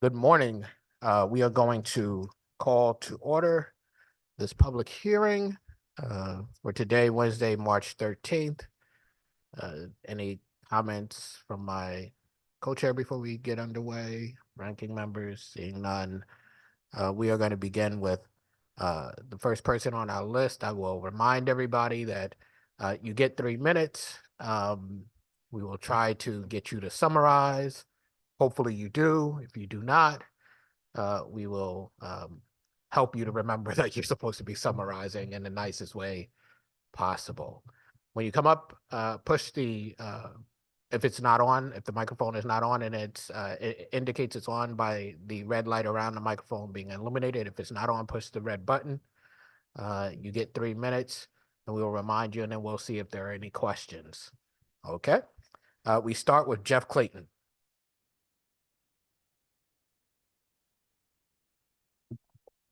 Good morning. We are going to call to order this public hearing for today, Wednesday, March 13th. Any comments from my co-chair before we get underway? Ranking members, seeing none. We are going to begin with the first person on our list. I will remind everybody that you get 3 minutes. We will try to get you to summarize. Hopefully you do. If you do not, we will help you to remember that you're supposed to be summarizing in the nicest way possible. When you come up, push the, if it's not on, if the microphone is not on and it indicates it's on by the red light around the microphone being illuminated. If it's not on, push the red button. You get 3 minutes and we will remind you, and then we'll see if there are any questions. Okay. We start with Jeff Clayton.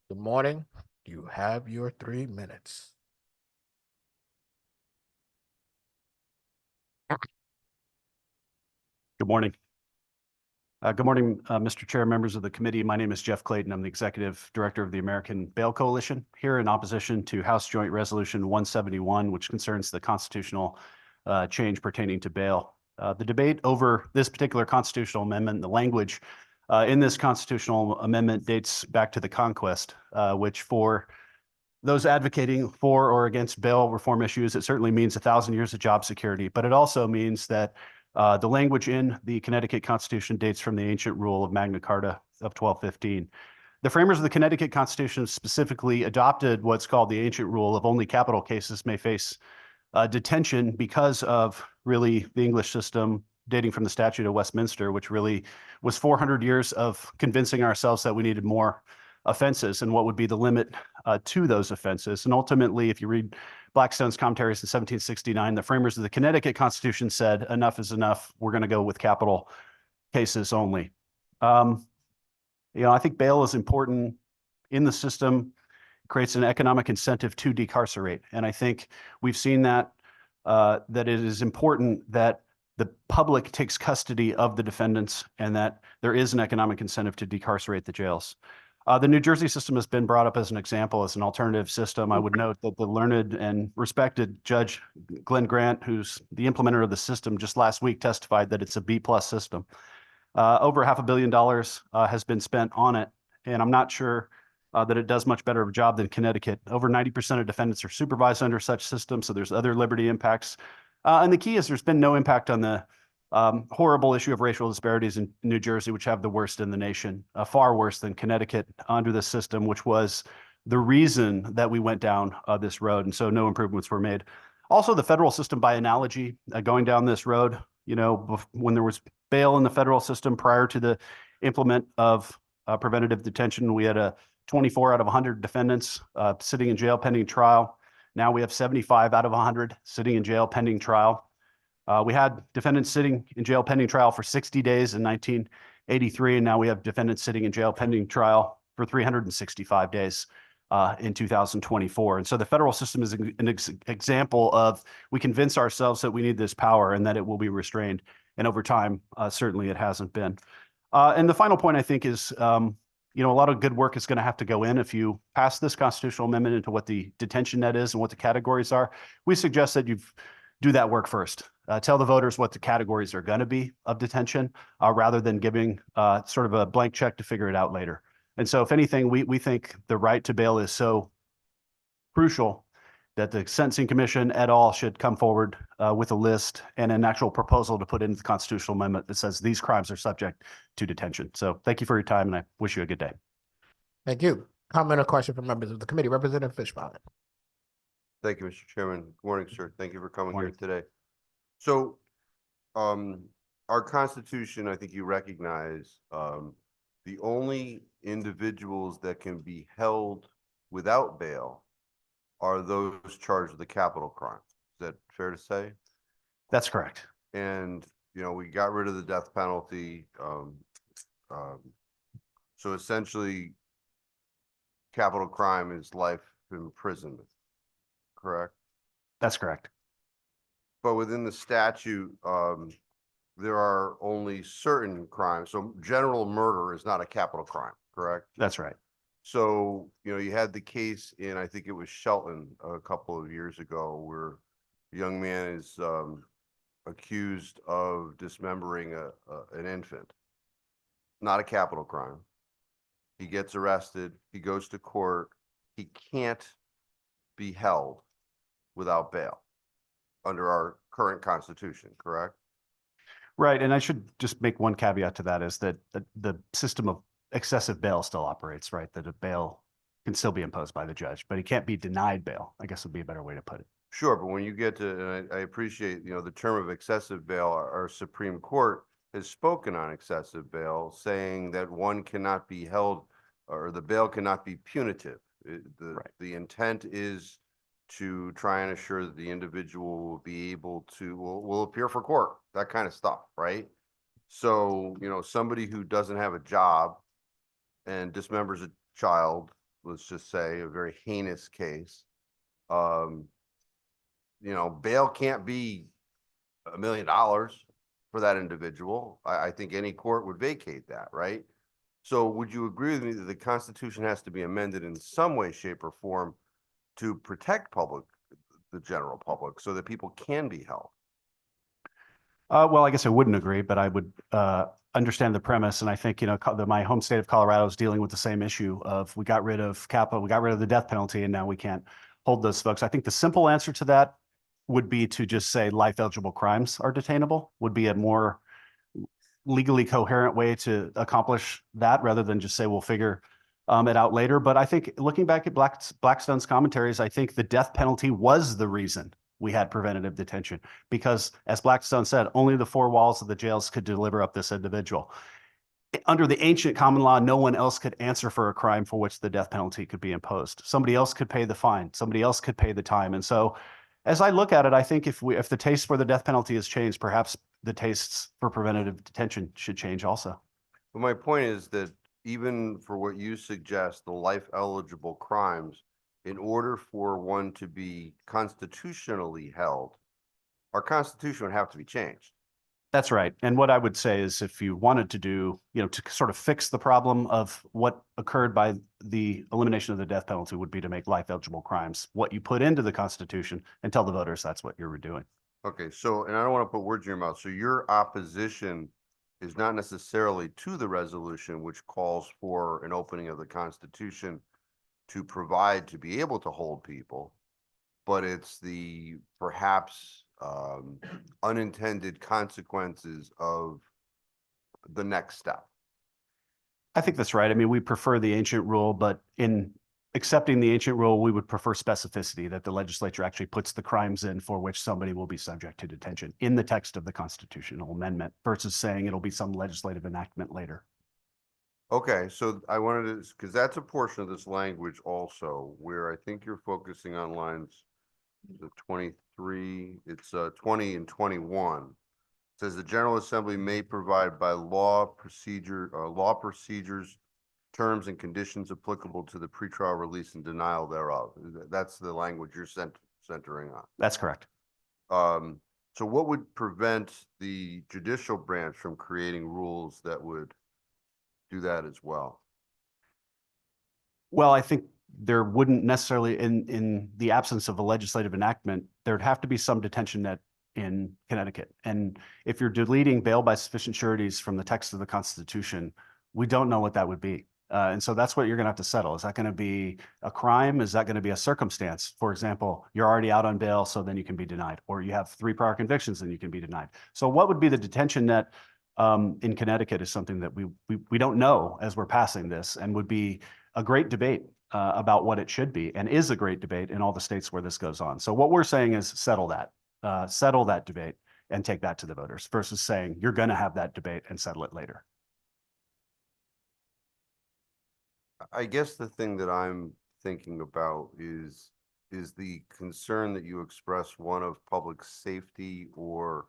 Good morning. You have your 3 minutes. Good morning. Good morning, Mr. Chair, members of the committee. My name is Jeff Clayton. I'm the Executive Director of the American Bail Coalition, here in opposition to House Joint Resolution 171, which concerns the constitutional change pertaining to bail. The debate over this particular constitutional amendment, the language in this constitutional amendment dates back to the Conquest, which for those advocating for or against bail reform issues, it certainly means 1,000 years of job security, but it also means that the language in the Connecticut Constitution dates from the ancient rule of Magna Carta of 1215. The framers of the Connecticut Constitution specifically adopted what's called the ancient rule of only capital cases may face detention because of really the English system dating from the Statute of Westminster, which really was 400 years of convincing ourselves that we needed more offenses and what would be the limit to those offenses. And ultimately, if you read Blackstone's commentaries in 1769, the framers of the Connecticut Constitution said, enough is enough. We're going to go with capital cases only. I think bail is important in the system, creates an economic incentive to decarcerate. And I think we've seen that it is important that the public takes custody of the defendants and that there is an economic incentive to decarcerate the jails. The New Jersey system has been brought up as an example, as an alternative system. I would note that the learned and respected Judge Glenn Grant, who's the implementer of the system, just last week testified that it's a B+ system. Over $500 million has been spent on it, and I'm not sure that it does much better of a job than Connecticut. Over 90% of defendants are supervised under such systems, so there's other liberty impacts. And the key is there's been no impact on the horrible issue of racial disparities in New Jersey, which have the worst in the nation, far worse than Connecticut under this system, which was the reason that we went down this road. And so no improvements were made. Also, the federal system, by analogy, going down this road, when there was bail in the federal system prior to the implement of preventative detention, we had a 24 out of 100 defendants sitting in jail pending trial. Now we have 75 out of 100 sitting in jail pending trial. We had defendants sitting in jail pending trial for 60 days in 1983, and now we have defendants sitting in jail pending trial for 365 days in 2024. And so the federal system is an example of we convince ourselves that we need this power and that it will be restrained. And over time, certainly it hasn't been. And the final point, I think, is a lot of good work is going to have to go in if you pass this constitutional amendment into what the detention net is and what the categories are. We suggest that you do that work first. Tell the voters what the categories are going to be of detention rather than giving sort of a blank check to figure it out later. And so if anything, we think the right to bail is so crucial that the Sentencing Commission et al. Should come forward with a list and an actual proposal to put into the constitutional amendment that says these crimes are subject to detention. So thank you for your time, and I wish you a good day. Thank you. Comment or question from members of the committee. Representative Fishbein. Thank you, Mr. Chairman. Good morning, sir. Thank you for coming here today. So our Constitution, I think you recognize, the only individuals that can be held without bail are those charged with a capital crime. Is that fair to say? That's correct. And, we got rid of the death penalty. So essentially, capital crime is life imprisonment, correct? That's correct. But within the statute, there are only certain crimes. So general murder is not a capital crime, correct? That's right. So, you had the case in, I think it was Shelton a couple of years ago, where a young man is accused of dismembering an infant. Not a capital crime. He gets arrested, he goes to court, he can't be held without bail under our current constitution, correct? Right. And I should just make one caveat to that is that the system of excessive bail still operates, right? That a bail can still be imposed by the judge, but he can't be denied bail, I guess would be a better way to put it. Sure, but when you get to, and I appreciate, the term of excessive bail, our Supreme Court has spoken on excessive bail, saying that one cannot be held, or the bail cannot be punitive. Right. The intent is to try and assure that the individual will be able to, will appear for court, that kind of stuff, right? So, somebody who doesn't have a job and dismembers a child, let's just say, a very heinous case, bail can't be $1 million for that individual. I think any court would vacate that, right? So would you agree with me that the Constitution has to be amended in some way, shape, or form to protect the general public, so that people can be held? Well, I guess I wouldn't agree, but I would understand the premise. And I think, my home state of Colorado is dealing with the same issue of we got rid of capital, we got rid of the death penalty, and now we can't hold those folks. I think the simple answer to that would be to just say life eligible crimes are detainable, would be a more legally coherent way to accomplish that rather than just say we'll figure it out later. But I think looking back at Blackstone's commentaries, I think the death penalty was the reason we had preventative detention, because as Blackstone said, only the four walls of the jails could deliver up this individual. Under the ancient common law, no one else could answer for a crime for which the death penalty could be imposed. Somebody else could pay the fine. Somebody else could pay the time. And so as I look at it, I think if the taste for the death penalty has changed, perhaps the tastes for preventative detention should change also. But my point is that even for what you suggest, the life eligible crimes, in order for one to be constitutionally held, our Constitution would have to be changed. That's right. And what I would say is if you wanted to do, to sort of fix the problem of what occurred by the elimination of the death penalty would be to make life eligible crimes what you put into the Constitution and tell the voters that's what you're doing. Okay, so, and I don't want to put words in your mouth. So your opposition is not necessarily to the resolution, which calls for an opening of the Constitution to provide, to be able to hold people, but it's the perhaps unintended consequences of the next step. I think that's right. I mean, we prefer the ancient rule, but in accepting the ancient rule, we would prefer specificity, that the legislature actually puts the crimes in for which somebody will be subject to detention in the text of the constitutional amendment versus saying it'll be some legislative enactment later. Okay, so I wanted to, because that's a portion of this language also where I think you're focusing on lines 23, it's 20 and 21. It says the General Assembly may provide by law procedures, terms and conditions applicable to the pretrial release and denial thereof. That's the language you're centering on. That's correct. So what would prevent the judicial branch from creating rules that would do that as well? Well, I think there wouldn't necessarily, in the absence of a legislative enactment, there'd have to be some detention net in Connecticut. And if you're deleting bail by sufficient sureties from the text of the Constitution, we don't know what that would be. And so that's what you're going to have to settle. Is that going to be a crime? Is that going to be a circumstance? For example, you're already out on bail, so then you can be denied. Or you have 3 prior convictions, and you can be denied. So what would be the detention net in Connecticut is something that we don't know as we're passing this, and would be a great debate about what it should be, and is a great debate in all the states where this goes on. So what we're saying is settle that debate and take that to the voters versus saying you're going to have that debate and settle it later. I guess the thing that I'm thinking about is the concern that you express one of public safety or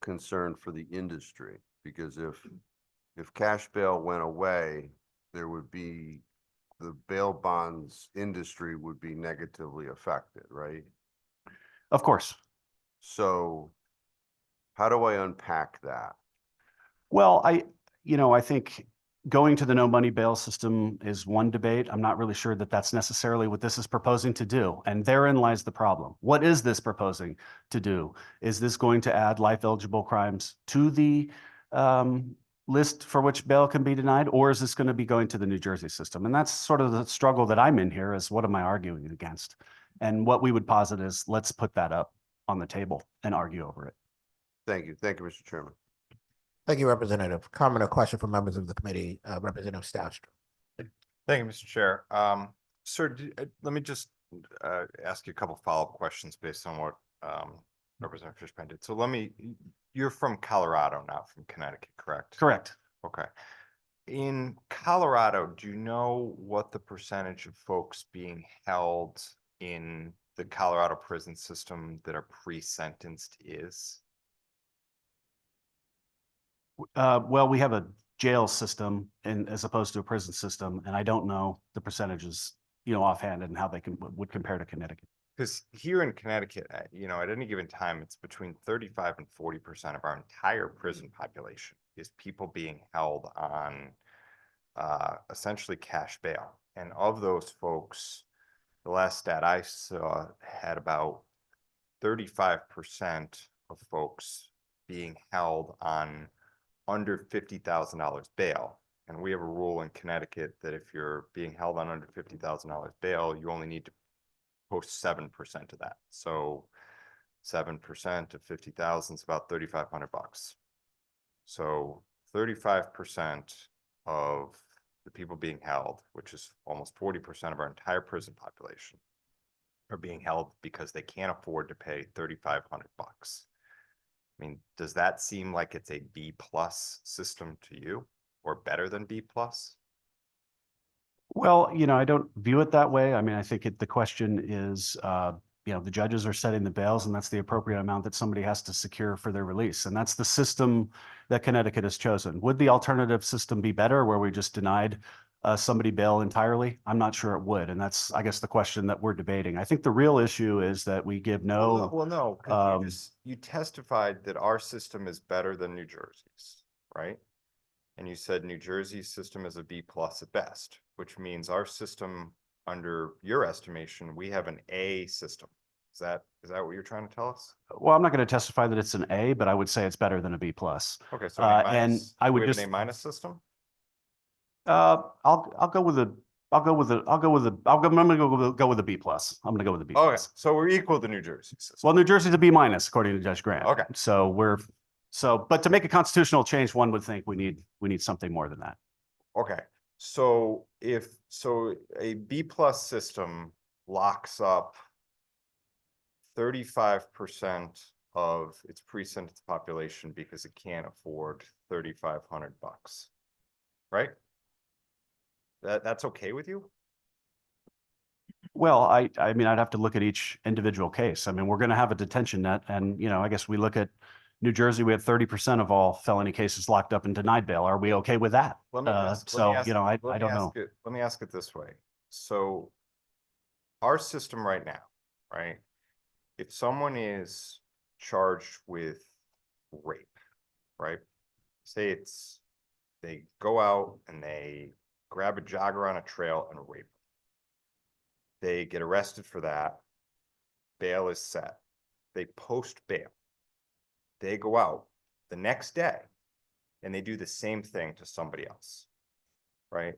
concern for the industry? Because if cash bail went away, there would be, the bail bonds industry would be negatively affected, right? Of course. So How do I unpack that? Well, I think going to the no money bail system is one debate. I'm not really sure that that's necessarily what this is proposing to do. And therein lies the problem. What is this proposing to do? Is this going to add life eligible crimes to the list for which bail can be denied? Or is this going to be going to the New Jersey system? And that's sort of the struggle that I'm in here, is what am I arguing against? And what we would posit is, let's put that up on the table and argue over it. Thank you. Thank you, Mr. Chairman. Thank you, Representative. Comment or question from members of the committee, Representative Stastra. Thank you, Mr. Chair. Sir, let me just ask you a couple follow-up questions based on what Representative Fishman did. So you're from Colorado, not from Connecticut, correct? Correct. Okay. In Colorado, do you know what the percentage of folks being held in the Colorado prison system that are pre-sentenced is? Well, we have a jail system as opposed to a prison system, and I don't know the percentages, offhand, and how they would compare to Connecticut. Because here in Connecticut, at any given time, it's between 35 and 40% of our entire prison population is people being held on essentially cash bail. And of those folks, the last stat I saw had about 35% of folks being held on under $50,000 bail. And we have a rule in Connecticut that if you're being held on under $50,000 bail, you only need to post 7% of that. So 7% of 50,000 is about 3,500 bucks. So 35% of the people being held, which is almost 40% of our entire prison population, are being held because they can't afford to pay 3,500 bucks. I mean, does that seem like it's a B+ system to you, or better than B+? Well, I don't view it that way. I mean, I think the question is, the judges are setting the bails, and that's the appropriate amount that somebody has to secure for their release. And that's the system that Connecticut has chosen. Would the alternative system be better, where we just denied somebody bail entirely? I'm not sure it would. And that's, I guess, the question that we're debating. I think the real issue is that we give no. Well, no, 'cause you testified that our system is better than New Jersey's, right? And you said New Jersey's system is a B+ at best, which means our system, under your estimation, we have an A system. Is that what you're trying to tell us? Well, I'm not going to testify that it's an A, but I would say it's better than a B+. Okay, so an A-. And I would we have just an A- system. I'll go with a I'm gonna go with a B+. I'm gonna go with a B+. Okay, so we're equal to New Jersey system. Well, New Jersey's a B-, according to Judge Grant. Okay. But to make a constitutional change, one would think we need something more than that. Okay, so a B+ system locks up 35% of its pre-sentence population because it can't afford 3,500 bucks, right? That's okay with you? Well, I mean, I'd have to look at each individual case. I mean, we're going to have a detention net, and I guess we look at New Jersey. We have 30% of all felony cases locked up and denied bail. Are we okay with that? I don't know. Let me ask it this way. So our system right now, right? If someone is charged with rape, right? Say they go out and they grab a jogger on a trail and rape them. They get arrested for that. Bail is set. They post bail. They go out the next day and they do the same thing to somebody else, right?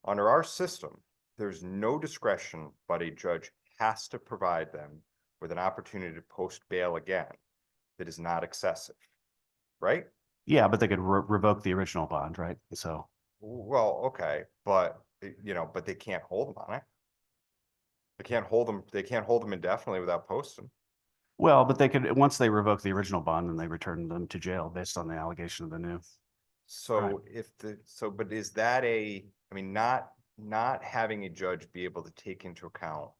Under our system, there's no discretion, but a judge has to provide them with an opportunity to post bail again that is not excessive, right? Yeah, but they could revoke the original bond, right? So. Well, okay, but but they can't hold them on it. They can't hold them indefinitely without posting. Well, but they could, once they revoke the original bond, then they return them to jail based on the allegation of the new. So but is that not having a judge be able to take into account,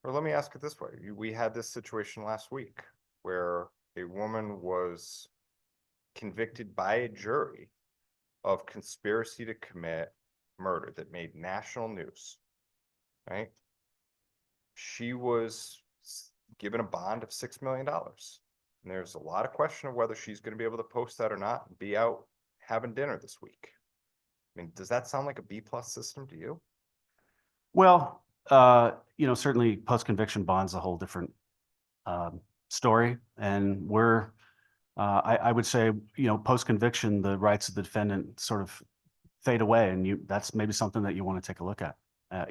or let me ask it this way. We had this situation last week where a woman was convicted by a jury of conspiracy to commit murder that made national news, right? She was given a bond of $6 million And there's a lot of question of whether she's going to be able to post that or not and be out having dinner this week. I mean, does that sound like a B+ system to you? Well, certainly post-conviction bond's a whole different story. And I would say, post-conviction, the rights of the defendant sort of fade away, and that's maybe something that you want to take a look at.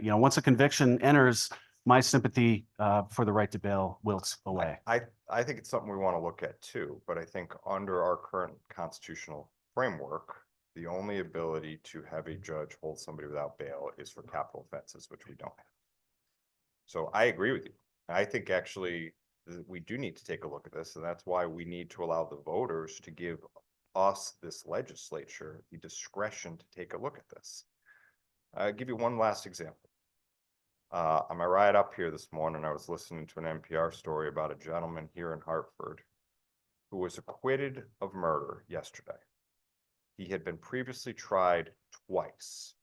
Once a conviction enters, my sympathy for the right to bail wilts away. I think it's something we want to look at too, but I think under our current constitutional framework, the only ability to have a judge hold somebody without bail is for capital offenses, which we don't have. So I agree with you. I think actually we do need to take a look at this, and that's why we need to allow the voters to give us, this legislature, the discretion to take a look at this. I'll give you one last example. On my ride up here this morning, I was listening to an NPR story about a gentleman here in Hartford who was acquitted of murder yesterday. He had been previously tried twice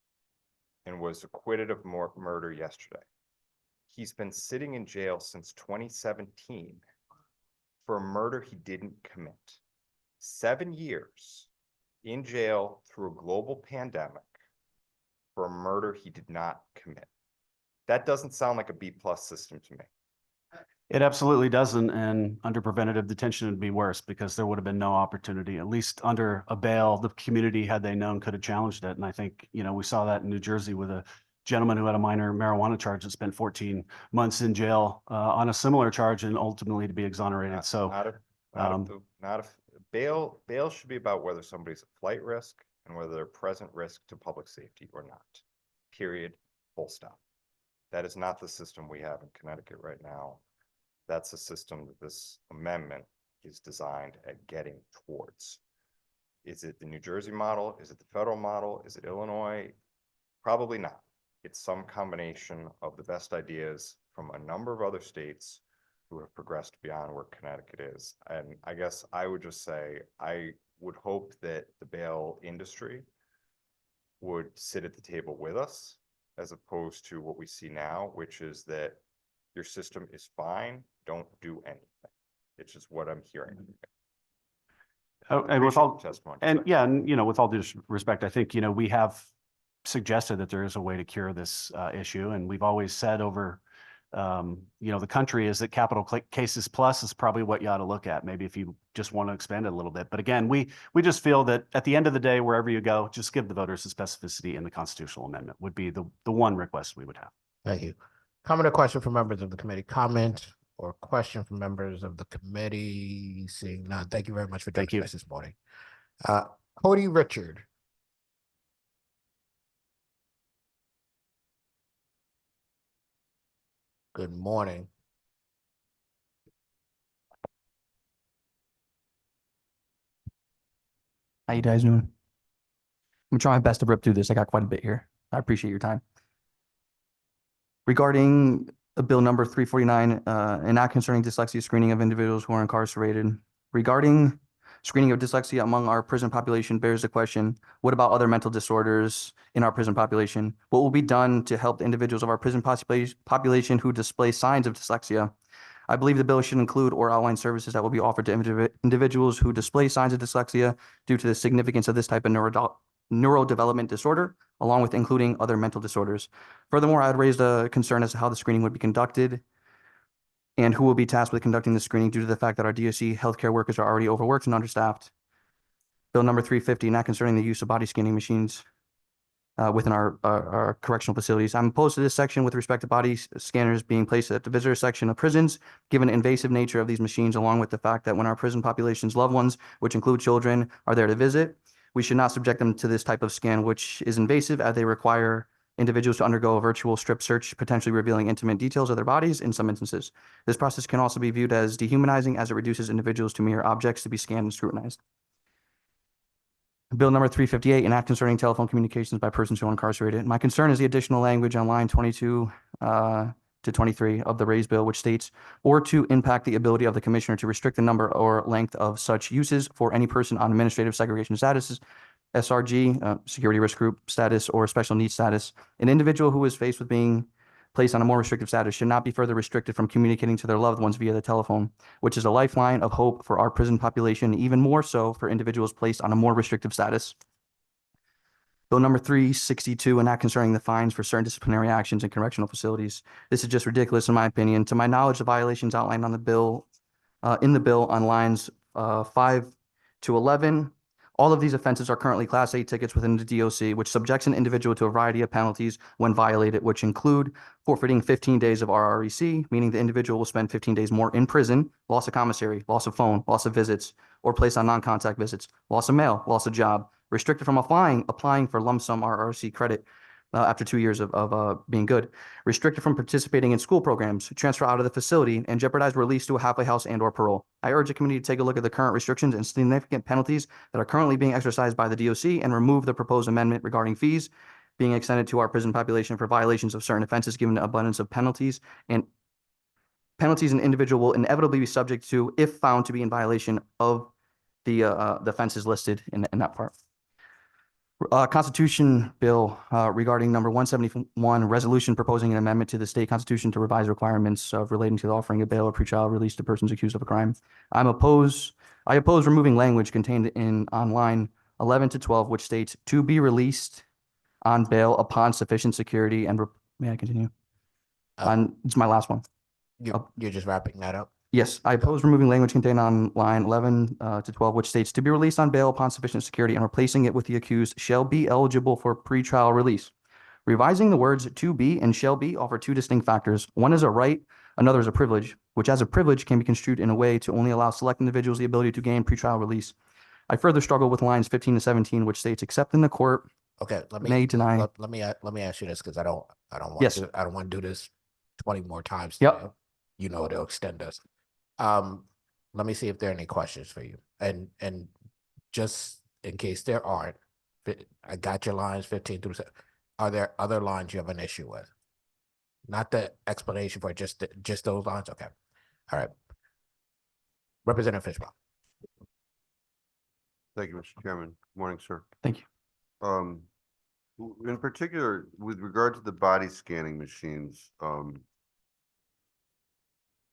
and was acquitted of murder yesterday. He's been sitting in jail since 2017 for a murder he didn't commit. 7 years in jail through a global pandemic for a murder he did not commit. That doesn't sound like a B+ system to me. It absolutely doesn't. And under preventative detention, it'd be worse because there would have been no opportunity, at least under a bail. The community, had they known, could have challenged it. And I think, we saw that in New Jersey with a gentleman who had a minor marijuana charge that spent 14 months in jail on a similar charge and ultimately to be exonerated. Bail should be about whether somebody's a flight risk and whether they're present risk to public safety or not. Period. Full stop. That is not the system we have in Connecticut right now. That's a system that this amendment is designed at getting towards. Is it the New Jersey model? Is it the federal model? Is it Illinois? Probably not. It's some combination of the best ideas from a number of other states who have progressed beyond where Connecticut is. And I guess I would just say, I would hope that the bail industry would sit at the table with us, as opposed to what we see now, which is that your system is fine, don't do anything. It's just what I'm hearing. And with all testimony. And yeah, and with all due respect, I think, we have suggested that there is a way to cure this issue. And we've always said over, the country is that capital cases plus is probably what you ought to look at. Maybe if you just want to expand it a little bit. But again, we just feel that at the end of the day, wherever you go, just give the voters the specificity in the constitutional amendment would be the one request we would have. Thank you. Comment or question from members of the committee? Comment or question from members of the committee? Seeing none. Thank you very much for joining us this morning. Cody Richard. Good morning. How you guys doing? I'm trying my best to rip through this. I got quite a bit here. I appreciate your time. Regarding bill number 349, an act concerning dyslexia screening of individuals who are incarcerated. Regarding screening of dyslexia among our prison population bears the question, what about other mental disorders in our prison population? What will be done to help the individuals of our prison population who display signs of dyslexia? I believe the bill should include or outline services that will be offered to individuals who display signs of dyslexia due to the significance of this type of neurodevelopment disorder, along with including other mental disorders. Furthermore, I had raised a concern as to how the screening would be conducted and who will be tasked with conducting the screening due to the fact that our DOC healthcare workers are already overworked and understaffed. Bill number 350, not concerning the use of body scanning machines within our correctional facilities. I'm opposed to this section with respect to body scanners being placed at the visitor section of prisons, given the invasive nature of these machines, along with the fact that when our prison population's loved ones, which include children, are there to visit, we should not subject them to this type of scan, which is invasive as they require individuals to undergo a virtual strip search, potentially revealing intimate details of their bodies in some instances. This process can also be viewed as dehumanizing as it reduces individuals to mere objects to be scanned and scrutinized. Bill number 358, an act concerning telephone communications by persons who are incarcerated. My concern is the additional language on line 22 to 23 of the raised bill, which states, or to impact the ability of the commissioner to restrict the number or length of such uses for any person on administrative segregation statuses, SRG, security risk group status, or special needs status. An individual who is faced with being placed on a more restrictive status should not be further restricted from communicating to their loved ones via the telephone, which is a lifeline of hope for our prison population, even more so for individuals placed on a more restrictive status. Bill number 362, and that concerning the fines for certain disciplinary actions in correctional facilities. This is just ridiculous in my opinion. To my knowledge, the violations outlined on the bill, in the bill on lines 5 to 11, all of these offenses are currently Class A tickets within the DOC, which subjects an individual to a variety of penalties when violated, which include forfeiting 15 days of RREC, meaning the individual will spend 15 days more in prison, loss of commissary, loss of phone, loss of visits, or placed on non-contact visits, loss of mail, loss of job, restricted from applying for lump sum RRC credit after 2 years of being good, restricted from participating in school programs, transfer out of the facility, and jeopardize release to a halfway house and or parole. I urge the committee to take a look at the current restrictions and significant penalties that are currently being exercised by the DOC and remove the proposed amendment regarding fees being extended to our prison population for violations of certain offenses, given the abundance of penalties an individual will inevitably be subject to if found to be in violation of the offenses listed in that part. Constitution bill regarding number 171, resolution proposing an amendment to the state constitution to revise requirements of relating to the offering of bail or pretrial release to persons accused of a crime. I oppose removing language contained on line 11 to 12, which states to be released on bail upon sufficient security and may I continue? It's my last one. You're just wrapping that up? Yes, I oppose removing language contained on line 11 to 12, which states to be released on bail upon sufficient security and replacing it with the accused shall be eligible for pretrial release. Revising the words to be and shall be offer two distinct factors. One is a right, another is a privilege, which as a privilege can be construed in a way to only allow select individuals the ability to gain pretrial release. I further struggle with lines 15 to 17, which states except in the court Okay, may deny. let me ask you this, because I don't want Yes. to, I don't want to do this 20 more times. Yep. today. You know, it'll extend us. Let me see if there are any questions for you. And just in case there aren't, I got your lines 15 through 7. Are there other lines you have an issue with? Not the explanation for it, just those lines? Okay. All right. Representative Fishbaum. Thank you, Mr. Chairman. Good morning, sir. Thank you. In particular, with regard to the body scanning machines,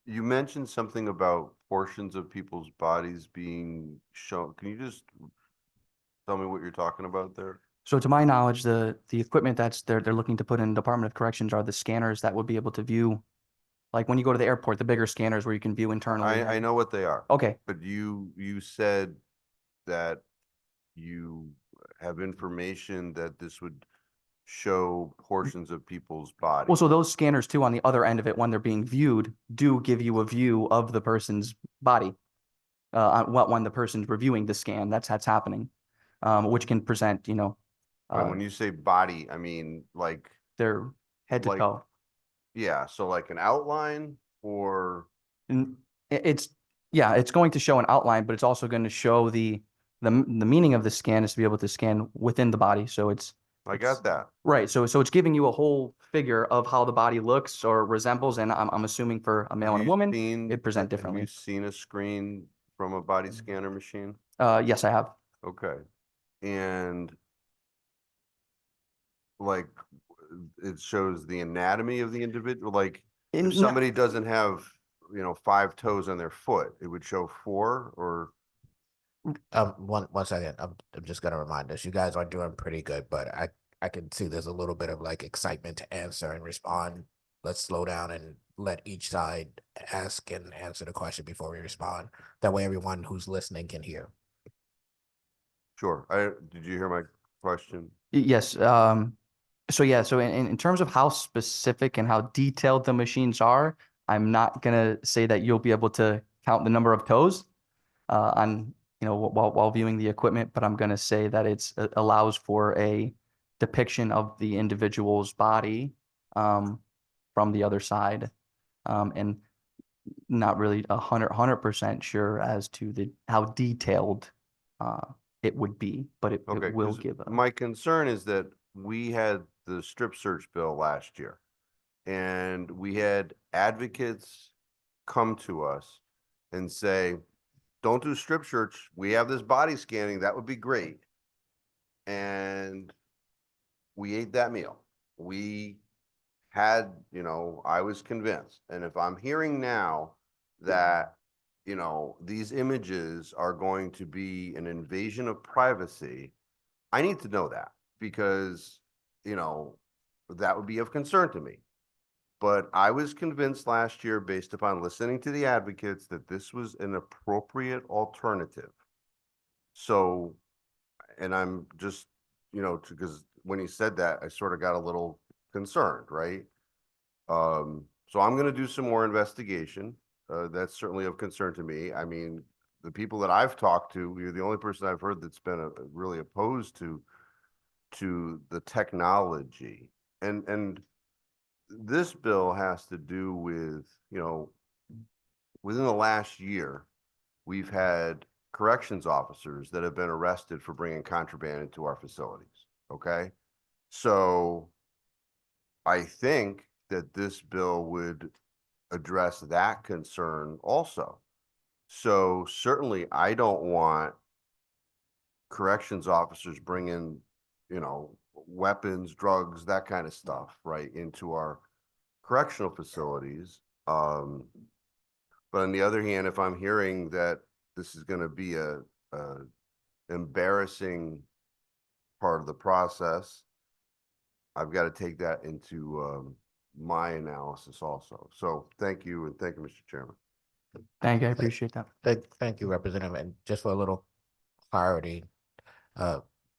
you mentioned something about portions of people's bodies being shown. Can you just tell me what you're talking about there? So to my knowledge, the equipment that's they're looking to put in Department of Corrections are the scanners that would be able to view, like when you go to the airport, the bigger scanners where you can view internally. I know what they are. Okay. But you said that you have information that this would show portions of people's bodies. Well, so those scanners too, on the other end of it, when they're being viewed, do give you a view of the person's body. When the person's reviewing the scan, that's happening, which can present, And when you say body, I mean like their head to like- toe. yeah, so like an outline or And it's going to show an outline, but it's also going to show the meaning of the scan is to be able to scan within the body. So I got that. right. So it's giving you a whole figure of how the body looks or resembles. And I'm assuming for a male and a woman, it present differently. Have you seen a screen from a body scanner machine? Yes, I have. Okay. And like it shows the anatomy of the individual, like if somebody doesn't have, 5 toes on their foot, it would show 4 or One second. I'm just gonna remind us, you guys are doing pretty good, but I can see there's a little bit of like excitement to answer and respond. Let's slow down and let each side ask and answer the question before we respond. That way everyone who's listening can hear. sure. Did you hear my question? Yes. So in terms of how specific and how detailed the machines are, I'm not gonna say that you'll be able to count the number of toes on while viewing the equipment, but I'm gonna say that it allows for a depiction of the individual's body from the other side, and not really 100% sure as to how detailed it would be, but it Okay, will 'cause give a. my concern is that we had the strip search bill last year. And we had advocates come to us and say, don't do strip search. We have this body scanning. That would be great. And we ate that meal. We had, you know, I was convinced. And if I'm hearing now that, you know, these images are going to be an invasion of privacy, I need to know that because, you know, that would be of concern to me. But I was convinced last year, based upon listening to the advocates, that this was an appropriate alternative. So, and I'm just, you know, because when he said that, I sort of got a little concerned, right? So I'm gonna do some more investigation. That's certainly of concern to me. I mean, the people that I've talked to, you're the only person I've heard that's been really opposed to the technology. And this bill has to do with, you know, within the last year, we've had corrections officers that have been arrested for bringing contraband into our facilities. Okay. So I think that this bill would address that concern also. So certainly I don't want corrections officers bringing, you know, weapons, drugs, that kind of stuff, right, into our correctional facilities. But on the other hand, if I'm hearing that this is going to be a embarrassing part of the process, I've got to take that into my analysis also. So thank you, and thank you, Mr. Chairman. Thank you. I appreciate that. Thank you, Representative. And just for a little clarity,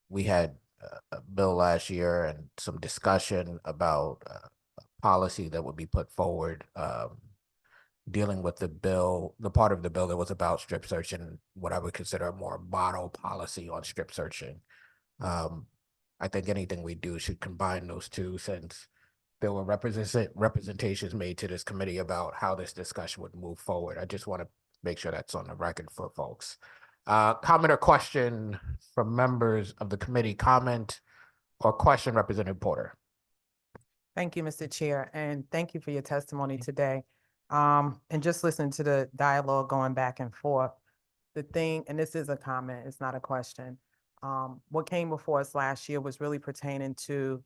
we had a bill last year and some discussion about a policy that would be put forward dealing with the bill, the part of the bill that was about strip searching, what I would consider a more model policy on strip searching. I think anything we do should combine those two, since there were representations made to this committee about how this discussion would move forward. I just want to make sure that's on the record for folks. Comment or question from members of the committee? Comment or question, Representative Porter? Thank you, Mr. Chair, and thank you for your testimony today. And just listening to the dialogue going back and forth, the thing, and this is a comment, it's not a question. What came before us last year was really pertaining to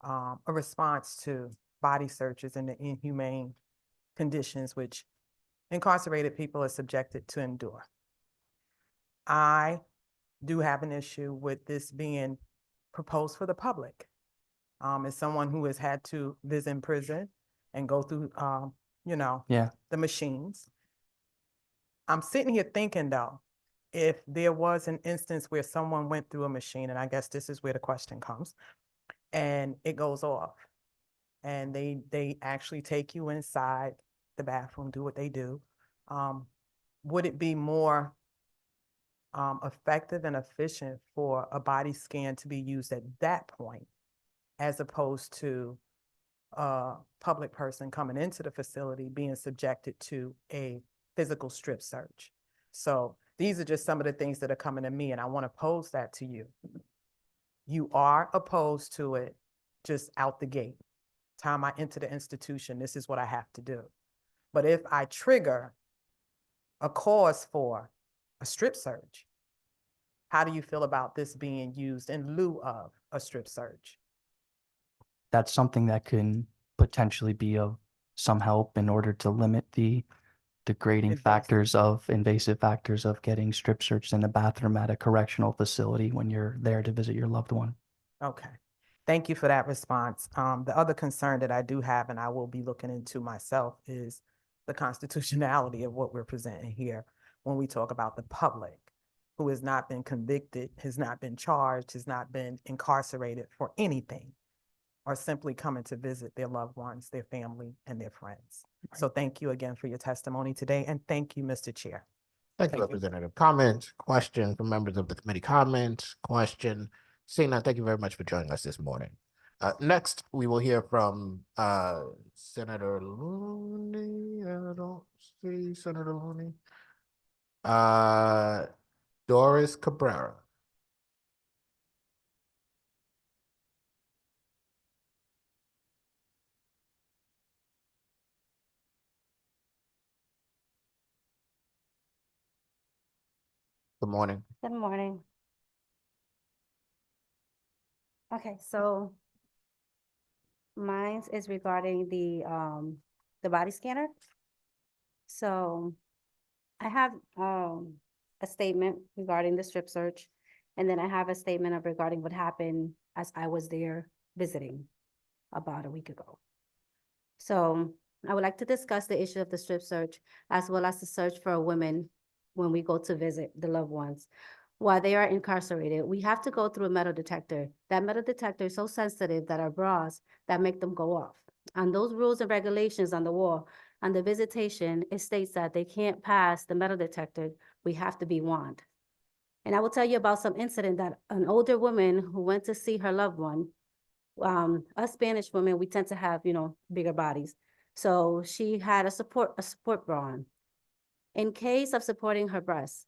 a response to body searches and the inhumane conditions which incarcerated people are subjected to endure. I do have an issue with this being proposed for the public. As someone who has had to visit prison and go through, you know, Yeah. the machines. I'm sitting here thinking though, if there was an instance where someone went through a machine, and I guess this is where the question comes, and it goes off, and they actually take you inside the bathroom, do what they do, would it be more effective and efficient for a body scan to be used at that point, as opposed to a public person coming into the facility being subjected to a physical strip search? So these are just some of the things that are coming to me, and I want to pose that to you. You are opposed to it just out the gate. Time I enter the institution, this is what I have to do. But if I trigger a cause for a strip search, how do you feel about this being used in lieu of a strip search? That's something that can potentially be of some help in order to limit the degrading invasive factors of getting strip searched in the bathroom at a correctional facility when you're there to visit your loved one. Okay, thank you for that response. The other concern that I do have, and I will be looking into myself, is the constitutionality of what we're presenting here when we talk about the public who has not been convicted, has not been charged, has not been incarcerated for anything, or simply coming to visit their loved ones, their family, and their friends. Right. So thank you again for your testimony today, and thank you, Mr. Chair. Thank you, Representative. Comment, question from members of the committee? Comment, question? Seeing none, thank you very much for joining us this morning. Next, we will hear from Senator Looney. I don't see Senator Looney. Doris Cabrera. Good morning. Good morning. Okay, so Mine is regarding the body scanner. So I have, a statement regarding the strip search. And then I have a statement of regarding what happened as I was there visiting about a week ago. So I would like to discuss the issue of the strip search as well as the search for a woman when we go to visit the loved ones. While they are incarcerated, we have to go through a metal detector. That metal detector is so sensitive that our bras that make them go off. On those rules and regulations on the wall, on the visitation, it states that they can't pass the metal detector. We have to be wand. And I will tell you about some incident that an older woman who went to see her loved one, us Spanish women, we tend to have, bigger bodies. So she had a support bra on. In case of supporting her breasts,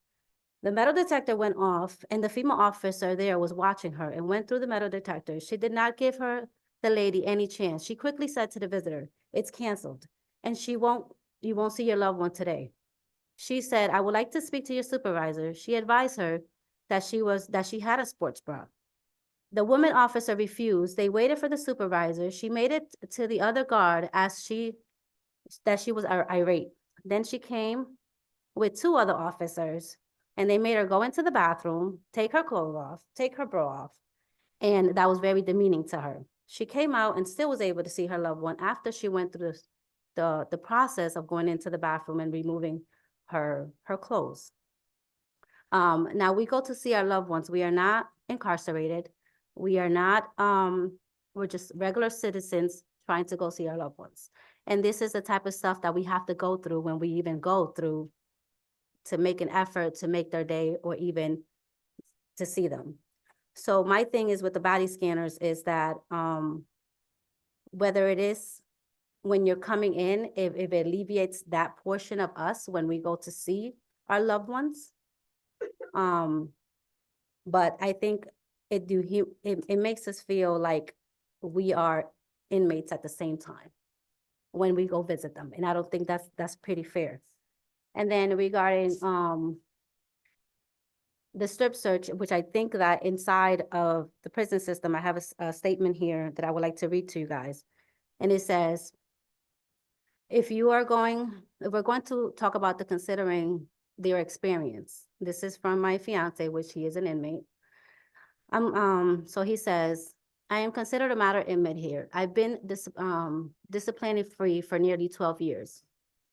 the metal detector went off and the female officer there was watching her and went through the metal detector. She did not give the lady any chance. She quickly said to the visitor, "It's canceled and you won't see your loved one today." She said, "I would like to speak to your supervisor." She advised her that she had a sports bra. The woman officer refused. They waited for the supervisor. She made it to the other guard as she was irate. Then she came with two other officers and they made her go into the bathroom, take her clothes off, take her bra off. And that was very demeaning to her. She came out and still was able to see her loved one after she went through the process of going into the bathroom and removing her clothes. Now we go to see our loved ones. We are not incarcerated. We are not, we're just regular citizens trying to go see our loved ones. And this is the type of stuff that we have to go through when we even go through to make an effort to make their day or even to see them. So my thing is with the body scanners is that whether it is when you're coming in, if it alleviates that portion of us when we go to see our loved ones. But I think it makes us feel like we are inmates at the same time when we go visit them. And I don't think that's pretty fair. And then regarding the strip search, which I think that inside of the prison system, I have a statement here that I would like to read to you guys. And it says, if we're going to talk about the considering their experience, this is from my fiance, which he is an inmate. So he says, I am considered a moderate inmate here. I've been disciplinary free for nearly 12 years.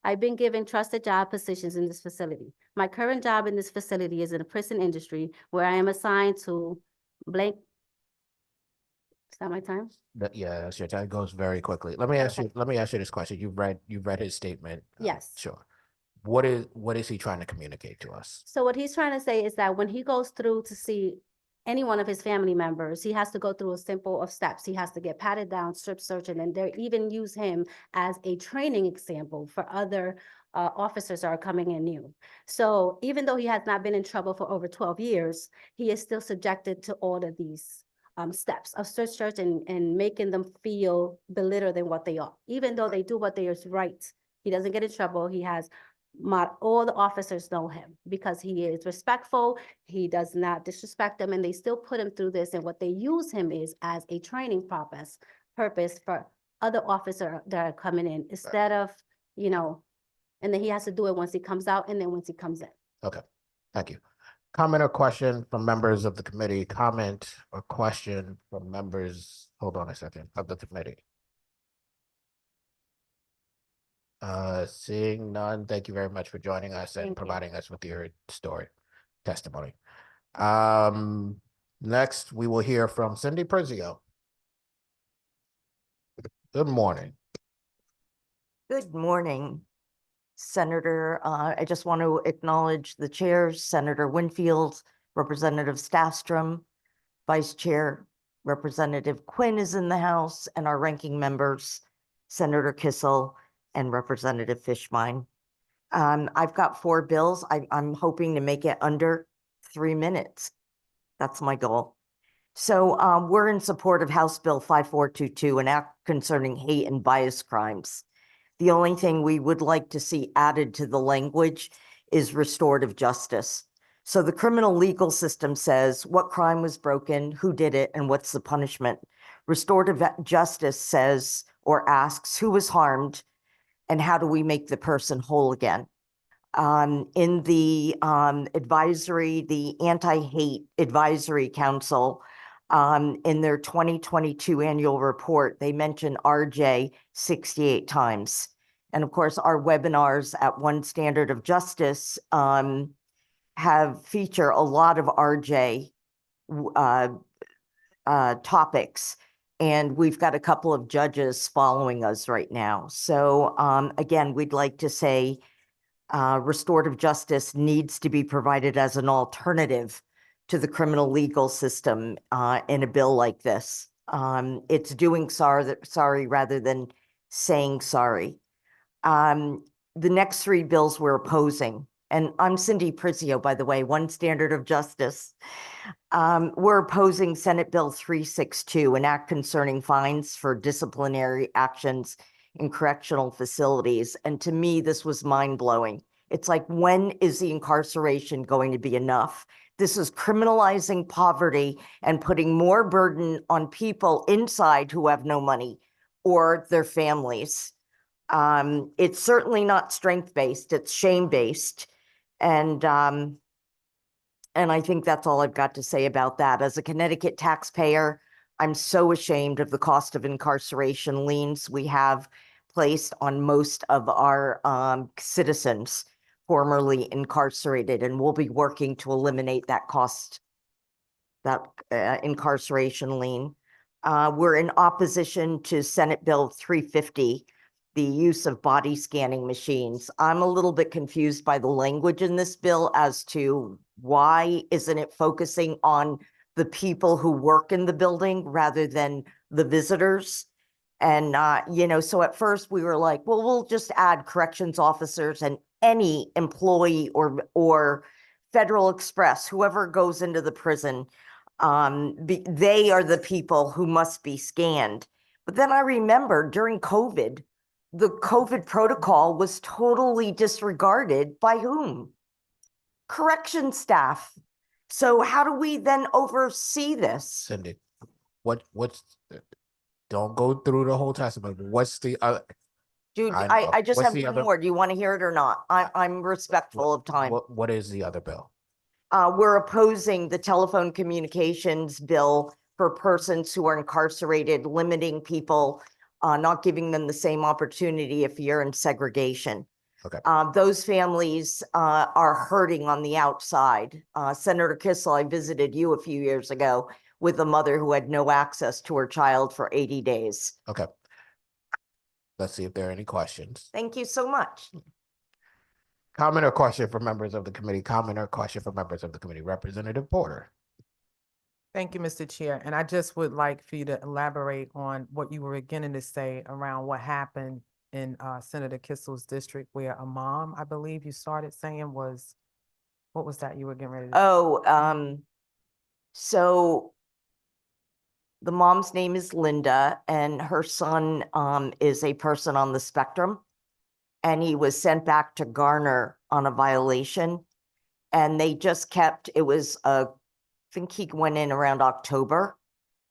I've been given trusted job positions in this facility. My current job in this facility is in the prison industry where I am assigned to blank. Is that my time? Yeah, that's your time. It goes very quickly. Let me ask you this question. You've read his statement. Yes. Sure. What is he trying to communicate to us? So what he's trying to say is that when he goes through to see any one of his family members, he has to go through a simple of steps. He has to get patted down, strip search, and then they even use him as a training example for other officers that are coming in new. So even though he has not been in trouble for over 12 years, he is still subjected to all of these steps of strip search and making them feel belittled than what they are. Even though they do what they is right, he doesn't get in trouble. He has all the officers know him because he is respectful. He does not disrespect them, and they still put him through this. And what they use him is as a training purpose for other officers that are coming in instead of, and then he has to do it once he comes out and then once he comes in. Okay, thank you. Comment or question from members of the committee? Comment or question from members, hold on a second, of the committee? Seeing none, thank you very much for joining us and Thank you. providing us with your testimony. Next, we will hear from Cindy Perzio. Good morning. Good morning, Senator. I just want to acknowledge the chairs, Senator Winfield, Representative Stafstrom, Vice Chair Representative Quinn is in the House, and our ranking members, Senator Kissel and Representative Fishbein. I've got 4 bills. I'm hoping to make it under 3 minutes. That's my goal. So we're in support of House Bill 5422, an act concerning hate and bias crimes. The only thing we would like to see added to the language is restorative justice. So the criminal legal system says what crime was broken, who did it, and what's the punishment. Restorative justice says or asks who was harmed and how do we make the person whole again? In the advisory, the Anti-Hate Advisory Council, in their 2022 annual report, they mention RJ 68 times. And of course, our webinars at One Standard of Justice have feature a lot of RJ topics. And we've got a couple of judges following us right now. So again, we'd like to say restorative justice needs to be provided as an alternative to the criminal legal system in a bill like this. It's doing sorry rather than saying sorry. The next three bills we're opposing, and I'm Cindy Prizio, by the way, One Standard of Justice. We're opposing Senate Bill 362, an act concerning fines for disciplinary actions in correctional facilities. And to me, this was mind-blowing. It's like, when is the incarceration going to be enough? This is criminalizing poverty and putting more burden on people inside who have no money or their families. It's certainly not strength-based, it's shame-based. And I think that's all I've got to say about that. As a Connecticut taxpayer, I'm so ashamed of the cost of incarceration liens we have placed on most of our citizens formerly incarcerated, and we'll be working to eliminate that cost, that incarceration lien. We're in opposition to Senate Bill 350, the use of body scanning machines. I'm a little bit confused by the language in this bill as to why isn't it focusing on the people who work in the building rather than the visitors? And, so at first we were like, well, we'll just add corrections officers and any employee or Federal Express, whoever goes into the prison, they are the people who must be scanned. But then I remember during COVID, the COVID protocol was totally disregarded by whom? Correction staff. So how do we then oversee this? Cindy, what's, don't go through the whole testimony. What's the other? Dude, I know. I just What's have the one other- more. Do you want to hear it or not? I'm respectful of time. What is the other bill? We're opposing the telephone communications bill for persons who are incarcerated, limiting people, not giving them the same opportunity if you're in segregation. Okay. Those families are hurting on the outside. Senator Kissel, I visited you a few years ago with a mother who had no access to her child for 80 days. Okay. Let's see if there are any questions. Thank you so much. Comment or question for members of the committee? Comment or question for members of the committee? Representative Porter. Thank you, Mr. Chair. And I just would like for you to elaborate on what you were beginning to say around what happened in Senator Kissel's district, where a mom, I believe you started saying, was, what was that you were getting ready to? Oh, so the mom's name is Linda, and her son is a person on the spectrum. And he was sent back to Garner on a violation. And they just kept, I think he went in around October,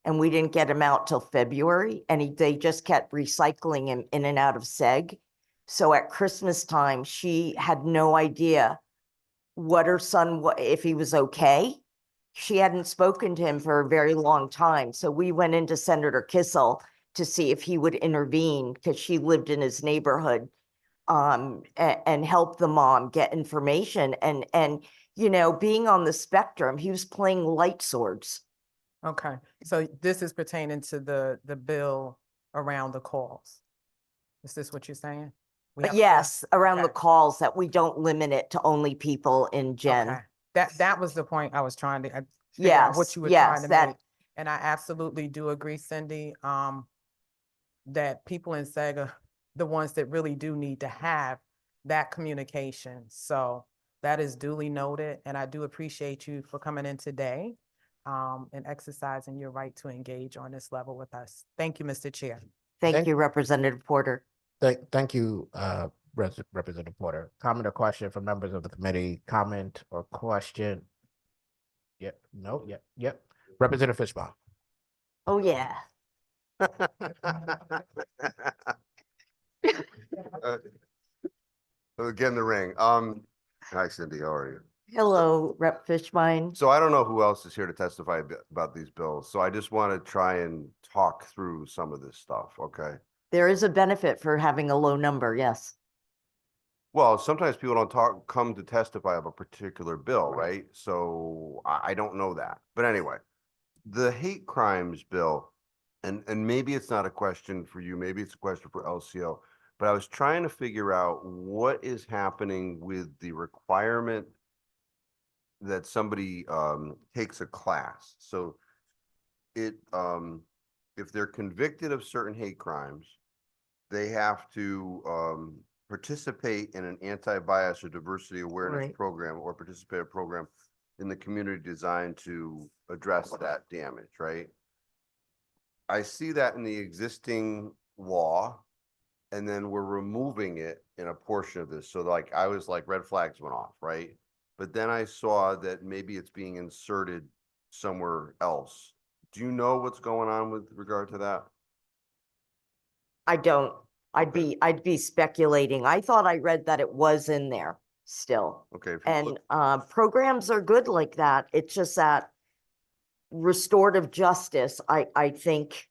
and we didn't get him out till February. And they just kept recycling him in and out of SEG. So at Christmas time, she had no idea what her son, if he was okay. She hadn't spoken to him for a very long time. So we went into Senator Kissel to see if he would intervene, because she lived in his neighborhood, and help the mom get information. And being on the spectrum, he was playing light swords. Okay, so this is pertaining to the bill around the calls. Is this what you're saying? We have a bill? Yes, around the Okay. calls, that we don't limit it to only people in Gen. Okay. That was the point I was trying to figure out what Yes, you were yes, trying to that- make. And I absolutely do agree, Cindy, that people in SEG are the ones that really do need to have that communication. So that is duly noted, and I do appreciate you for coming in today and exercising your right to engage on this level with us. Thank you, Mr. Chair. Thank you, Representative Porter. Thank you, Representative Porter. Comment or question for members of the committee? Comment or question? Yep, no, yep. Representative Fishbaum. Oh, yeah. Again, the ring. Hi Cindy, how are you? Hello, Rep. Fishbein. So I don't know who else is here to testify about these bills, so I just want to try and talk through some of this stuff, okay? There is a benefit for having a low number, yes. Well, sometimes people don't come to testify of a particular bill, right? So I don't know that. But anyway, the hate crimes bill, and maybe it's not a question for you, maybe it's a question for LCO, but I was trying to figure out what is happening with the requirement that somebody takes a class. So it if they're convicted of certain hate crimes, they have to participate in an anti-bias or diversity awareness Right. program or participate in a program in the community designed to address that damage, right? I see that in the existing law, and then we're removing it in a portion of this. So like, I was like, red flags went off, right? But then I saw that maybe it's being inserted somewhere else. Do you know what's going on with regard to that? I don't. Okay. I'd be speculating. I thought I read that it was in there still. Okay. If you And look- programs are good like that. It's just that restorative justice, I think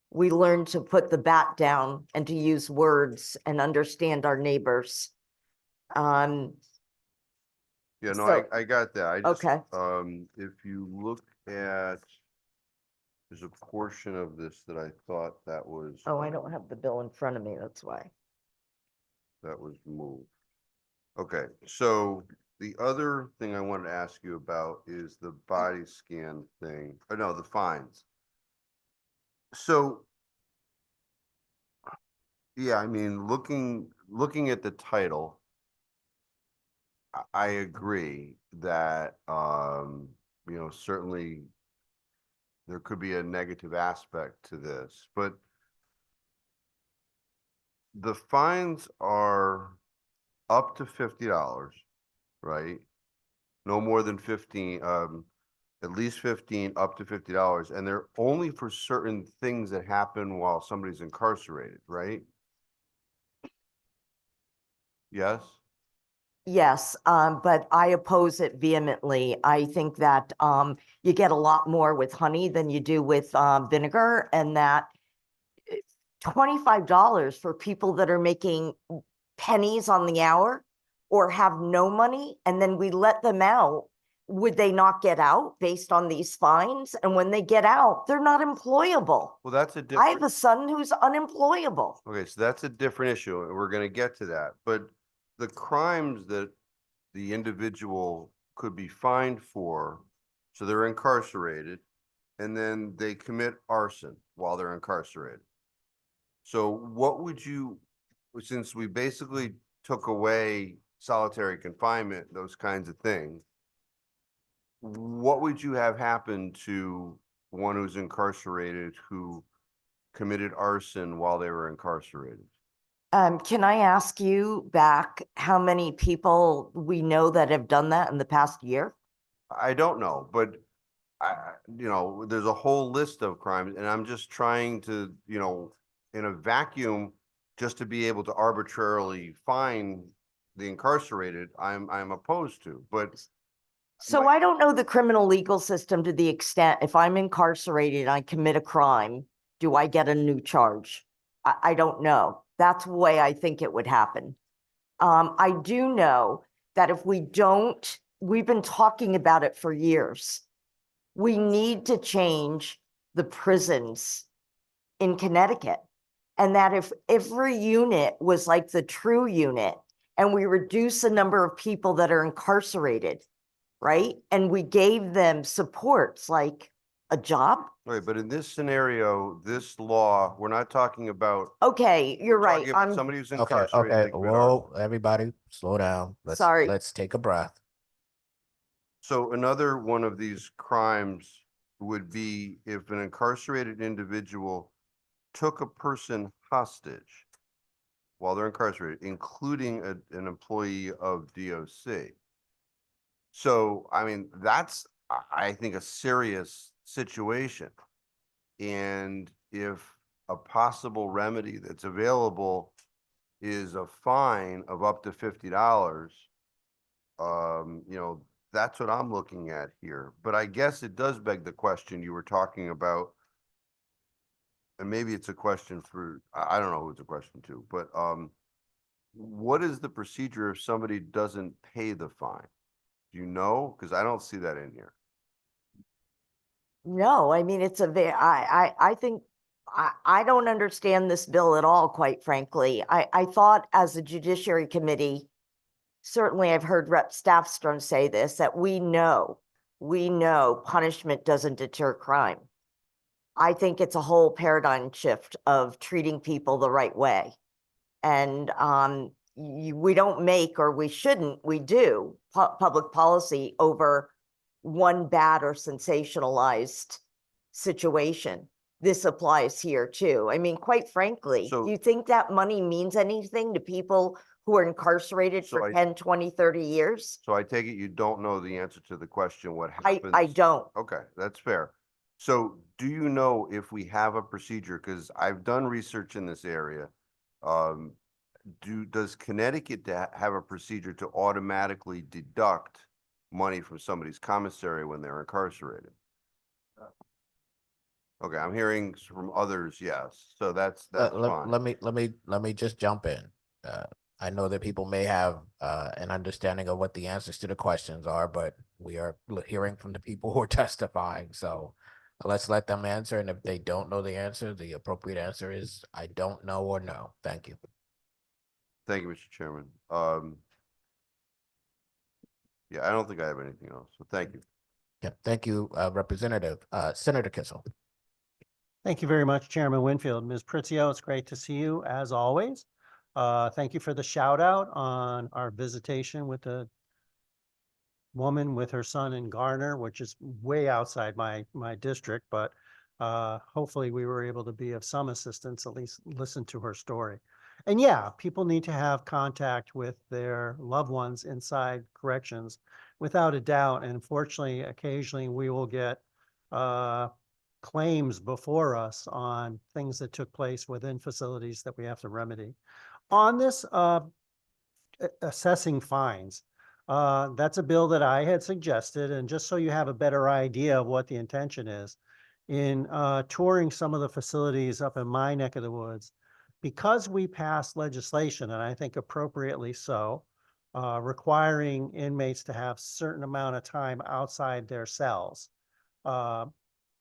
we learn to put the bat down and to use words and understand our neighbors. Um, Yeah, no, So- I got that. I just, Okay. if you look at, there's a portion of this that I thought that was. oh, I don't have the bill in front of me, that's why. That was moved. Okay, so the other thing I wanted to ask you about is the body scan thing, or no, the fines. So, yeah, I mean, looking at the title, I agree that, certainly there could be a negative aspect to this, but the fines are up to $50, right? No more than 15, at least 15, up to $50, and they're only for certain things that happen while somebody's incarcerated, right? Yes? Yes, but I oppose it vehemently. I think that you get a lot more with honey than you do with vinegar, and that $25 for people that are making pennies on the hour or have no money, and then we let them out. Would they not get out based on these fines? And when they get out, they're not employable. Well, that's a I have different, a son who's unemployable. okay, so that's a different issue, and we're gonna get to that, but the crimes that the individual could be fined for, so they're incarcerated, and then they commit arson while they're incarcerated. So what would you, since we basically took away solitary confinement, those kinds of things, what would you have happen to one who's incarcerated who committed arson while they were incarcerated? Can I ask you back how many people we know that have done that in the past year? I don't know, but there's a whole list of crimes, and I'm just trying to, in a vacuum, just to be able to arbitrarily fine the incarcerated, I'm opposed to, but So I don't know the criminal legal system to the extent, if I'm incarcerated and I commit a crime, do I get a new charge? I don't know. That's the way I think it would happen. I do know that if we don't, we've been talking about it for years. We need to change the prisons in Connecticut. And that if every unit was like the true unit and we reduce the number of people that are incarcerated, right? And we gave them supports like a job. right, but in this scenario, this law, we're not talking about. Okay, you're we're right. talking about I'm Somebody who's Okay, incarcerated. okay, they commit arson. whoa, everybody, slow down. Sorry. Let's take a breath. So another one of these crimes would be if an incarcerated individual took a person hostage while they're incarcerated, including an employee of DOC. So, I mean, that's, I think, a serious situation. And if a possible remedy that's available is a fine of up to $50, you know, that's what I'm looking at here. But I guess it does beg the question you were talking about, and maybe it's a question for, I don't know who it's a question to, but what is the procedure if somebody doesn't pay the fine? Do you know? Because I don't see that in here. No, I mean, it's a I think, I don't understand this bill at all, quite frankly. I thought as a Judiciary Committee, certainly I've heard Rep. Staffstrom say this, that we know punishment doesn't deter crime. I think it's a whole paradigm shift of treating people the right way. And we don't make, or we shouldn't, we do public policy over one bad or sensationalized situation. This applies here too. I mean, quite frankly, So- do you think that money means anything to people who are incarcerated So for I- 10, 20, 30 years? So I take it you don't know the answer to the question, what I happens? don't. Okay, that's fair. So do you know if we have a procedure? Because I've done research in this area. Does Connecticut have a procedure to automatically deduct money from somebody's commissary when they're incarcerated? Okay, I'm hearing from others, yes. So that's fine. Let me just jump in. I know that people may have an understanding of what the answers to the questions are, but we are hearing from the people who are testifying. So let's let them answer. And if they don't know the answer, the appropriate answer is I don't know or no. Thank you. Thank you, Mr. Chairman. Yeah, I don't think I have anything else. So thank you. Yeah, thank you, Representative. Senator Kissel. Thank you very much, Chairman Winfield. Ms. Pritzio, it's great to see you as always. Thank you for the shout out on our visitation with the woman with her son in Garner, which is way outside my district, but hopefully we were able to be of some assistance, at least listen to her story. And yeah, people need to have contact with their loved ones inside corrections, without a doubt. And unfortunately, occasionally we will get claims before us on things that took place within facilities that we have to remedy. On this assessing fines, that's a bill that I had suggested, and just so you have a better idea of what the intention is, in touring some of the facilities up in my neck of the woods, because we passed legislation, and I think appropriately so, requiring inmates to have certain amount of time outside their cells,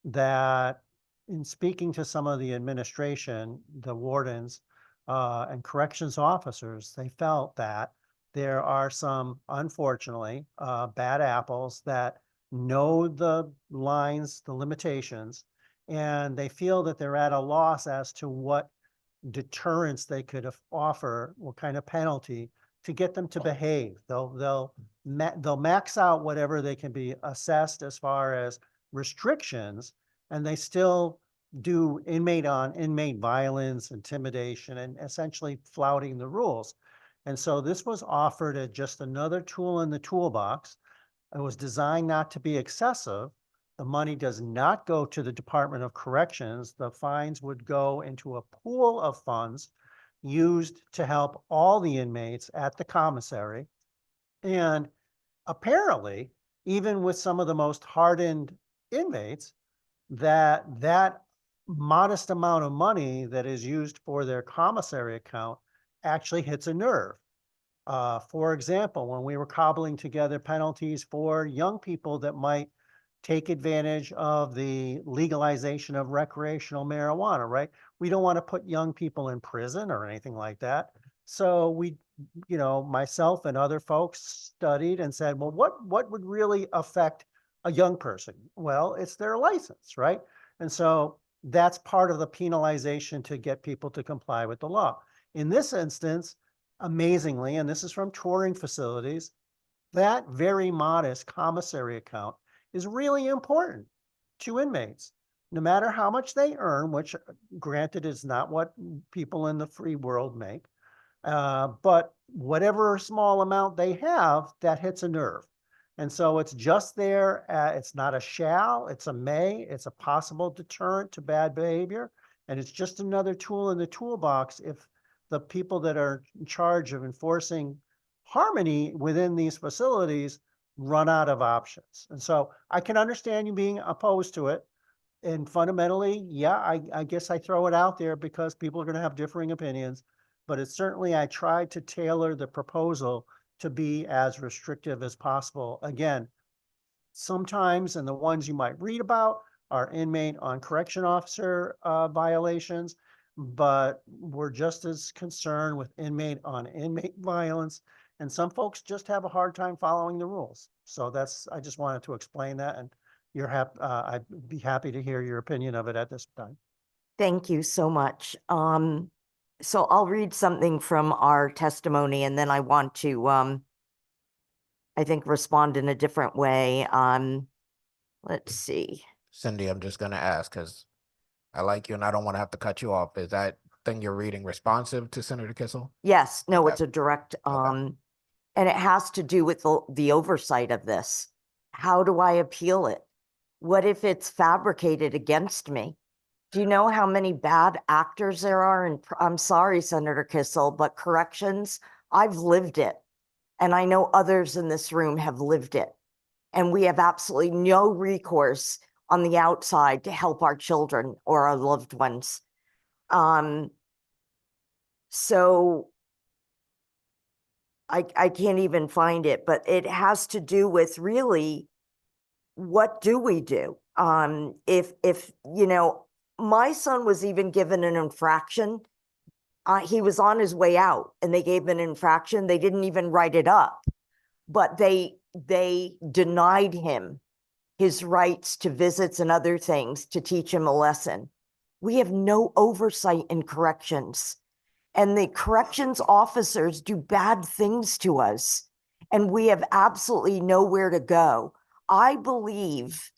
that in speaking to some of the administration, the wardens and corrections officers, they felt that there are some, unfortunately, bad apples that know the lines, the limitations, and they feel that they're at a loss as to what deterrence they could offer, what kind of penalty to get them to behave. They'll max out whatever they can be assessed as far as restrictions, and they still do inmate on inmate violence, intimidation, and essentially flouting the rules. And so this was offered as just another tool in the toolbox. It was designed not to be excessive. The money does not go to the Department of Corrections. The fines would go into a pool of funds used to help all the inmates at the commissary. And apparently, even with some of the most hardened inmates, that modest amount of money that is used for their commissary account actually hits a nerve. For example, when we were cobbling together penalties for young people that might take advantage of the legalization of recreational marijuana, right? We don't want to put young people in prison or anything like that. So we, myself and other folks studied and said, well, what would really affect a young person? Well, it's their license, right? And so that's part of the penalization to get people to comply with the law. In this instance, amazingly, and this is from touring facilities, that very modest commissary account is really important to inmates. No matter how much they earn, which granted is not what people in the free world make, but whatever small amount they have, that hits a nerve. And so it's just there. It's not a shall, it's a may. It's a possible deterrent to bad behavior. And it's just another tool in the toolbox if the people that are in charge of enforcing harmony within these facilities run out of options. And so I can understand you being opposed to it. And fundamentally, yeah, I guess I throw it out there because people are going to have differing opinions. But it's certainly, I tried to tailor the proposal to be as restrictive as possible. Again, sometimes, and the ones you might read about are inmate on correction officer violations, but we're just as concerned with inmate on inmate violence. And some folks just have a hard time following the rules. So I just wanted to explain that, and I'd be happy to hear your opinion of it at this time. Thank you so much. So I'll read something from our testimony and then I want to, I think, respond in a different way. Let's see. Cindy, I'm just gonna ask, because I like you and I don't want to have to cut you off. Is that thing you're reading responsive to Senator Kissel? Yes, no, Okay. it's a direct, and it has to do with the oversight of this. How do I appeal it? What if it's fabricated against me? Do you know how many bad actors there are? And I'm sorry, Senator Kissel, but corrections, I've lived it. And I know others in this room have lived it. And we have absolutely no recourse on the outside to help our children or our loved ones. So I can't even find it, but it has to do with really, what do we do? If you know, my son was even given an infraction. He was on his way out and they gave him an infraction. They didn't even write it up, but they denied him his rights to visits and other things to teach him a lesson. We have no oversight in corrections, and the corrections officers do bad things to us, and we have absolutely nowhere to go. I believe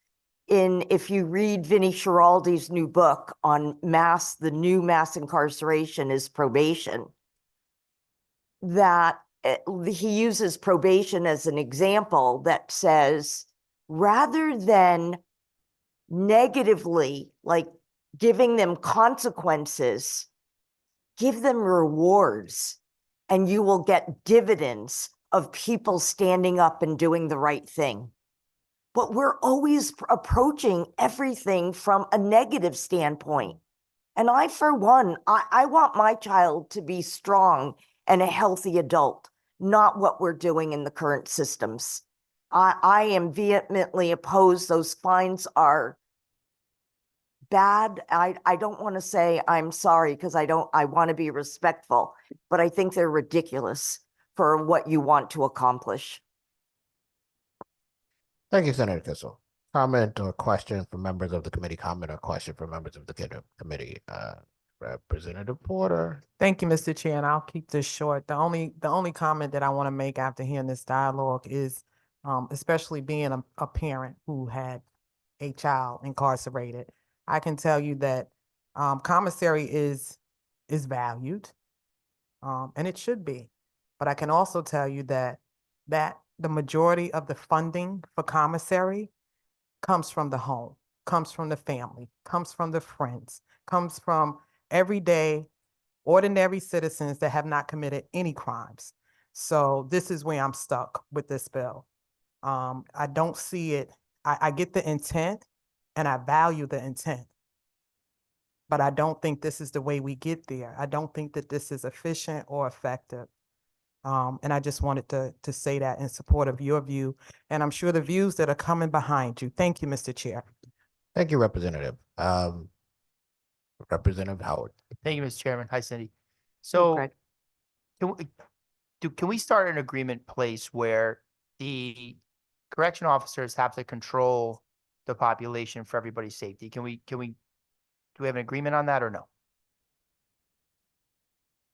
if you read Vinnie Schiraldi's new book on the new mass incarceration is probation, that he uses probation as an example that says, rather than negatively, like giving them consequences, give them rewards, and you will get dividends of people standing up and doing the right thing. But we're always approaching everything from a negative standpoint. And I, for one, I want my child to be strong and a healthy adult, not what we're doing in the current systems. I am vehemently opposed. Those fines are bad. I don't want to say I'm sorry because I want to be respectful, but I think they're ridiculous for what you want to accomplish. Thank you, Senator Kissel. Comment or question from members of the committee? Comment or question from members of the committee? Representative Porter. Thank you, Mr. Chair, and I'll keep this short. The only comment that I want to make after hearing this dialogue is, especially being a parent who had a child incarcerated, I can tell you that commissary is valued, and it should be. But I can also tell you that the majority of the funding for commissary comes from the home, comes from the family, comes from the friends, comes from everyday, ordinary citizens that have not committed any crimes. So this is where I'm stuck with this bill. I don't see it. I get the intent and I value the intent, but I don't think this is the way we get there. I don't think that this is efficient or effective. And I just wanted to say that in support of your view, and I'm sure the views that are coming behind you. Thank you, Mr. Chair. Thank you, Representative. Representative Howard. Thank you, Mr. Chairman. Hi, Cindy. So Greg. can we start an agreement place where the correction officers have to control the population for everybody's safety? Do we have an agreement on that or no?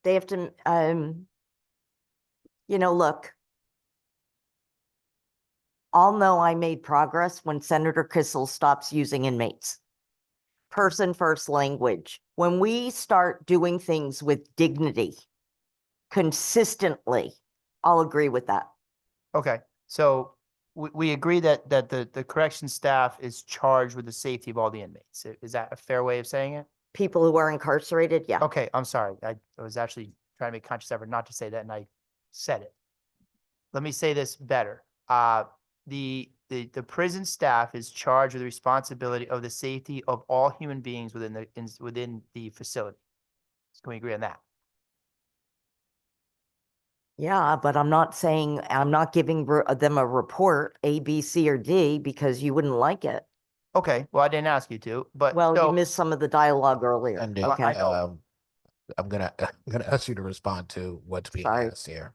They have to, look, I'll know I made progress when Senator Kissel stops using inmates. Person first language. When we start doing things with dignity consistently, I'll agree with that. Okay, so we agree that the correction staff is charged with the safety of all the inmates. Is that a fair way of saying it? People who are incarcerated, yeah. Okay, I'm sorry. I was actually trying to make conscious effort not to say that, and I said it. Let me say this better. The prison staff is charged with the responsibility of the safety of all human beings within the facility. Can we agree on that? Yeah, but I'm not saying, I'm not giving them a report, A, B, C, or D, because you wouldn't like it. Okay, well, I didn't ask you to, but Well, you so, missed some of the dialogue earlier. And I Okay, know. I'm gonna ask you to respond to what's being Sorry. asked here.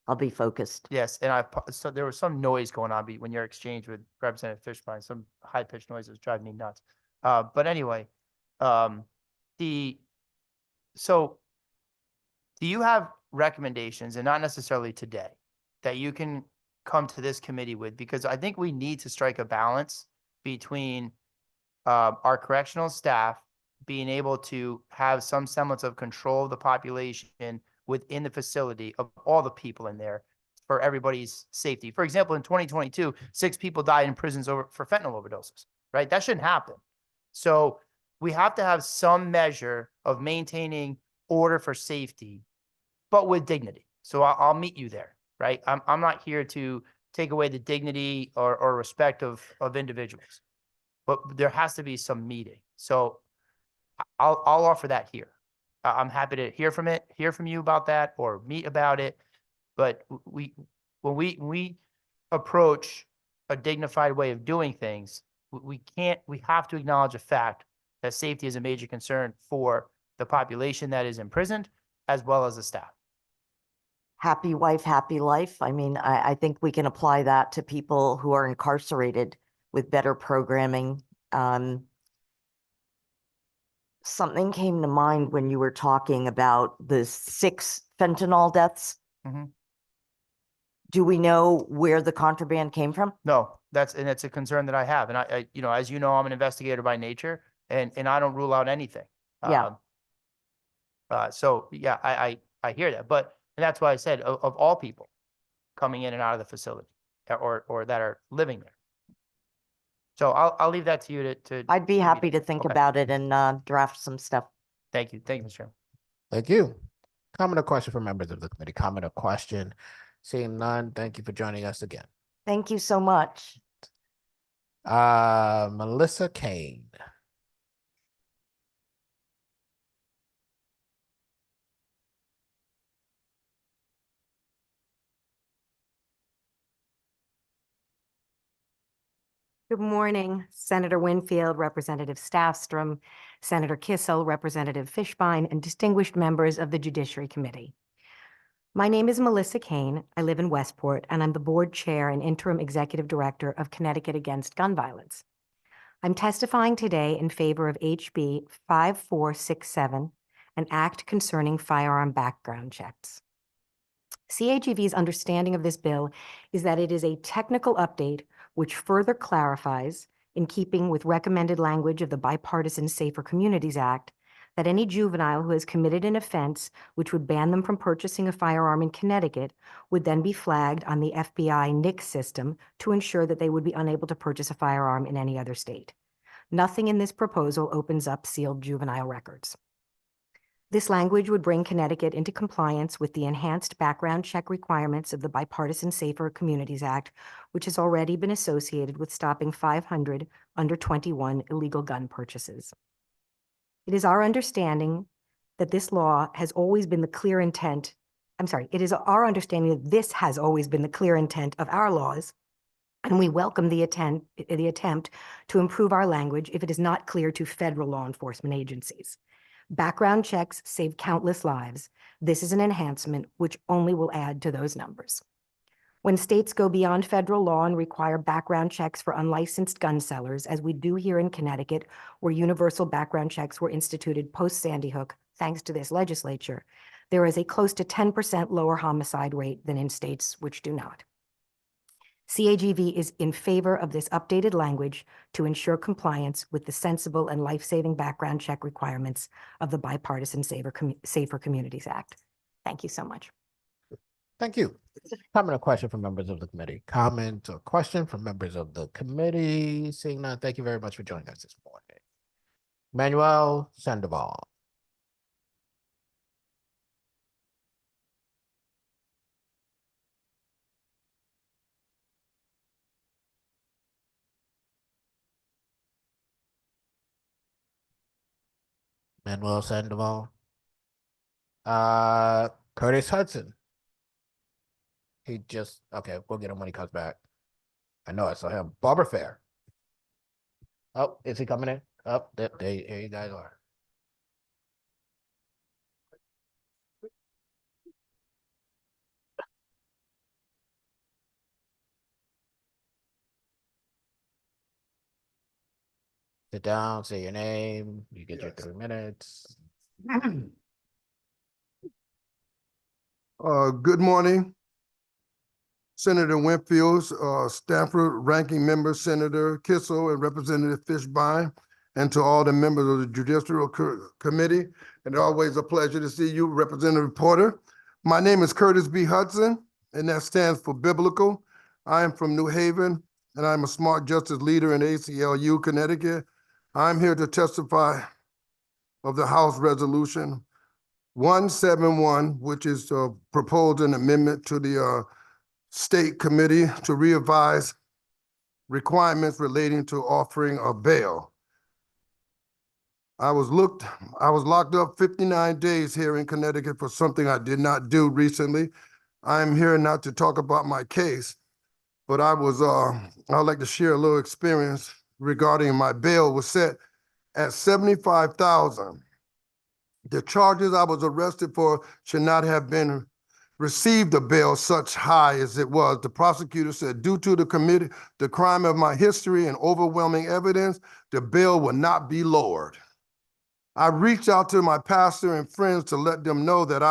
I'll be focused. yes, and so there was some noise going on when your exchange with Representative Fishbein, some high pitched noises driving me nuts. But anyway, um, so do you have recommendations, and not necessarily today, that you can come to this committee with? Because I think we need to strike a balance between our correctional staff being able to have some semblance of control of the population within the facility of all the people in there for everybody's safety. For example, in 2022, 6 people died in prisons for fentanyl overdoses, right? That shouldn't happen. So we have to have some measure of maintaining order for safety, but with dignity. So I'll meet you there, right? I'm not here to take away the dignity or respect of individuals, but there has to be some meeting. So I'll offer that here. I'm happy to hear from you about that or meet about it. But when we approach a dignified way of doing things, we have to acknowledge the fact that safety is a major concern for the population that is imprisoned as well as the staff. Happy wife, happy life. I mean, I think we can apply that to people who are incarcerated with better programming. Something came to mind when you were talking about the 6 fentanyl deaths. Mhm. Do we know where the contraband came from? No, it's a concern that I have. And I as you know, I'm an investigator by nature, and I don't rule out anything. Yeah. So yeah, I hear that, and that's why I said of all people coming in and out of the facility or that are living there. So I'll leave that to you to. I'd be happy to think Okay. about it and draft some stuff. Thank you, Mr. Chairman. Thank you. Comment or question from members of the committee? Comment or question? Seeing none, thank you for joining us again. Thank you so much. Melissa Kane. Good morning, Senator Winfield, Representative Staffstrom, Senator Kissel, Representative Fishbein, and distinguished members of the Judiciary Committee. My name is Melissa Kane. I live in Westport, and I'm the board chair and interim executive director of Connecticut Against Gun Violence. I'm testifying today in favor of HB 5467, an act concerning firearm background checks. CAGV's understanding of this bill is that it is a technical update which further clarifies, in keeping with recommended language of the Bipartisan Safer Communities Act, that any juvenile who has committed an offense which would ban them from purchasing a firearm in Connecticut would then be flagged on the FBI NICS system to ensure that they would be unable to purchase a firearm in any other state. Nothing in this proposal opens up sealed juvenile records. This language would bring Connecticut into compliance with the enhanced background check requirements of the Bipartisan Safer Communities Act, which has already been associated with stopping 500 under 21 illegal gun purchases. It is our understanding that this law has always been the clear intent. It is our understanding that this has always been the clear intent of our laws, and we welcome the attempt to improve our language if it is not clear to federal law enforcement agencies. Background checks save countless lives. This is an enhancement which only will add to those numbers. When states go beyond federal law and require background checks for unlicensed gun sellers, as we do here in Connecticut, where universal background checks were instituted post-Sandy Hook, thanks to this legislature, there is a close to 10% lower homicide rate than in states which do not. CAGV is in favor of this updated language to ensure compliance with the sensible and life-saving background check requirements of the Bipartisan Safer Communities Act. Thank you so much. Thank you. Comment or question from members of the committee? Comment or question from members of the committee? Seeing none, thank you very much for joining us this morning. Manuel Sandoval. Manuel Sandoval. Curtis Hudson. He just, okay, we'll get him when he comes back. I know I saw him. Barbara Fair. Oh, is he coming in? Oh, there you guys are. Sit down, say your name. You get your 3 minutes. Good morning. Senator Winfield, Stanford Ranking Member Senator Kissel and Representative Fishbein, and to all the members of the Judiciary Committee. And always a pleasure to see you, Representative Porter. My name is Curtis B. Hudson, and that stands for Biblical. I am from New Haven, and I'm a smart justice leader in ACLU, Connecticut. I'm here to testify of the House Resolution 171, which is proposed an amendment to the State Committee to revise requirements relating to offering a bail. I was locked up 59 days here in Connecticut for something I did not do recently. I am here not to talk about my case, but I'd like to share a little experience regarding my bail was set at $75,000. The charges I was arrested for should not have been received a bail such high as it was. The prosecutor said, due to the crime of my history and overwhelming evidence, the bail will not be lowered. I reached out to my pastor and friends to let them know that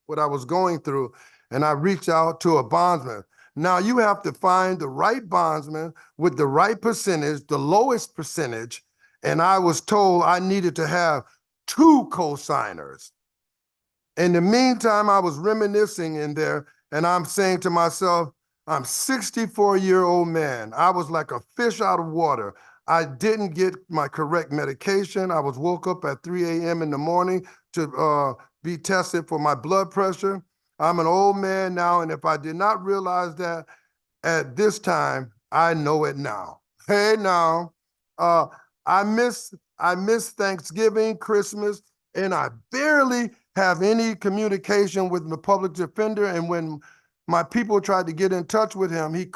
what I was going through, and I reached out to a bondsman. Now you have to find the right bondsman with the right percentage, the lowest percentage, and I was told I needed to have 2 co-signers. In the meantime, I was reminiscing in there, and I'm saying to myself, I'm 64-year-old man. I was like a fish out of water. I didn't get my correct medication. I was woke up at 3 a.m. in the morning to be tested for my blood pressure. I'm an old man now, and if I did not realize that at this time, I know it now. Hey, now, I miss Thanksgiving, Christmas, and I barely have any communication with the public defender. And when my people tried to get in touch with him, he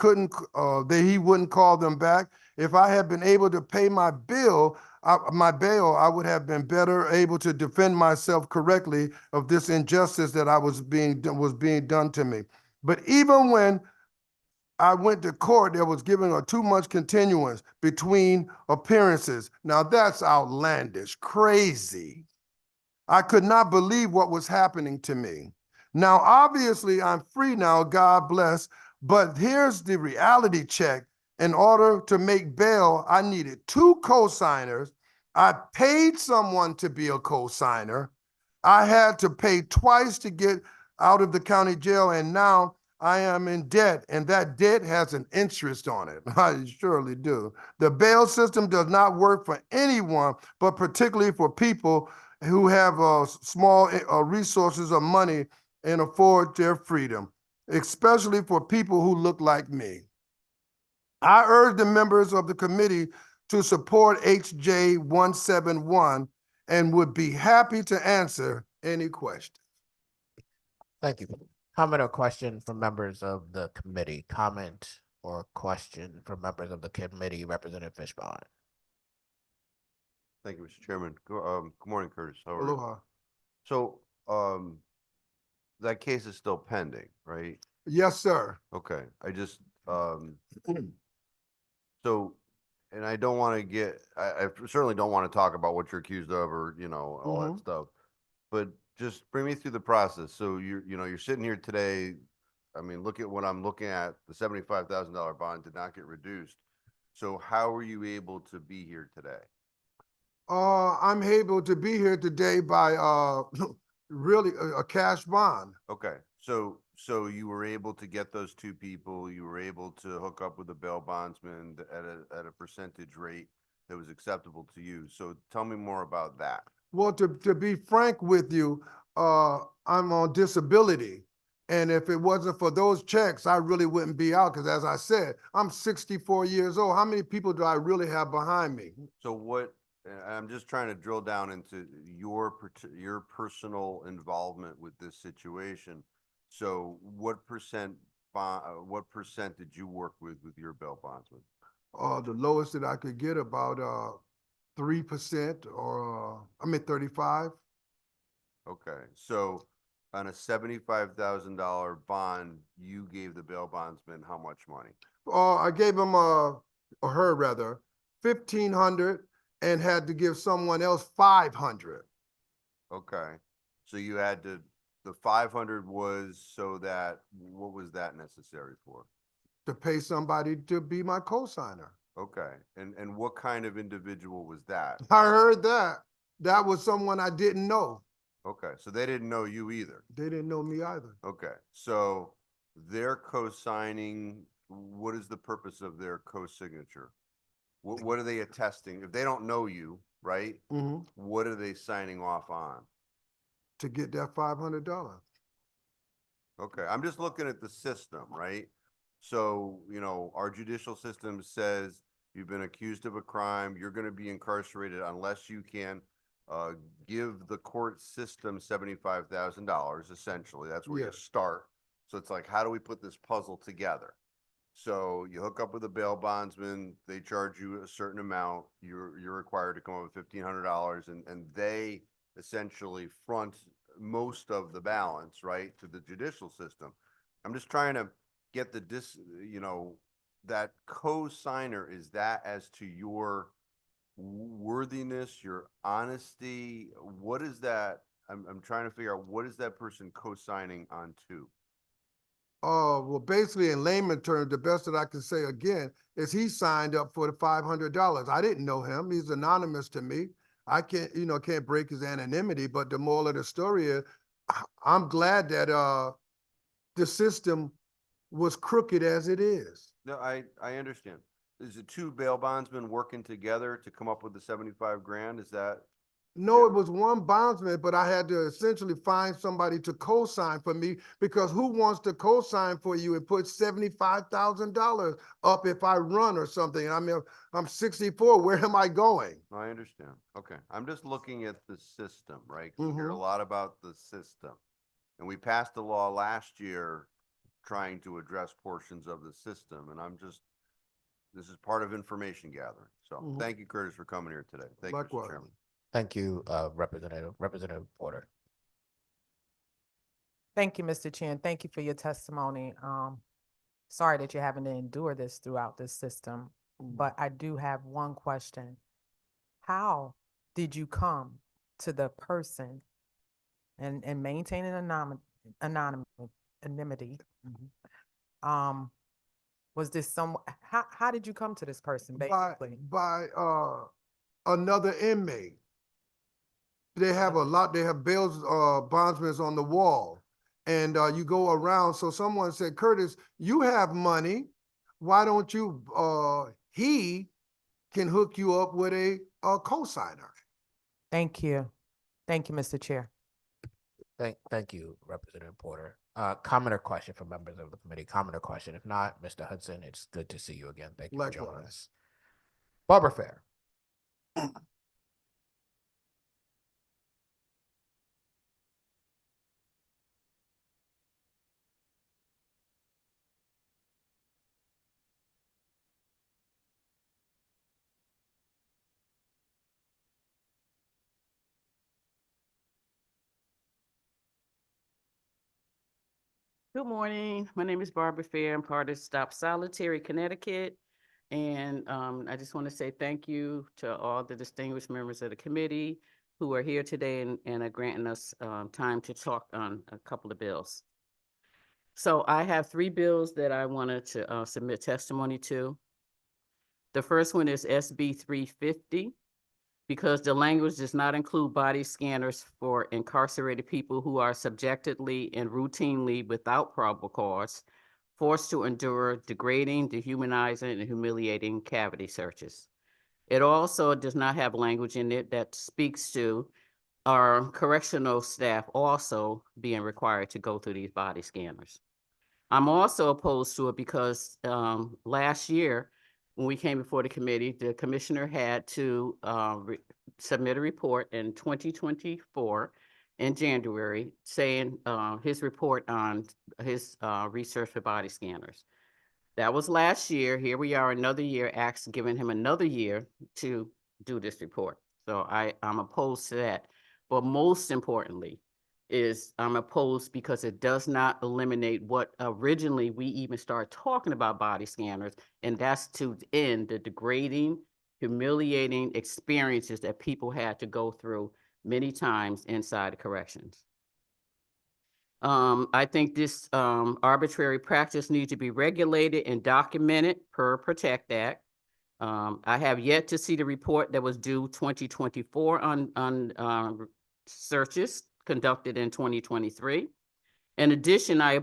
wouldn't call them back. If I had been able to pay my bail, I would have been better able to defend myself correctly of this injustice that was being done to me. But even when I went to court, there was given a 2-month continuance between appearances. Now that's outlandish, crazy. I could not believe what was happening to me. Now, obviously, I'm free now, God bless, but here's the reality check. In order to make bail, I needed 2 co-signers. I paid someone to be a co-signer. I had to pay twice to get out of the county jail, and now I am in debt, and that debt has an interest on it. I surely do. The bail system does not work for anyone, but particularly for people who have small resources of money and afford their freedom, especially for people who look like me. I urge the members of the committee to support HJ 171 and would be happy to answer any questions. Thank you. Comment or question from members of the committee? Comment or question from members of the committee, Representative Fishbein? Thank you, Mr. Chairman. Good morning, Curtis. How are you? Aloha. So, that case is still pending, right? Yes, sir. Okay, I just, so, and I don't want to I certainly don't want to talk about what you're accused of or, all that stuff. But just bring me through the process. So you're sitting here today. I mean, look at what I'm looking at. The $75,000 bond did not get reduced. So how were you able to be here today? I'm able to be here today by really a cash bond. Okay, so you were able to get those 2 people. You were able to hook up with a bail bondsman at a percentage rate. that was acceptable to you. So tell me more about that. Well, to be frank with you, I'm on disability. And if it wasn't for those checks, I really wouldn't be out, because as I said, I'm 64 years old. How many people do I really have behind me? So what, I'm just trying to drill down into your personal involvement with this situation. So what percent did you work with your bail bondsman? The lowest that I could get about 3% or, 35. Okay, so on a $75,000 bond, you gave the bail bondsman how much money? I gave him or her rather, 1,500 and had to give someone else 500. Okay, so you had to, the 500 was so that, what was that necessary for? To pay somebody to be my cosigner. Okay, and what kind of individual was that? I heard that. That was someone I didn't know. Okay, so they didn't know you either. They didn't know me either. Okay, so they're co-signing, what is the purpose of their co-signature? What are they attesting? If they don't know you, right? Mhm. What are they signing off on? To get that $500. Okay, I'm just looking at the system, right? So, you know, our judicial system says you've been accused of a crime, you're gonna be incarcerated unless you can give the court system $75,000, essentially. That's where you Yes. start. So it's like, how do we put this puzzle together? So you hook up with a bail bondsman, they charge you a certain amount, you're required to come up with $1,500, and they essentially front most of the balance, right, to the judicial system. I'm just trying to get that co-signer, is that as to your worthiness, your honesty? What is that? I'm trying to figure out, what is that person co-signing onto? Well, basically in layman terms, the best that I can say again is he signed up for the $500. I didn't know him. He's anonymous to me. I can't break his anonymity, but the moral of the story is I'm glad that the system was crooked as it is. No, I understand. Is it two bail bondsmen working together to come up with the 75 grand? Is that? No, Yeah. it was one bondsman, but I had to essentially find somebody to co-sign for me, because who wants to co-sign for you and put $75,000 up if I run or something? I mean, I'm 64. Where am I going? I understand. Okay. I'm just looking at the system, right? 'Cause we hear a Mhm. lot about the system. And we passed a law last year trying to address portions of the system. And this is part of information gathering. So Mhm. thank you, Curtis, for coming here today. Thank you, Mr. Likewise. Chairman. Thank you, Representative Porter. Thank you, Mr. Chair, and thank you for your testimony. Sorry that you're having to endure this throughout this system, but I do have one question. How did you come to the person and maintaining anonymity? Was this how did you come to this person, basically? By another inmate. They have a lot, they have bails, bondsmen on the wall. And you go around, so someone said, Curtis, you have money. Why don't you, he can hook you up with a cosigner. Thank you. Thank you, Mr. Chair. Thank you, Representative Porter. Comment or question from members of the committee? Comment or question? If not, Mr. Hudson, it's good to see you again. Thank you for joining Likewise. us. Barbara Fair. Good morning. My name is Barbara Fair. I'm part of Stop Solitary Connecticut. And I just want to say thank you to all the distinguished members of the committee who are here today and are granting us time to talk on a couple of bills. So I have 3 bills that I wanted to submit testimony to. The first one is SB 350. Because the language does not include body scanners for incarcerated people who are subjectively and routinely, without probable cause, forced to endure degrading, dehumanizing, and humiliating cavity searches. It also does not have language in it that speaks to our correctional staff also being required to go through these body scanners. I'm also opposed to it because last year, when we came before the committee, the commissioner had to submit a report in 2024 in January saying his report on his research for body scanners. That was last year. Here we are another year, giving him another year to do this report. So I'm opposed to that. But most importantly, is I'm opposed because it does not eliminate what originally we even started talking about body scanners, and that's to end the degrading, humiliating experiences that people had to go through many times inside the corrections. I think this arbitrary practice needs to be regulated and documented per Protect Act. I have yet to see the report that was due 2024 on searches conducted in 2023. In addition, I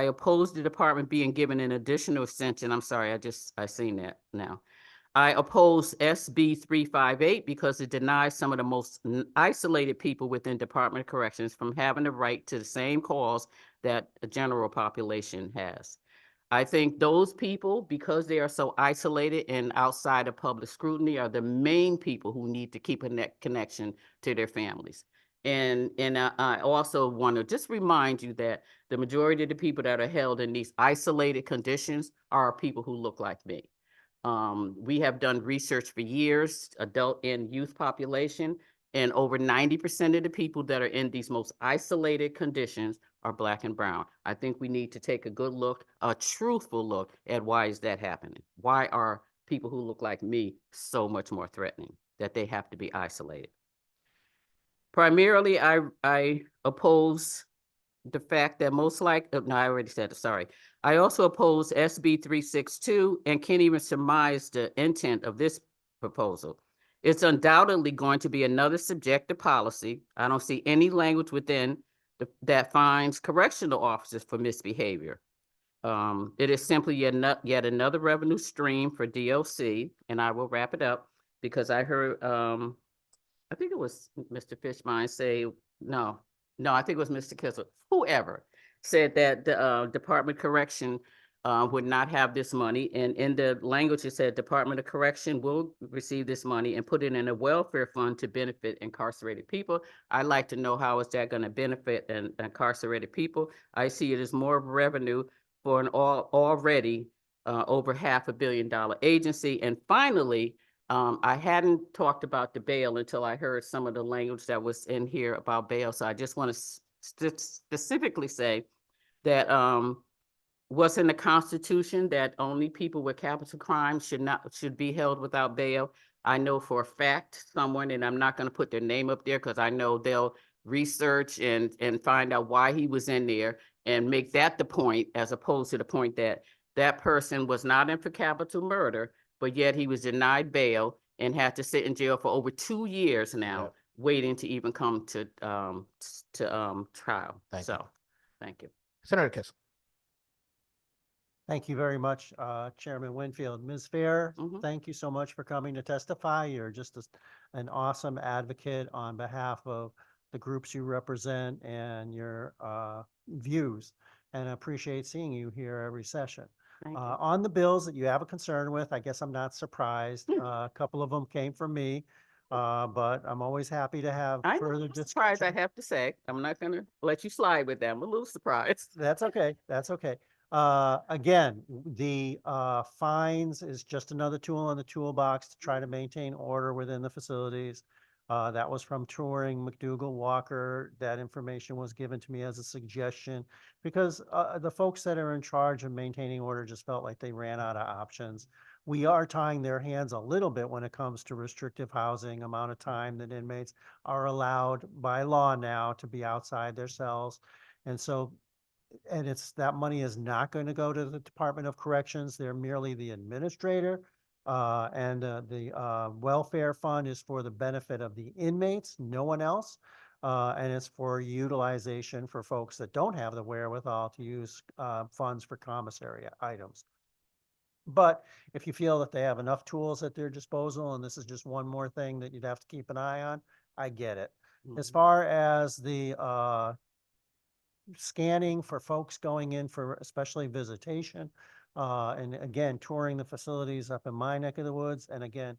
oppose the department being given an additional extension. I'm sorry, I seen that now. I oppose SB 358 because it denies some of the most isolated people within Department of Corrections from having the right to the same calls that a general population has. I think those people, because they are so isolated and outside of public scrutiny, are the main people who need to keep a connection to their families. And I also want to just remind you that the majority of the people that are held in these isolated conditions are people who look like me. We have done research for years, adult and youth population, and over 90% of the people that are in these most isolated conditions are Black and brown. I think we need to take a good look, a truthful look at why is that happening? Why are people who look like me so much more threatening that they have to be isolated? Primarily, I oppose the fact that most no, I already said it, sorry. I also oppose SB 362 and can't even surmise the intent of this proposal. It's undoubtedly going to be another subjective policy. I don't see any language within that fines correctional officers for misbehavior. It is simply yet another revenue stream for DOC, and I will wrap it up because I heard, I think it was Mr. Fishbein say, no, I think it was Mr. Kissel, whoever said that the Department of Correction would not have this money. And in the language, it said Department of Correction will receive this money and put it in a welfare fund to benefit incarcerated people. I'd like to know how is that going to benefit incarcerated people? I see it as more revenue for an already over $500 million agency. And finally, I hadn't talked about the bail until I heard some of the language that was in here about bail. So I just want to specifically say that what's in the Constitution, that only people with capital crimes should be held without bail. I know for a fact someone, and I'm not going to put their name up there because I know they'll research and find out why he was in there and make that the point, as opposed to the point that that person was not in for capital murder, but yet he was denied bail and had to sit in jail for over 2 years now, waiting to even come to trial. Thank you. Senator Kissel. Thank you very much, Chairman Winfield. Ms. Fair, Mhm. thank you so much for coming to testify. You're just an awesome advocate on behalf of the groups you represent and your views, and I appreciate seeing you here every session. Thank you. On the bills that you have a concern with, I guess I'm not surprised. A couple of them came from me, but I'm always happy to have I'm further surprised, I discussion. have to say. I'm not going to let you slide with them. I'm a little surprised. That's okay. That's okay. Again, the fines is just another tool in the toolbox to try to maintain order within the facilities. That was from touring McDougall Walker. That information was given to me as a suggestion because the folks that are in charge of maintaining order just felt like they ran out of options. We are tying their hands a little bit when it comes to restrictive housing, amount of time that inmates are allowed by law now to be outside their cells. And so that money is not going to go to the Department of Corrections. They're merely the administrator. And the welfare fund is for the benefit of the inmates, no one else. And it's for utilization for folks that don't have the wherewithal to use funds for commissary items. But if you feel that they have enough tools at their disposal and this is just one more thing that you'd have to keep an eye on, I get it. As far as the scanning for folks going in for especially visitation, and again, touring the facilities up in my neck of the woods. And again,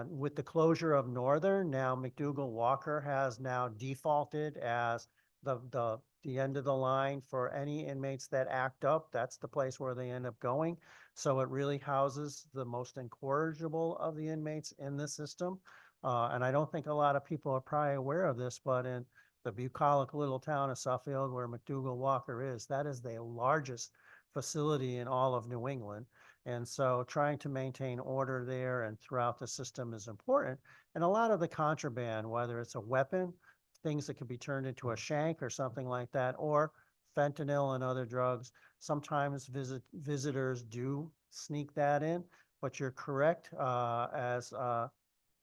with the closure of Northern, now McDougal Walker has now defaulted as the end of the line for any inmates that act up. That's the place where they end up going. So it really houses the most incorrigible of the inmates in the system. And I don't think a lot of people are probably aware of this, but in the bucolic little town of Suffield where McDougal Walker is, that is the largest facility in all of New England. And so trying to maintain order there and throughout the system is important. And a lot of the contraband, whether it's a weapon, things that could be turned into a shank or something like that, or fentanyl and other drugs, sometimes visitors do sneak that in. But you're correct, as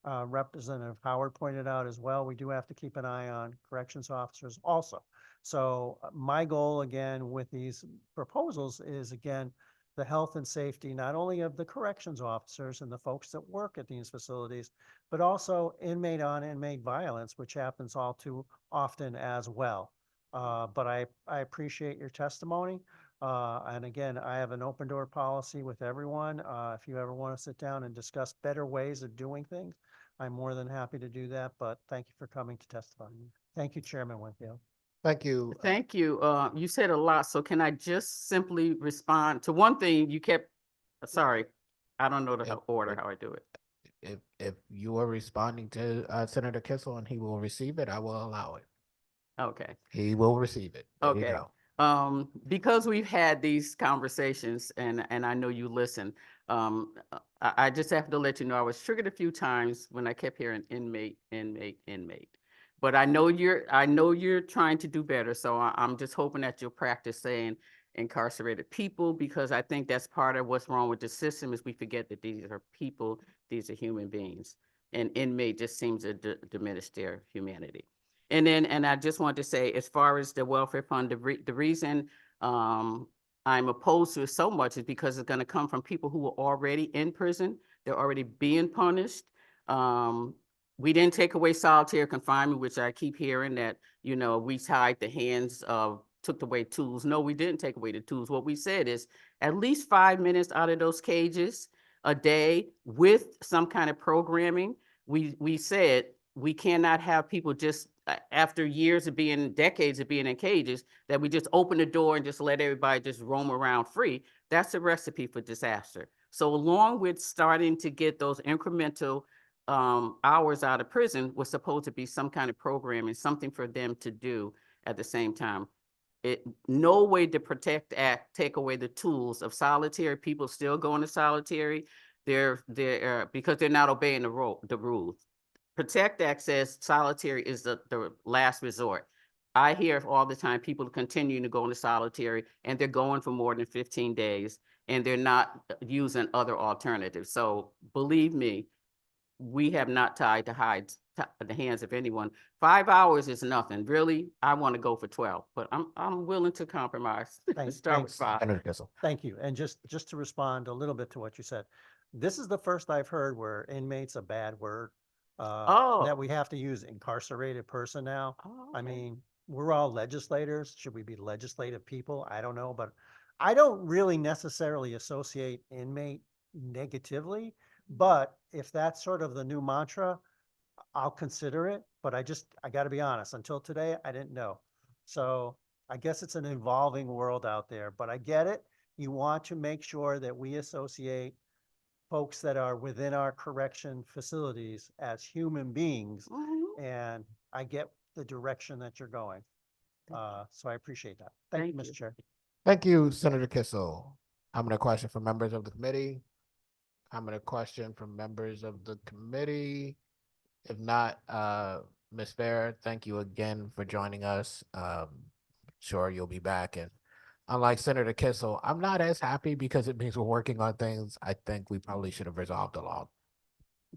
Representative Howard pointed out as well, we do have to keep an eye on corrections officers also. So my goal again with these proposals is again, the health and safety, not only of the corrections officers and the folks that work at these facilities, but also inmate on inmate violence, which happens all too often as well. But I appreciate your testimony. And again, I have an open door policy with everyone. If you ever want to sit down and discuss better ways of doing things, I'm more than happy to do that, but thank you for coming to testify. Thank you, Chairman Winfield. Thank you. Thank you. You said a lot, so can I just simply respond to one thing you kept, sorry, I don't know the order how I do it. If you are responding to Senator Kissel and he will receive it, I will allow it. Okay. He will receive it. There you Okay. go. Because we've had these conversations and I know you listen, I just have to let you know I was triggered a few times when I kept hearing inmate, inmate, inmate. But I know you're trying to do better, so I'm just hoping that you'll practice saying incarcerated people, because I think that's part of what's wrong with the system is we forget that these are people, these are human beings. And inmate just seems to diminish their humanity. And then, and I just want to say, as far as the welfare fund, the reason I'm opposed to it so much is because it's going to come from people who are already in prison. They're already being punished. We didn't take away solitary confinement, which I keep hearing that, you know, we tied the hands of, took away tools. No, we didn't take away the tools. What we said is at least 5 minutes out of those cages a day with some kind of programming. We said we cannot have people just after years of being, decades of being in cages, that we just open the door and just let everybody just roam around free. That's a recipe for disaster. So along with starting to get those incremental hours out of prison was supposed to be some kind of programming, something for them to do at the same time. No way to Protect Act take away the tools of solitary. People still going to solitary. They're because they're not obeying the rules. Protect Act says solitary is the last resort. I hear all the time people continuing to go into solitary and they're going for more than 15 days and they're not using other alternatives. So believe me, we have not tied the hands of anyone. 5 hours is nothing. Really, I want to go for 12, but I'm willing to compromise. Start with 5. Senator Kissel. Thank you. And just to respond a little bit to what you said, this is the first I've heard where inmate's a bad word. That we have to use incarcerated person now. I mean, we're all legislators. Should we be legislative people? I don't know, but I don't really necessarily associate inmate negatively. But if that's sort of the new mantra, I'll consider it. But I got to be honest, until today, I didn't know. So I guess it's an evolving world out there, but I get it. You want to make sure that we associate folks that are within our correction facilities as human beings. And I get the direction that you're going. So I appreciate that. Thank you, Mr. Chair. Thank you, Senator Kissel. I'm going to question from members of the committee. I'm going to question from members of the committee. If not, Ms. Fair, thank you again for joining us. Sure, you'll be back. And unlike Senator Kissel, I'm not as happy because it means we're working on things I think we probably should have resolved along.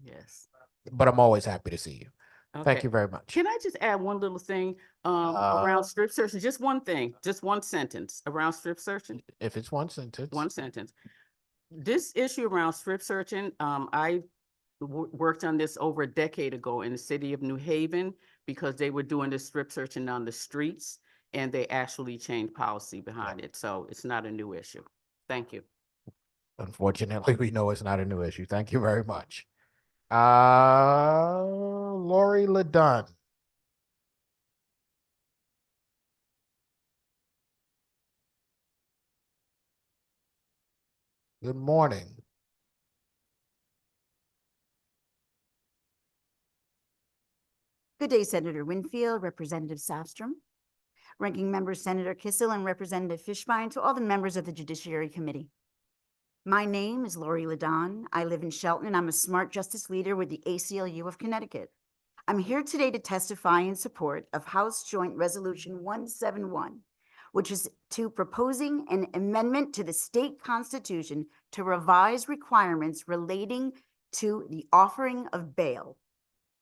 Yes. But I'm always happy to see you. Okay. Thank you very much. Can I just add one little thing around strip searching? Just one thing, just one sentence around strip searching. If it's one sentence. One sentence. this issue around strip searching, I worked on this over a decade ago in the city of New Haven because they were doing the strip searching on the streets and they actually changed policy behind it. So it's not a new issue. Thank you. Unfortunately, we know it's not a new issue. Thank you very much. Lori Ledun. Good morning. Good day, Senator Winfield, Representative Safstrom, Ranking Member Senator Kissel, and Representative Fishbein, to all the members of the Judiciary Committee. My name is Lori Ledon. I live in Shelton, and I'm a smart justice leader with the ACLU of Connecticut. I'm here today to testify in support of House Joint Resolution 171, which is to proposing an amendment to the state constitution to revise requirements relating to the offering of bail.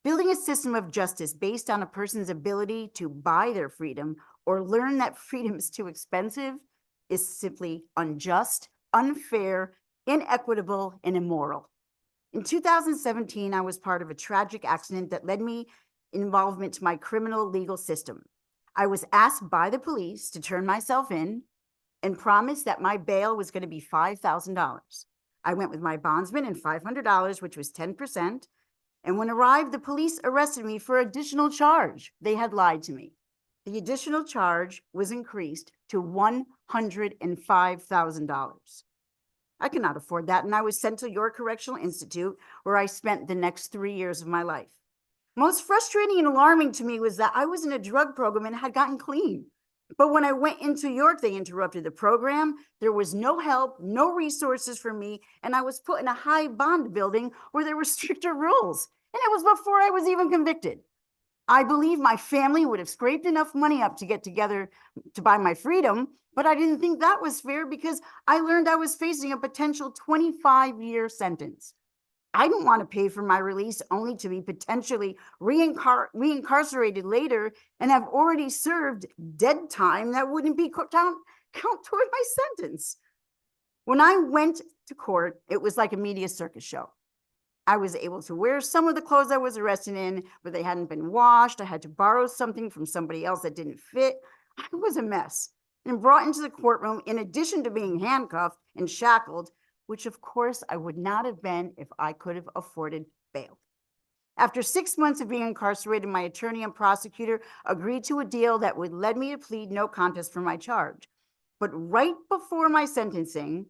Building a system of justice based on a person's ability to buy their freedom or learn that freedom is too expensive is simply unjust, unfair, inequitable, and immoral. In 2017, I was part of a tragic accident that led me involvement to my criminal legal system. I was asked by the police to turn myself in and promised that my bail was going to be $5,000. I went with my bondsman and $500, which was 10%. And when arrived, the police arrested me for additional charge. They had lied to me. The additional charge was increased to $105,000. I could not afford that, and I was sent to York Correctional Institute, where I spent the next 3 years of my life. Most frustrating and alarming to me was that I was in a drug program and had gotten clean. But when I went into York, they interrupted the program. There was no help, no resources for me, and I was put in a high bond building where there were stricter rules. And it was before I was even convicted. I believe my family would have scraped enough money up to get together to buy my freedom, but I didn't think that was fair because I learned I was facing a potential 25-year sentence. I didn't want to pay for my release only to be potentially reincarcerated later and have already served dead time that wouldn't be count toward my sentence. When I went to court, it was like a media circus show. I was able to wear some of the clothes I was arrested in, but they hadn't been washed. I had to borrow something from somebody else that didn't fit. I was a mess and brought into the courtroom in addition to being handcuffed and shackled, which of course I would not have been if I could have afforded bail. After 6 months of being incarcerated, my attorney and prosecutor agreed to a deal that would lead me to plead no contest for my charge. But right before my sentencing,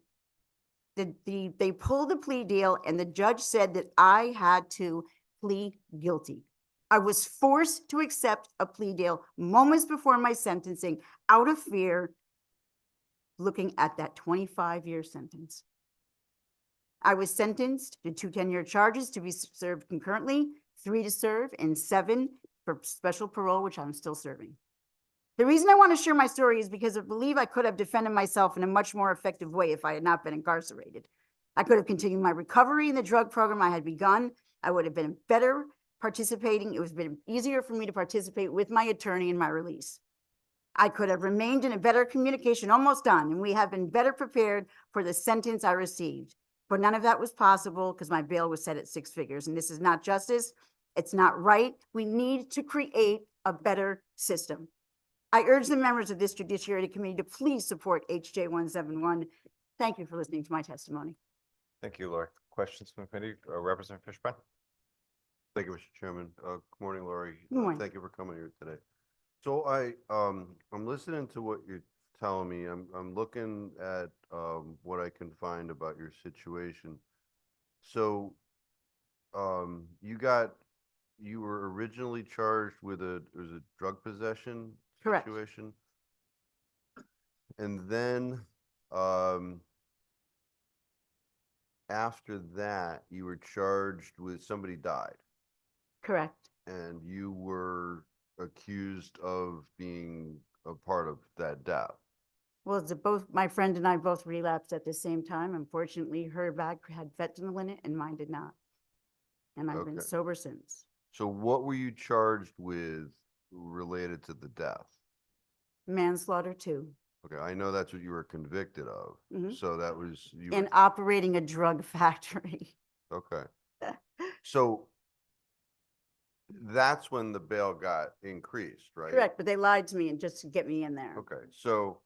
they pulled the plea deal and the judge said that I had to plead guilty. I was forced to accept a plea deal moments before my sentencing out of fear, looking at that 25-year sentence. I was sentenced to 2 10-year charges to be served concurrently, 3 to serve, and 7 for special parole, which I'm still serving. The reason I want to share my story is because I believe I could have defended myself in a much more effective way if I had not been incarcerated. I could have continued my recovery in the drug program I had begun. I would have been better participating. It would have been easier for me to participate with my attorney in my release. I could have remained in a better communication, almost done, and we have been better prepared for the sentence I received. But none of that was possible because my bail was set at 6 figures, and this is not justice. It's not right. We need to create a better system. I urge the members of this Judiciary Committee to please support HJ 171. Thank you for listening to my testimony. Thank you, Lori. Questions from the committee? Representative Fishbein? Thank you, Mr. Chairman. Good morning, Lori. Good morning. Thank you for coming here today. So I'm listening to what you're telling me. I'm looking at what I can find about your situation. So you were originally charged with a drug possession Correct. situation, and then after that you were charged with somebody died. Correct. And you were accused of being a part of that death. Well, both my friend and I both relapsed at the same time. Unfortunately, her bag had fentanyl in it and mine did not. And I've been Okay. sober since. So what were you charged with related to the death? Manslaughter 2. Okay, I know that's what you were convicted of. Mhm. So that was, you in were, operating a drug factory. okay. So that's when the bail got increased, right? Correct, but they lied to me and just to get me in there. Okay, so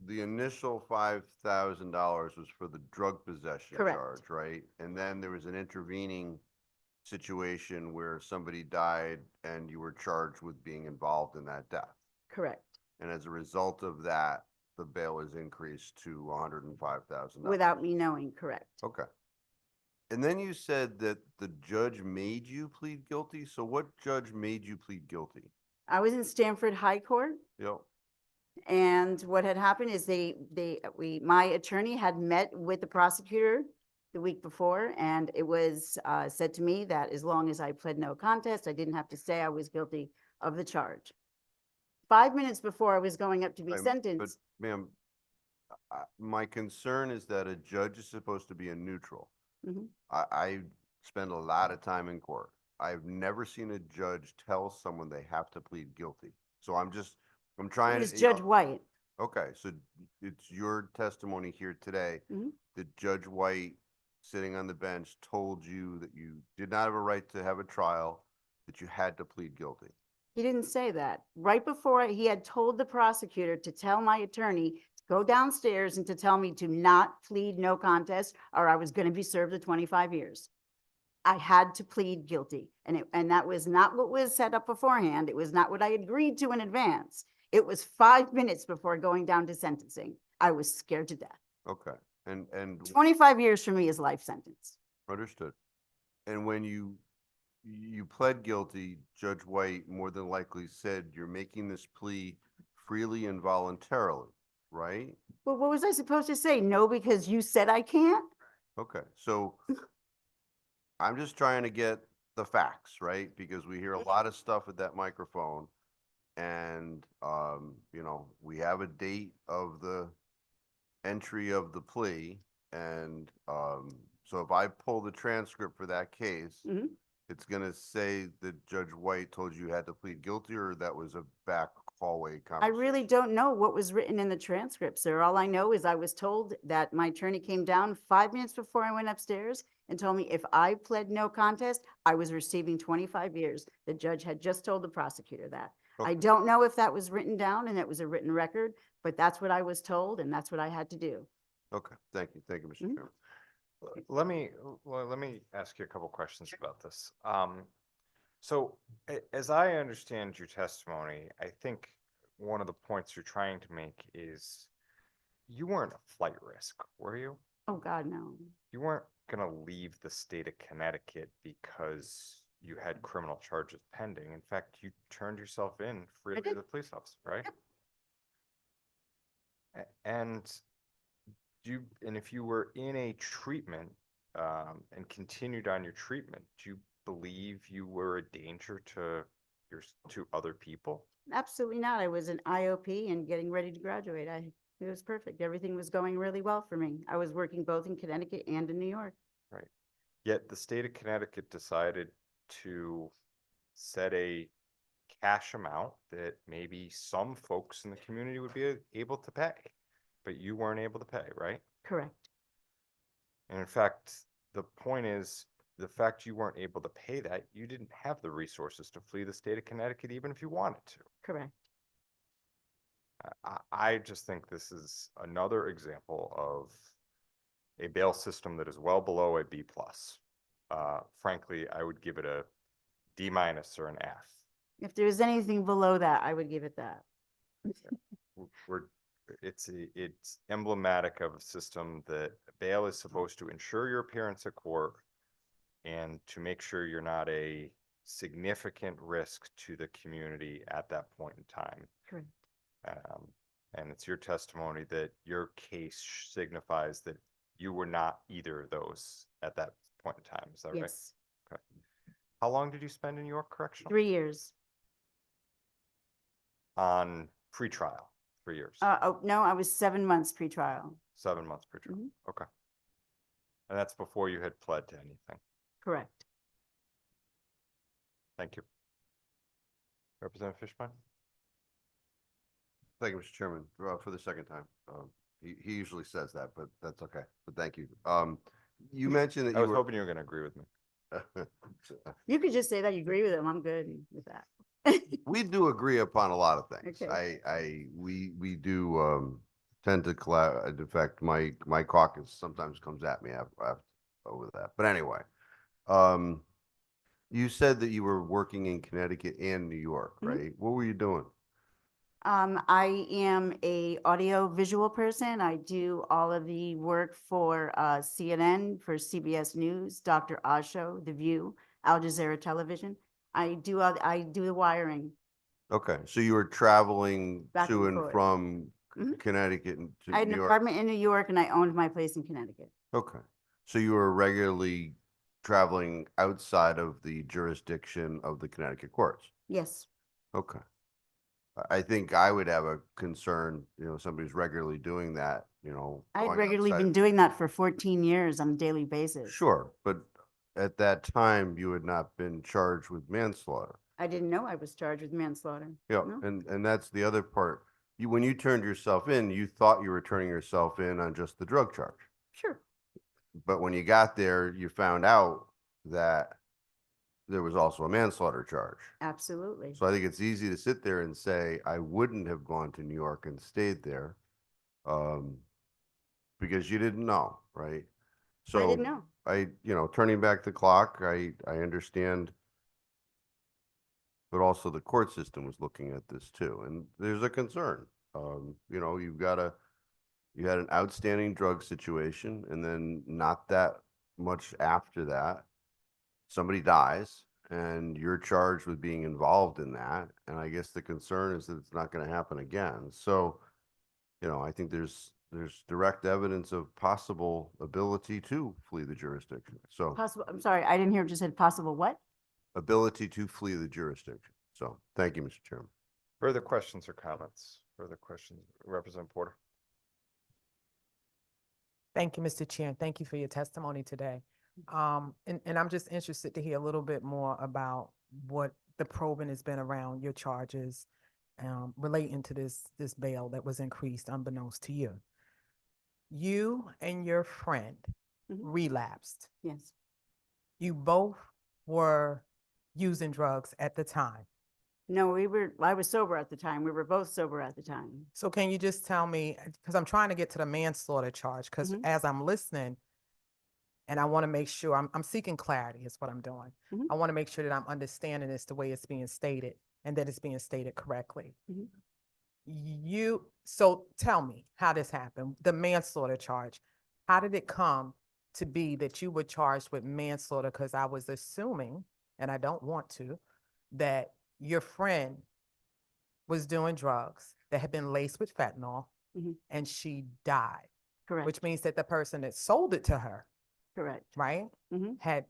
the initial $5,000 was for the drug possession Correct. charge, right? And then there was an intervening situation where somebody died and you were charged with being involved in that death. Correct, And as a result of that, the bail is increased to $105,000. without me knowing, correct. Okay. And then you said that the judge made you plead guilty. So what judge made you plead guilty? I was in Stanford High Court, Yep. and what had happened is my attorney had met with the prosecutor the week before, and it was said to me that as long as I pled no contest, I didn't have to say I was guilty of the charge. 5 minutes before I was going up to be But sentenced, ma'am, my concern is that a judge is supposed to be a neutral. Mhm. I spend a lot of time in court. I've never seen a judge tell someone they have to plead guilty. So I'm it trying was to. Judge White. Okay, so it's your testimony here today Mhm. that Judge White, sitting on the bench, told you that you did not have a right to have a trial, that you had to plead guilty. He didn't say that. Right before, he had told the prosecutor to tell my attorney to go downstairs and to tell me to not plead no contest, or I was going to be served the 25 years. I had to plead guilty, and that was not what was set up beforehand. It was not what I agreed to in advance. It was 5 minutes before going down to sentencing. I was scared to death. Okay, and 25 years for me is life sentence. understood. And when you pled guilty, Judge White more than likely said you're making this plea freely and voluntarily, right? Well, what was I supposed to say? No, because you said I can't? Okay, so I'm just trying to get the facts, right? Because we hear a lot of stuff at that microphone. And, we have a date of the entry of the plea. And, so if I pull the transcript for that case, Mhm. it's gonna say that Judge White told you had to plead guilty, or that was a back hallway I conversation? really don't know what was written in the transcript, sir. All I know is I was told that my attorney came down 5 minutes before I went upstairs and told me if I pled no contest, I was receiving 25 years. The judge had just told the prosecutor that. I Okay. don't know if that was written down and it was a written record, but that's what I was told and that's what I had to do. Okay, thank you, Mr. Mhm. Chairman. Let me ask you a couple questions about this. So as I understand your testimony, I think one of the points you're trying to make is you weren't a flight risk, were you? Oh, God, no. You weren't gonna leave the state of Connecticut because you had criminal charges pending. In fact, you turned yourself in freely to did. the police officer, right? And if you were in a treatment, and continued on your treatment, do you believe you were a danger to to other people? Absolutely not. I was an IOP and getting ready to graduate. It was perfect. Everything was going really well for me. I was working both in Connecticut and in New York. Right. Yet the state of Connecticut decided to set a cash amount that maybe some folks in the community would be able to pay, but you weren't able to pay, right? Correct. And in fact, the point is, the fact you weren't able to pay that, you didn't have the resources to flee the state of Connecticut, even if you wanted to. Correct. I just think this is another example of a bail system that is well below a B plus. Frankly, I would give it a D minus or an F. If there was anything below that, I would give it that. It's emblematic of a system that bail is supposed to ensure your appearance at court and to make sure you're not a significant risk to the community at that point in time. Correct. And it's your testimony that your case signifies that you were not either of those at that point in time. Is that right? Yes. Okay. How long did you spend in New York Correctional? 3 years. On pretrial, 3 years. No, I was 7 months pretrial. 7 months pretrial. Mhm. Okay. And that's before you had pled to anything. Correct. Thank you. Representative Fishbein? Thank you, Mr. Chairman, for the second time. He usually says that, but that's okay. But thank you. You mentioned that I you was were. hoping you were gonna agree with me. You could just say that you agree with him. I'm good with that. We do agree upon a lot of things. Okay. We do, tend to collab. In fact, my caucus sometimes comes at me over that. But anyway, you said that you were working in Connecticut and New York, Mhm. right? What were you doing? I am a audio visual person. I do all of the work for CNN, for CBS News, Dr. Oz Show, The View, Al Jazeera Television. I do the wiring. Okay, so you were traveling Back to and and forth. from Mhm. Connecticut and to I had New an York? apartment in New York and I owned my place in Connecticut. Okay, so you were regularly traveling outside of the jurisdiction of the Connecticut courts? Yes. Okay. I think I would have a concern, somebody's regularly doing that, I had going regularly outside. been doing that for 14 years on a daily basis. Sure, but at that time, you had not been charged with manslaughter. I didn't know I was charged with manslaughter. Yeah, No. and that's the other part. When you turned yourself in, you thought you were turning yourself in on just the drug charge. Sure. But when you got there, you found out that there was also a manslaughter charge. Absolutely. So I think it's easy to sit there and say, I wouldn't have gone to New York and stayed there, because you didn't know, right? So I didn't know. turning back the clock, I understand, but also the court system was looking at this too, and there's a concern. You had an outstanding drug situation, and then not that much after that, somebody dies, and you're charged with being involved in that. And I guess the concern is that it's not going to happen again. So, I think there's direct evidence of possible ability to flee the jurisdiction. So Possible, I'm sorry, I didn't hear what you said. Possible what? ability to flee the jurisdiction. So thank you, Mr. Chairman. Further questions or comments? Further questions, Representative Porter? Thank you, Mr. Chair, and thank you for your testimony today. And I'm just interested to hear a little bit more about what the probing has been around your charges relating to this bail that was increased unbeknownst to you. You and your friend Mhm. relapsed. Yes. You both were using drugs at the time. No, I was sober at the time. We were both sober at the time. So can you just tell me, because I'm trying to get to the manslaughter charge, because Mhm. as I'm listening, and I want to make sure I'm seeking clarity is what I'm doing. Mhm. I want to make sure that I'm understanding this the way it's being stated and that it's being stated correctly. Mhm. So tell me how this happened, the manslaughter charge. How did it come to be that you were charged with manslaughter? Because I was assuming, and I don't want to, that your friend was doing drugs that had been laced with fentanyl Mhm. and she died, Correct. which means that the person that sold it to her, Correct. right, Mhm. had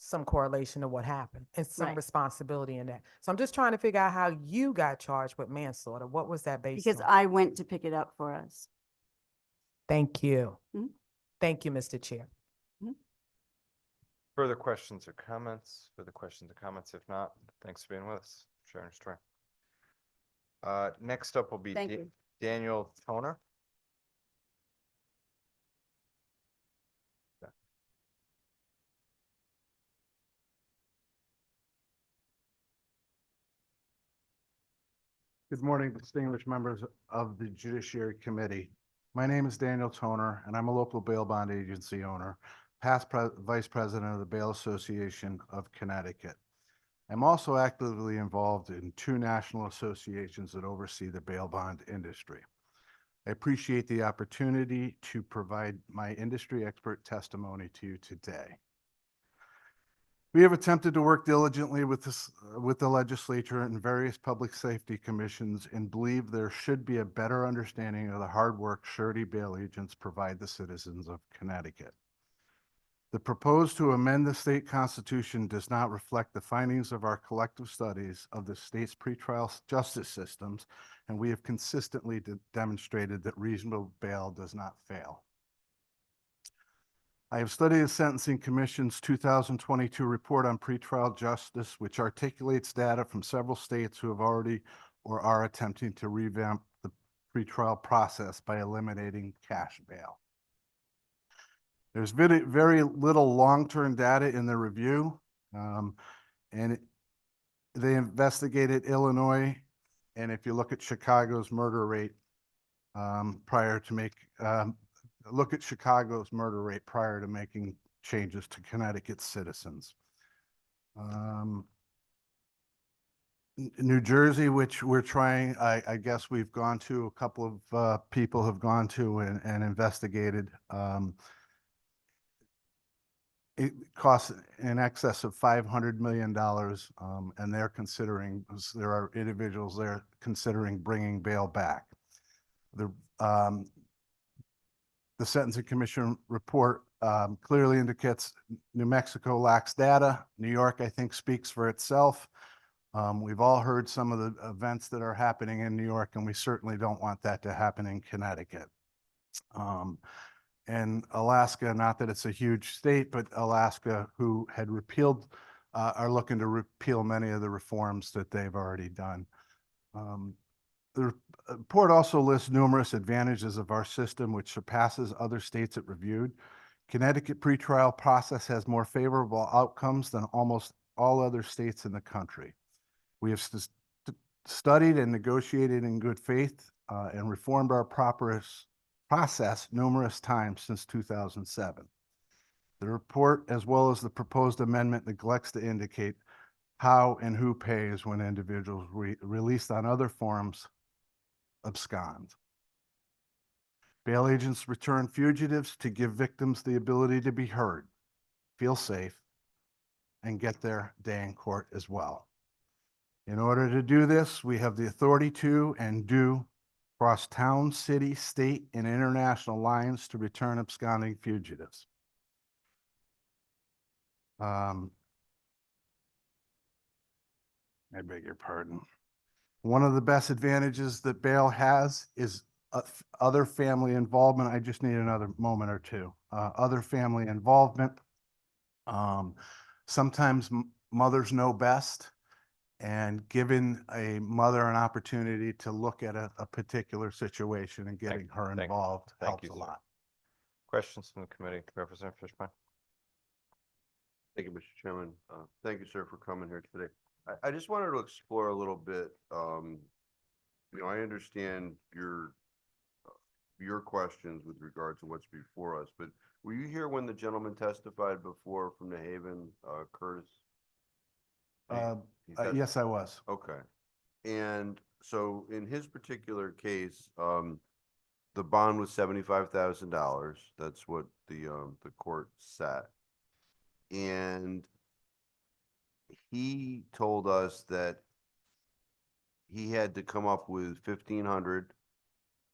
some correlation to what happened and some Right. responsibility in that. So I'm just trying to figure out how you got charged with manslaughter. What was that based Because on? I went to pick it up for us. Thank you. Mhm. Thank you, Mr. Chair. Further questions or comments? Further questions or comments? If not, thanks for being with us, Sharon Stray. Next up will be Thank you. Daniel Toner. Good morning, distinguished members of the Judiciary Committee. My name is Daniel Toner, and I'm a local bail bond agency owner, vice president of the Bail Association of Connecticut. I'm also actively involved in 2 national associations that oversee the bail bond industry. I appreciate the opportunity to provide my industry expert testimony to you today. We have attempted to work diligently with the legislature and various public safety commissions and believe there should be a better understanding of the hard work surety bail agents provide the citizens of Connecticut. The proposed to amend the state constitution does not reflect the findings of our collective studies of the state's pretrial justice systems, and we have consistently demonstrated that reasonable bail does not fail. I have studied the Sentencing Commission's 2022 report on pretrial justice, which articulates data from several states who have already or are attempting to revamp the pretrial process by eliminating cash bail. There's very little long-term data in the review, they investigated Illinois, and if you look at Chicago's murder rate look at Chicago's murder rate prior to making changes to Connecticut's citizens. New Jersey, which we're trying, I guess we've gone to, a couple of people have gone to and investigated. It costs in excess of $500 million, and there are individuals there considering bringing bail back. The Sentencing Commission report clearly indicates New Mexico lacks data. New York, I think, speaks for itself. We've all heard some of the events that are happening in New York, and we certainly don't want that to happen in Connecticut. And Alaska, not that it's a huge state, but Alaska, who had repealed, are looking to repeal many of the reforms that they've already done. The report also lists numerous advantages of our system, which surpasses other states it reviewed. Connecticut pretrial process has more favorable outcomes than almost all other states in the country. We have studied and negotiated in good faith and reformed our process numerous times since 2007. The report, as well as the proposed amendment, neglects to indicate how and who pays when individuals released on other forms abscond. Bail agents return fugitives to give victims the ability to be heard, feel safe, and get their day in court as well. In order to do this, we have the authority to and do cross town, city, state, and international lines to return absconding fugitives. I beg your pardon. One of the best advantages that bail has is other family involvement. I just need another moment or two. Other family involvement. Sometimes mothers know best, and giving a mother an opportunity to look at a particular situation and getting her involved helps a lot. Questions from the committee, Representative Fishbein? Thank you, Mr. Chairman. Thank you, sir, for coming here today. I just wanted to explore a little bit. I understand your questions with regard to what's before us, but were you here when the gentleman testified before from New Haven, Curtis? Yes, I was. Okay. And so in his particular case, the bond was $75,000. That's what the court set. And he told us that he had to come up with $1,500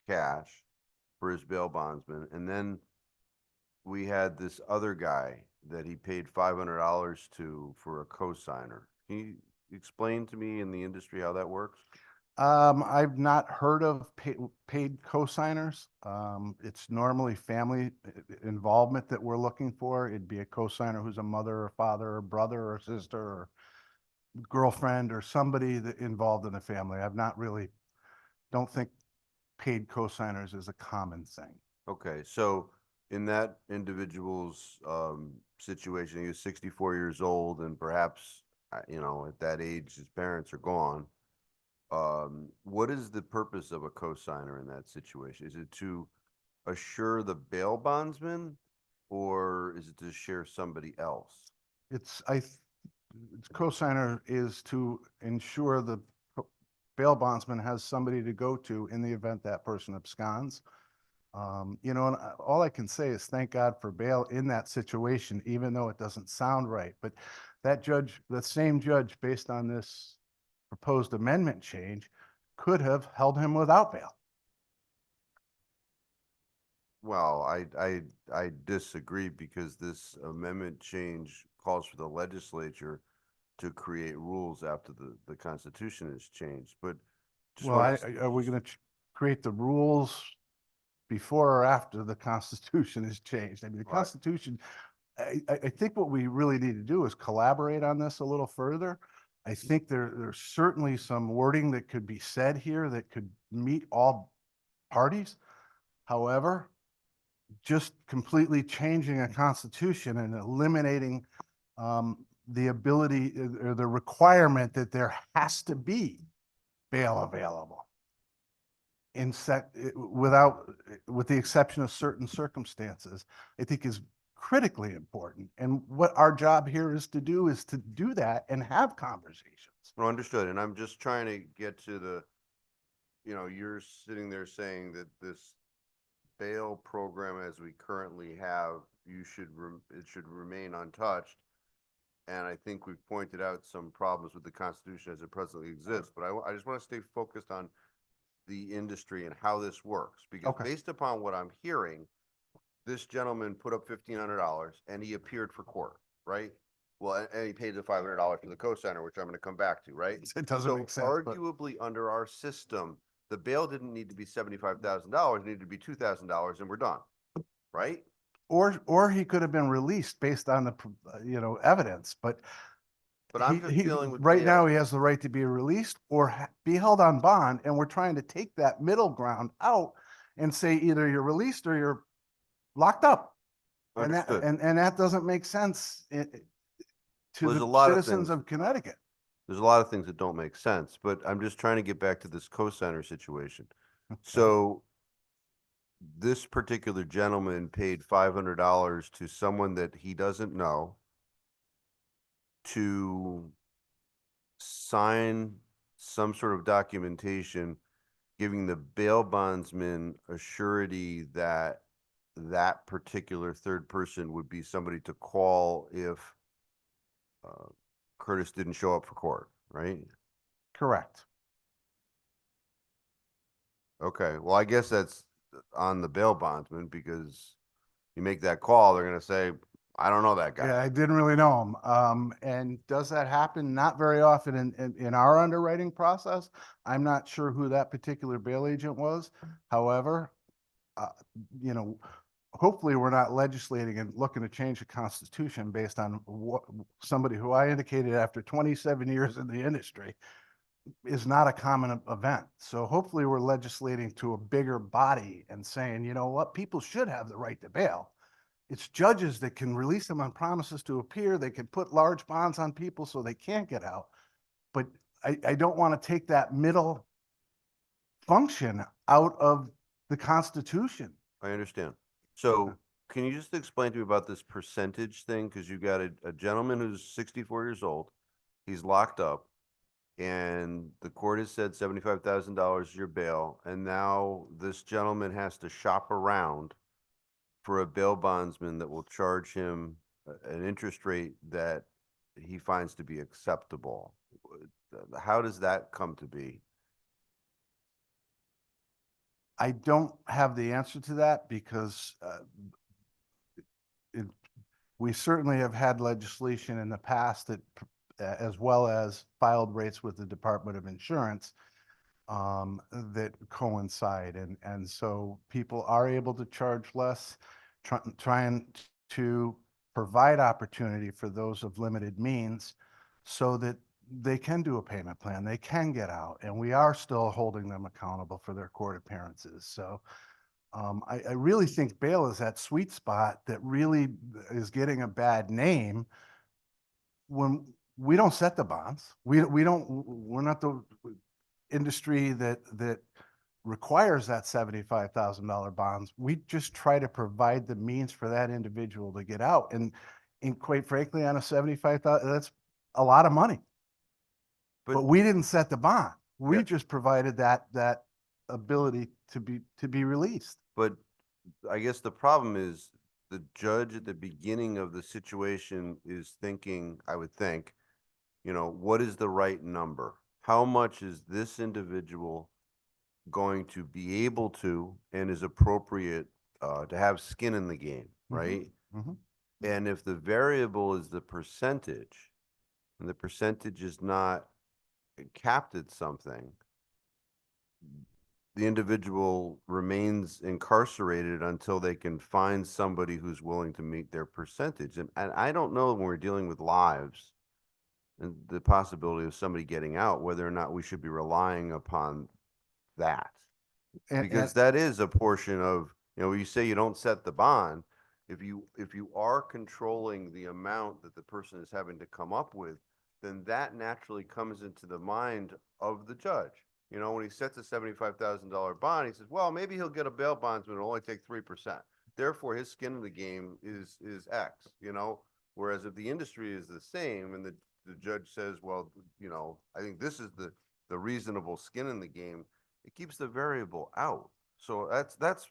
cash for his bail bondsman. And then we had this other guy that he paid $500 to for a cosigner. Can you explain to me in the industry how that works? I've not heard of paid cosigners. It's normally family involvement that we're looking for. It'd be a cosigner who's a mother or father or brother or sister or girlfriend or somebody that involved in the family. Don't think paid cosigners is a common thing. Okay, so in that individual's situation, he was 64 years old, and perhaps, at that age, his parents are gone. What is the purpose of a cosigner in that situation? Is it to assure the bail bondsman, or is it to share somebody else? Cosigner is to ensure the bail bondsman has somebody to go to in the event that person absconds. And all I can say is thank God for bail in that situation, even though it doesn't sound right. But the same judge, based on this proposed amendment change, could have held him without bail. Well, I disagree, because this amendment change calls for the legislature to create rules after the Constitution is changed. But Are we going to create the rules before or after the Constitution is changed? I mean, the Constitution, I think what we really need to do is collaborate on this a little further. I think there's certainly some wording that could be said here that could meet all parties. However, just completely changing a constitution and eliminating the ability or the requirement that there has to be bail available with the exception of certain circumstances, I think is critically important. And what our job here is to do that and have conversations. No, understood. And I'm just trying to get to the, you're sitting there saying that this bail program as we currently have, it should remain untouched. And I think we've pointed out some problems with the Constitution as it presently exists, but I just want to stay focused on the industry and how this works, because Okay. based upon what I'm hearing, this gentleman put up $1,500 and he appeared for court, right? Well, and he paid the $500 for the co-signer, which I'm going to come back to, right? It doesn't make sense, but Arguably, under our system, the bail didn't need to be $75,000, it needed to be $2,000, and we're done, right? or he could have been released based on the evidence, but But I'm just dealing with right now bail. he has the right to be released or be held on bond, and we're trying to take that middle ground out and say either you're released or you're locked up. And that Understood. and that doesn't make sense to Well, there's the a lot of citizens things. of Connecticut. There's a lot of things that don't make sense, but I'm just trying to get back to this co-signer situation. So this particular gentleman paid $500 to someone that he doesn't know to sign some sort of documentation giving the bail bondsman a surety that that particular third person would be somebody to call if Curtis didn't show up for court, right? Correct. Okay, well, I guess that's on the bail bondsman, because you make that call, they're gonna say, I don't know that Yeah, guy. I didn't really know him. And does that happen? Not very often in our underwriting process. I'm not sure who that particular bail agent was. However, you know, hopefully we're not legislating and looking to change the Constitution based on what somebody who I indicated after 27 years in the industry is not a common event. So hopefully we're legislating to a bigger body and saying, you know what, people should have the right to bail. It's judges that can release them on promises to appear. They can put large bonds on people so they can't get out. But I don't want to take that middle function out of the Constitution. I understand. So can you just explain to me about this percentage thing? Because you got a gentleman who's 64 years old, he's locked up, and the court has said $75,000 your bail, and now this gentleman has to shop around for a bail bondsman that will charge him an interest rate that he finds to be acceptable. How does that come to be? I don't have the answer to that because we certainly have had legislation in the past that, as well as filed rates with the Department of Insurance, that coincide. And so people are able to charge less, trying to provide opportunity for those of limited means so that they can do a payment plan, they can get out, and we are still holding them accountable for their court appearances. So I really think bail is that sweet spot that really is getting a bad name when we don't set the bonds. We're not the industry that requires that $75,000 bonds. We just try to provide the means for that individual to get out. And quite frankly, on a $75,000, that's a lot of money. But we didn't set the bond. We just provided that ability to be released. But I guess the problem is the judge at the beginning of the situation is thinking, I would think, what is the right number? How much is this individual going to be able to and is appropriate to have skin in the game, right? And if the variable is the percentage, and the percentage is not capped at something, the individual remains incarcerated until they can find somebody who's willing to meet their percentage. And I don't know, when we're dealing with lives and the possibility of somebody getting out, whether or not we should be relying upon that. Because that is a portion of, you say you don't set the bond. If you are controlling the amount that the person is having to come up with, then that naturally comes into the mind of the judge. When he sets a $75,000 bond, he says, well, maybe he'll get a bail bondsman, it'll only take 3%. Therefore, his skin in the game is X, whereas if the industry is the same and the judge says, well, I think this is the reasonable skin in the game, it keeps the variable out. So that's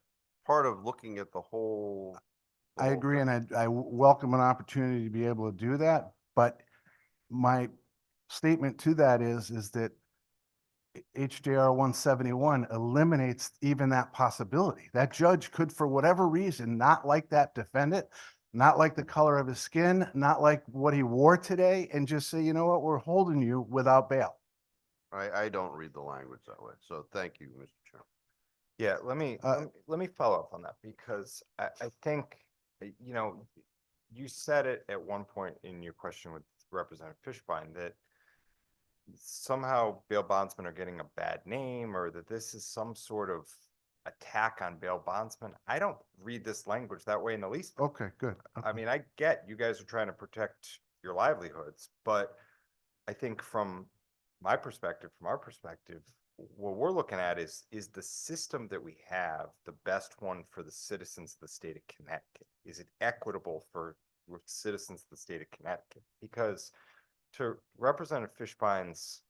part of looking at the whole. I agree, and I welcome an opportunity to be able to do that, but my statement to that is that HJR 171 eliminates even that possibility. That judge could, for whatever reason, not like that defendant, not like the color of his skin, not like what he wore today, and just say, you know what, we're holding you without bail. I don't read the language that way. So thank you, Mr. Chairman. Yeah, let me follow up on that, because I think, you said it at one point in your question with Representative Fishbein that somehow bail bondsmen are getting a bad name, or that this is some sort of attack on bail bondsmen. I don't read this language that way in the least. Okay, good. I mean, I get you guys are trying to protect your livelihoods, but I think from my perspective, from our perspective, what we're looking at is the system that we have the best one for the citizens of the state of Connecticut? Is it equitable for citizens of the state of Connecticut? Because to Representative Fishbein's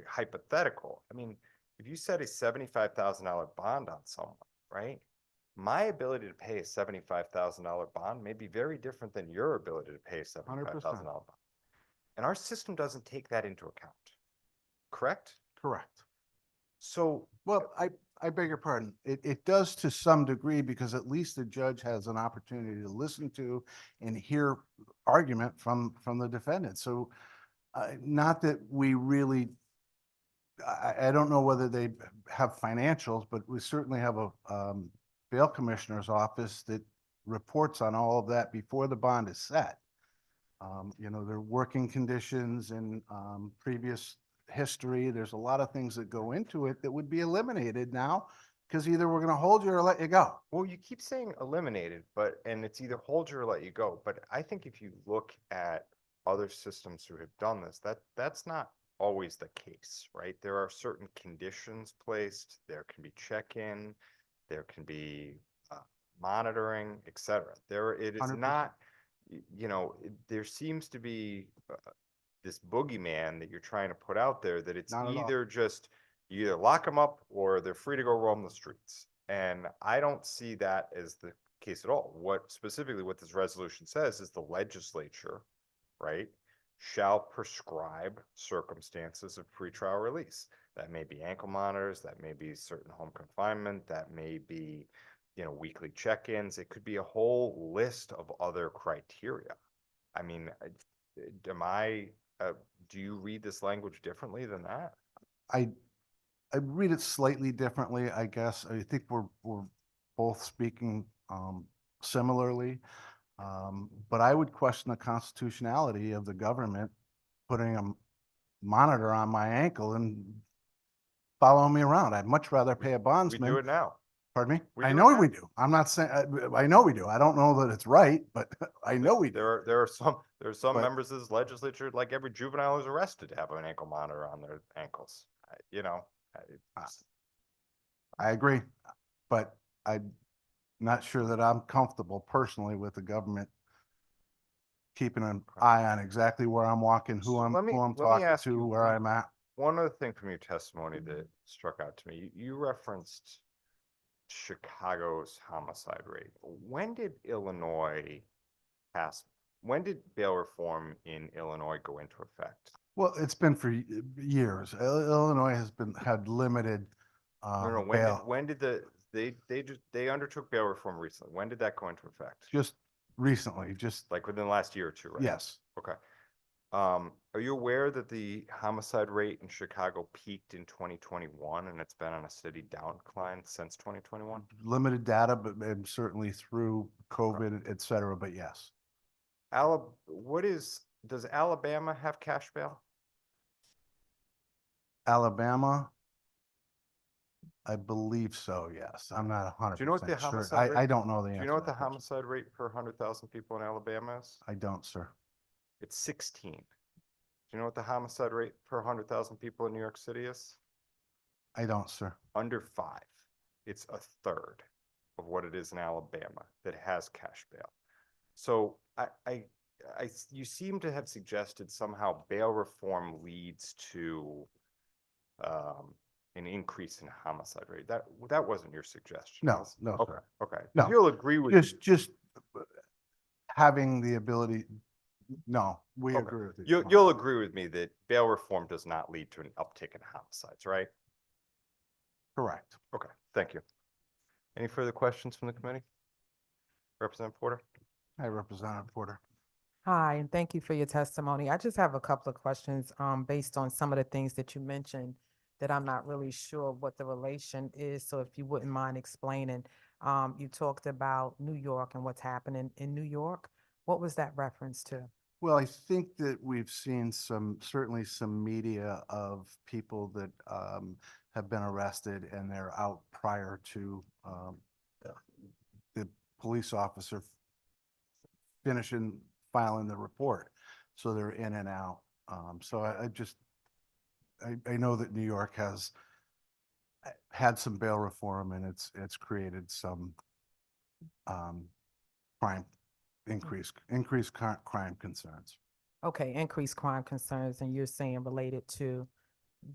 hypothetical, I mean, if you set a $75,000 bond on someone, right? My ability to pay a $75,000 bond may be very different than your ability to pay a $75,000 bond. And our system doesn't take that into account. Correct? Correct. So, well, I beg your pardon. It does to some degree, because at least the judge has an opportunity to listen to and hear argument from the defendant. So not that we really, I don't know whether they have financials, but we certainly have a bail commissioner's office that reports on all of that before the bond is set. Their working conditions and previous history. There's a lot of things that go into it that would be eliminated now, because either we're going to hold you or let you go. well, you keep saying eliminated, and it's either hold you or let you go. But I think if you look at other systems who have done this, that's not always the case, right? There are certain conditions placed. There can be check-in. There can be monitoring, etc. It is 100%. not, there seems to be this boogeyman that you're trying to put out there, that it's Not at all. either just, you either lock them up or they're free to go roam the streets. And I don't see that as the case at all. What this resolution says is the legislature, right, shall prescribe circumstances of pretrial release. That may be ankle monitors, that may be certain home confinement, that may be, weekly check-ins. It could be a whole list of other criteria. I mean, do you read this language differently than that? I read it slightly differently, I guess. I think we're both speaking similarly. But I would question the constitutionality of the government putting a monitor on my ankle and following me around. I'd much rather pay a bondsman. We do it now. Pardon me? We I do know it now. we do. I'm not saying, I know we do. I don't know that it's right, but I know we do. There are some But- members of this legislature, like every juvenile is arrested, to have an ankle monitor on their ankles. I agree, but I'm not sure that I'm comfortable personally with the government keeping an eye on exactly where I'm walking, who So I'm let me talking ask to, you where I'm at. one other thing from your testimony that struck out to me. You referenced Chicago's homicide rate. When did bail reform in Illinois go into effect? Well, it's been for years. Illinois had limited No, bail. when did they undertook bail reform recently? When did that go into effect? Just recently, Like within the last year or two, right? yes. Okay. Are you aware that the homicide rate in Chicago peaked in 2021 and it's been on a steady decline since 2021? Limited data, but and certainly through COVID, et cetera, but yes. Does Alabama have cash bail? Alabama, I believe so, yes. I'm not Do you know what the 100% sure. homicide rate? I don't know the Do answer. you know what to the that question. homicide rate per 100,000 people in Alabama is? I don't, sir. It's 16. Do you know what the homicide rate per 100,000 people in New York City is? I don't, sir. Under 5. It's a third of what it is in Alabama that has cash bail. So you seem to have suggested somehow bail reform leads to an increase in homicide rate. That wasn't your suggestion. No, was it? no, Okay, sir. okay. No. You'll agree with Just having the ability, no, we okay. agree with you. You'll agree with me that bail reform does not lead to an uptick in homicides, right? Correct. Okay, thank you. Any further questions from the committee? Representative Porter? Hi, Representative Porter. Hi, and thank you for your testimony. I just have a couple of questions based on some of the things that you mentioned that I'm not really sure what the relation is. So if you wouldn't mind explaining, you talked about New York and what's happening in New York. What was that reference to? Well, I think that we've seen certainly some media of people that have been arrested and they're out prior to the police officer finishing filing the report. So they're in and out. So I know that New York has had some bail reform and it's created some crime increased crime concerns. Okay, increased crime concerns, and you're saying related to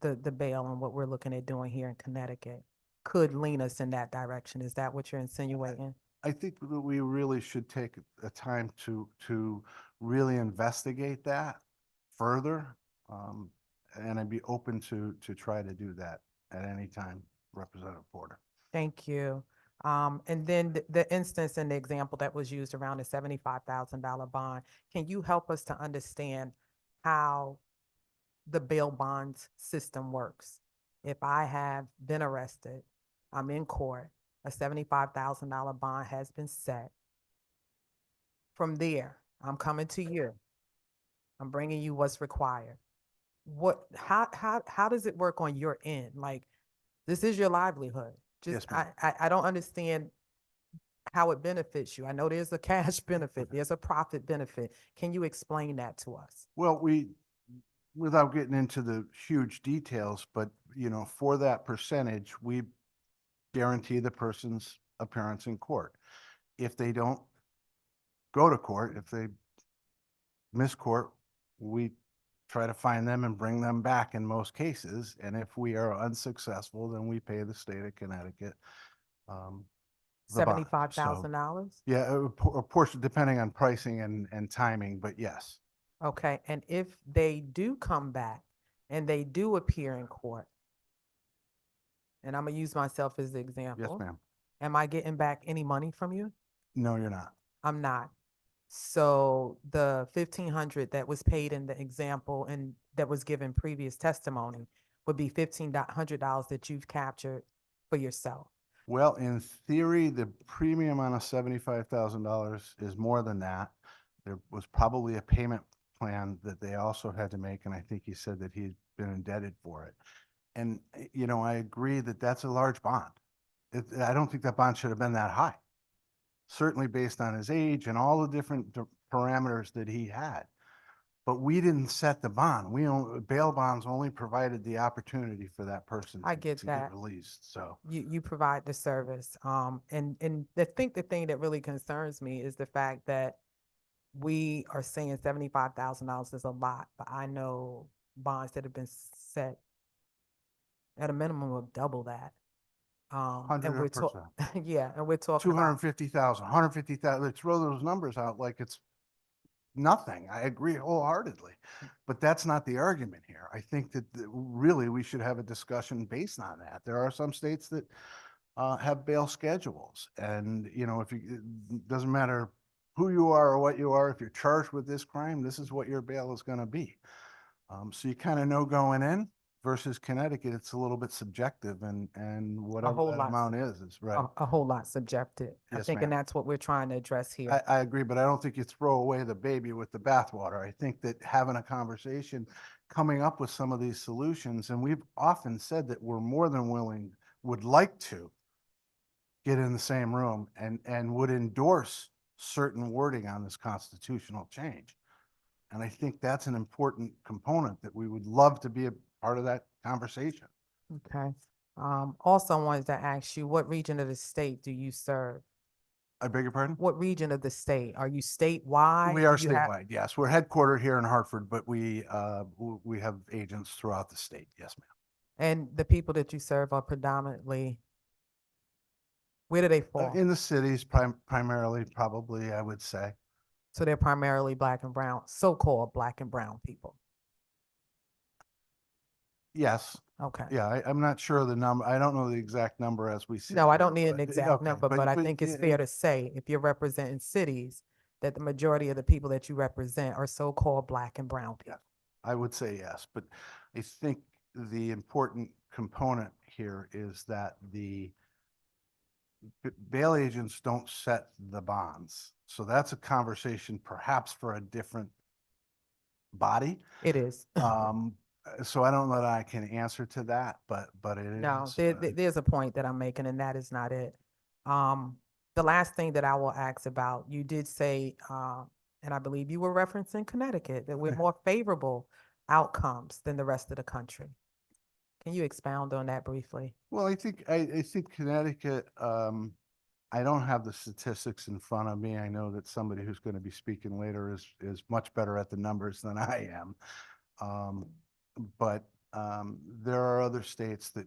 the bail and what we're looking at doing here in Connecticut could lean us in that direction. Is that what you're insinuating? I think that we really should take a time to really investigate that further. And I'd be open to try to do that at any time, Representative Porter. Thank you. And then the instance and the example that was used around the $75,000 bond, can you help us to understand how the bail bonds system works? If I have been arrested, I'm in court, a $75,000 bond has been set. From there, I'm coming to you. I'm bringing you what's required. How does it work on your end? Like, this is your livelihood. Just, Yes, ma'am. I don't understand how it benefits you. I know there's a cash benefit, there's a profit benefit. Can you explain that to us? Well, without getting into the huge details, but for that percentage, we guarantee the person's appearance in court. If they don't go to court, if they miss court, we try to find them and bring them back in most cases. And if we are unsuccessful, then we pay the state of Connecticut the bond. $75,000? Yeah, a portion depending on pricing and timing, but yes. Okay, and if they do come back and they do appear in court, and I'm gonna use myself as the Yes, example. ma'am. Am I getting back any money from you? No, you're not. I'm not. So the 1,500 that was paid in the example and that was given previous testimony would be $1,500 that you've captured for yourself. Well, in theory, the premium on a $75,000 is more than that. There was probably a payment plan that they also had to make, and I think he said that he'd been indebted for it. And, I agree that that's a large bond. I don't think that bond should have been that high. Certainly based on his age and all the different parameters that he had. But we didn't set the bond. Bail bonds only provided the opportunity for that person I get to that. get released, so. You provide the service. And I think the thing that really concerns me is the fact that we are saying $75,000 is a lot, but I know bonds that have been set at a minimum of double that. And we're 100%. yeah, and we're talking about 250,000, 150,000, they throw those numbers out like it's nothing. I agree wholeheartedly. But that's not the argument here. I think that really we should have a discussion based on that. There are some states that have bail schedules. And, it doesn't matter who you are or what you are, if you're charged with this crime, this is what your bail is going to be. So you kind of know going in. Versus Connecticut, it's a little bit subjective and whatever whole that lot amount is right. a whole lot subjective. I Yes, think, and ma'am. that's what we're trying to address here. I agree, but I don't think you throw away the baby with the bathwater. I think that having a conversation, coming up with some of these solutions, and we've often said that we're more than willing, would like to get in the same room and would endorse certain wording on this constitutional change. And I think that's an important component that we would love to be a part of that conversation. Okay. Also wanted to ask you, what region of the state do you serve? I beg your pardon? What region of the state? Are you statewide? We are Do you have- statewide, yes. We're headquartered here in Hartford, but we have agents throughout the state. Yes, ma'am. And the people that you serve are predominantly, where do they fall? In the cities, primarily, probably, I would say. So they're primarily black and brown, so-called black and brown people. Yes. Okay. Yeah, I'm not sure of the number. I don't know the exact number as we see. No, I it, don't need an but- exact okay, number, but I think it's fair to say, if you're representing cities, that the majority of the people that you represent are so-called black and brown people. I would say yes, but I think the important component here is that the bail agents don't set the bonds. So that's a conversation perhaps for a different body. It is. So I don't know that I can answer to that, but it is. No, there's a point that I'm making, and that is not it. The last thing that I will ask about, you did say, and I believe you were referencing Connecticut, that we're more favorable outcomes than the rest of the country. Can you expound on that briefly? Well, I think Connecticut, I don't have the statistics in front of me. I know that somebody who's going to be speaking later is much better at the numbers than I am. But there are other states that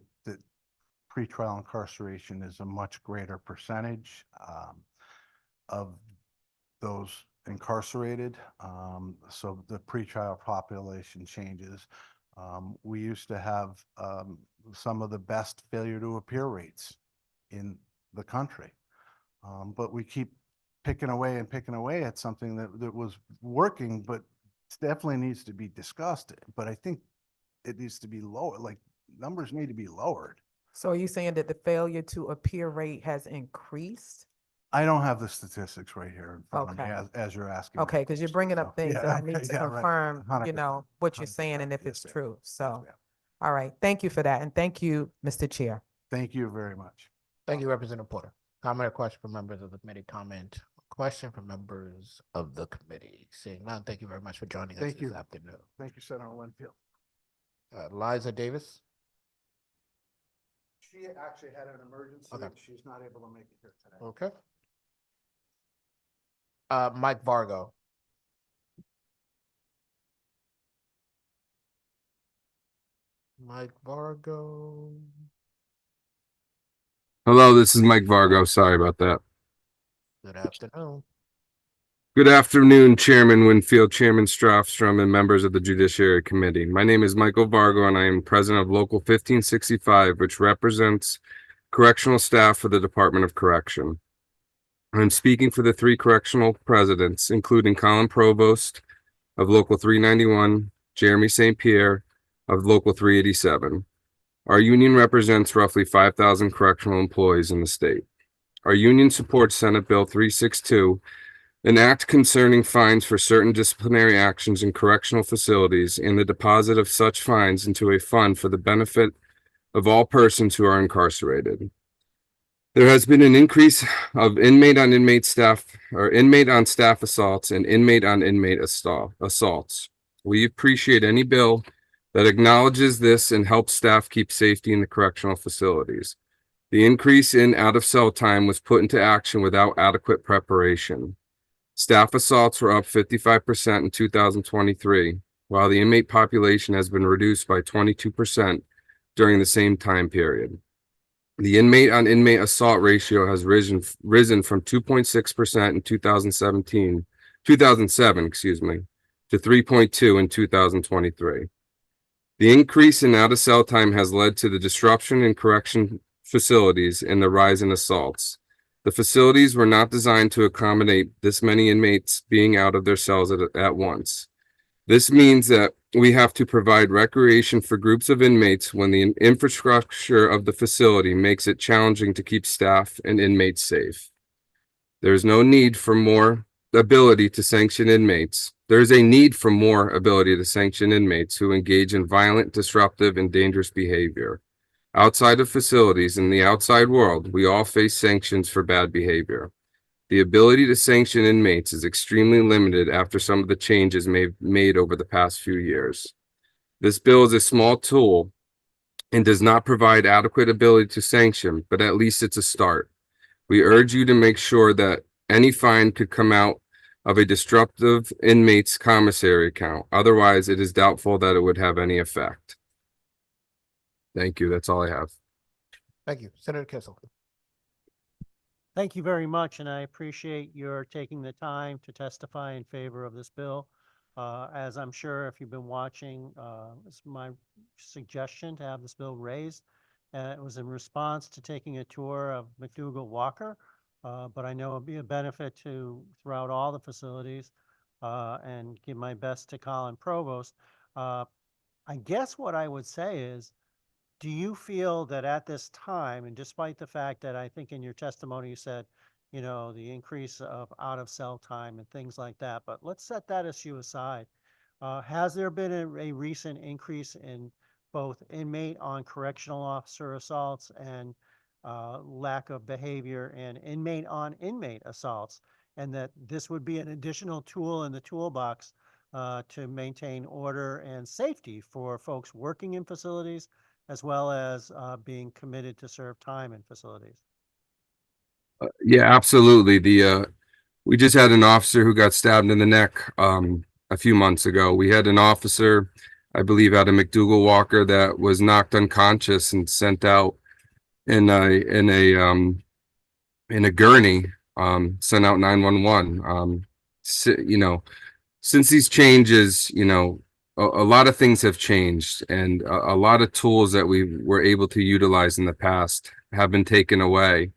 pretrial incarceration is a much greater percentage of those incarcerated. So the pretrial population changes. We used to have some of the best failure to appear rates in the country. But we keep picking away at something that was working, but definitely needs to be discussed. But I think it needs to be lower, like numbers need to be lowered. So are you saying that the failure to appear rate has increased? I don't have the statistics right here in front of me Okay. as you're asking. Okay, because you're bringing up things Yeah, that I need okay, to yeah, right. confirm, 100%, what you're saying and if 100%. it's Yes, ma'am. true. Yes, So, ma'am. all right, thank you for that. And thank you, Mr. Chair. Thank you very much. Thank you, Representative Porter. Comment or question from members of the committee? Comment, question from members of the committee? Seeing none, thank you very much for joining us Thank this you. afternoon. Thank you, Senator Winfield. Liza Davis? She actually had an emergency. Okay. She's not able to make it here today. Okay. Mike Vargo? Mike Vargo? Hello, this is Mike Vargo. Sorry about that. Good afternoon. Good afternoon, Chairman Winfield, Chairman Strafstrom, and members of the Judiciary Committee. My name is Michael Vargo, and I am President of Local 1565, which represents correctional staff for the Department of Correction. I'm speaking for the three correctional presidents, including Colin Provost of Local 391, Jeremy St. Pierre of Local 387. Our union represents roughly 5,000 correctional employees in the state. Our union supports Senate Bill 362, an act concerning fines for certain disciplinary actions in correctional facilities and the deposit of such fines into a fund for the benefit of all persons who are incarcerated. There has been an increase of inmate on staff assaults and inmate on inmate assaults. We appreciate any bill that acknowledges this and helps staff keep safety in the correctional facilities. The increase in out-of-cell time was put into action without adequate preparation. Staff assaults were up 55% in 2023, while the inmate population has been reduced by 22% during the same time period. The inmate on inmate assault ratio has risen from 2.6% in 2007, to 3.2 in 2023. The increase in out-of-cell time has led to the disruption in correction facilities and the rise in assaults. The facilities were not designed to accommodate this many inmates being out of their cells at once. This means that we have to provide recreation for groups of inmates when the infrastructure of the facility makes it challenging to keep staff and inmates safe. There is no need for more ability to sanction inmates. There is a need for more ability to sanction inmates who engage in violent, disruptive, and dangerous behavior. Outside of facilities, in the outside world, we all face sanctions for bad behavior. The ability to sanction inmates is extremely limited after some of the changes made over the past few years. This bill is a small tool and does not provide adequate ability to sanction, but at least it's a start. We urge you to make sure that any fine could come out of a disruptive inmate's commissary account. Otherwise, it is doubtful that it would have any effect. Thank you. That's all I have. Thank you. Senator Kissel. Thank you very much, and I appreciate your taking the time to testify in favor of this bill. As I'm sure if you've been watching, it's my suggestion to have this bill raised. It was in response to taking a tour of McDougall Walker, but I know it'll be a benefit to throughout all the facilities, and give my best to Colin Provost. I guess what I would say is, do you feel that at this time, and despite the fact that I think in your testimony you said, you know, the increase of out of cell time and things like that, but let's set that issue aside. Has there been a recent increase in both inmate on correctional officer assaults and lack of behavior and inmate on inmate assaults? And that this would be an additional tool in the toolbox to maintain order and safety for folks working in facilities, as well as being committed to serve time in facilities. Yeah, absolutely. We just had an officer who got stabbed in the neck a few months ago. We had an officer, I believe, out of McDougall Walker that was knocked unconscious and sent out in a gurney, sent out 911. You know, since these changes, you know, a lot of things have changed, and a lot of tools that we were able to utilize in the past have been taken away.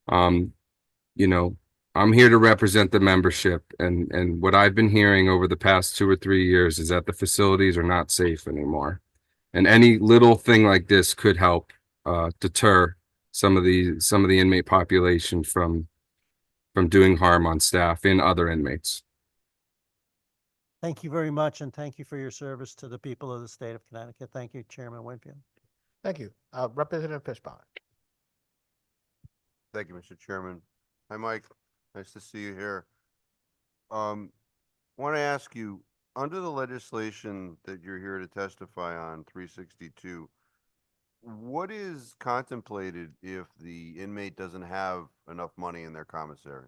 You know, I'm here to represent the membership, and what I've been hearing over the past 2 or 3 years is that the facilities are not safe anymore. And any little thing like this could help deter some of the inmate population from doing harm on staff and other inmates. Thank you very much, and thank you for your service to the people of the state of Connecticut. Thank you, Chairman Winfield. Thank you. Representative Fishbach. Thank you, Mr. Chairman. Hi, Mike. Nice to see you here. Want to ask you, under the legislation that you're here to testify on, 362, what is contemplated if the inmate doesn't have enough money in their commissary?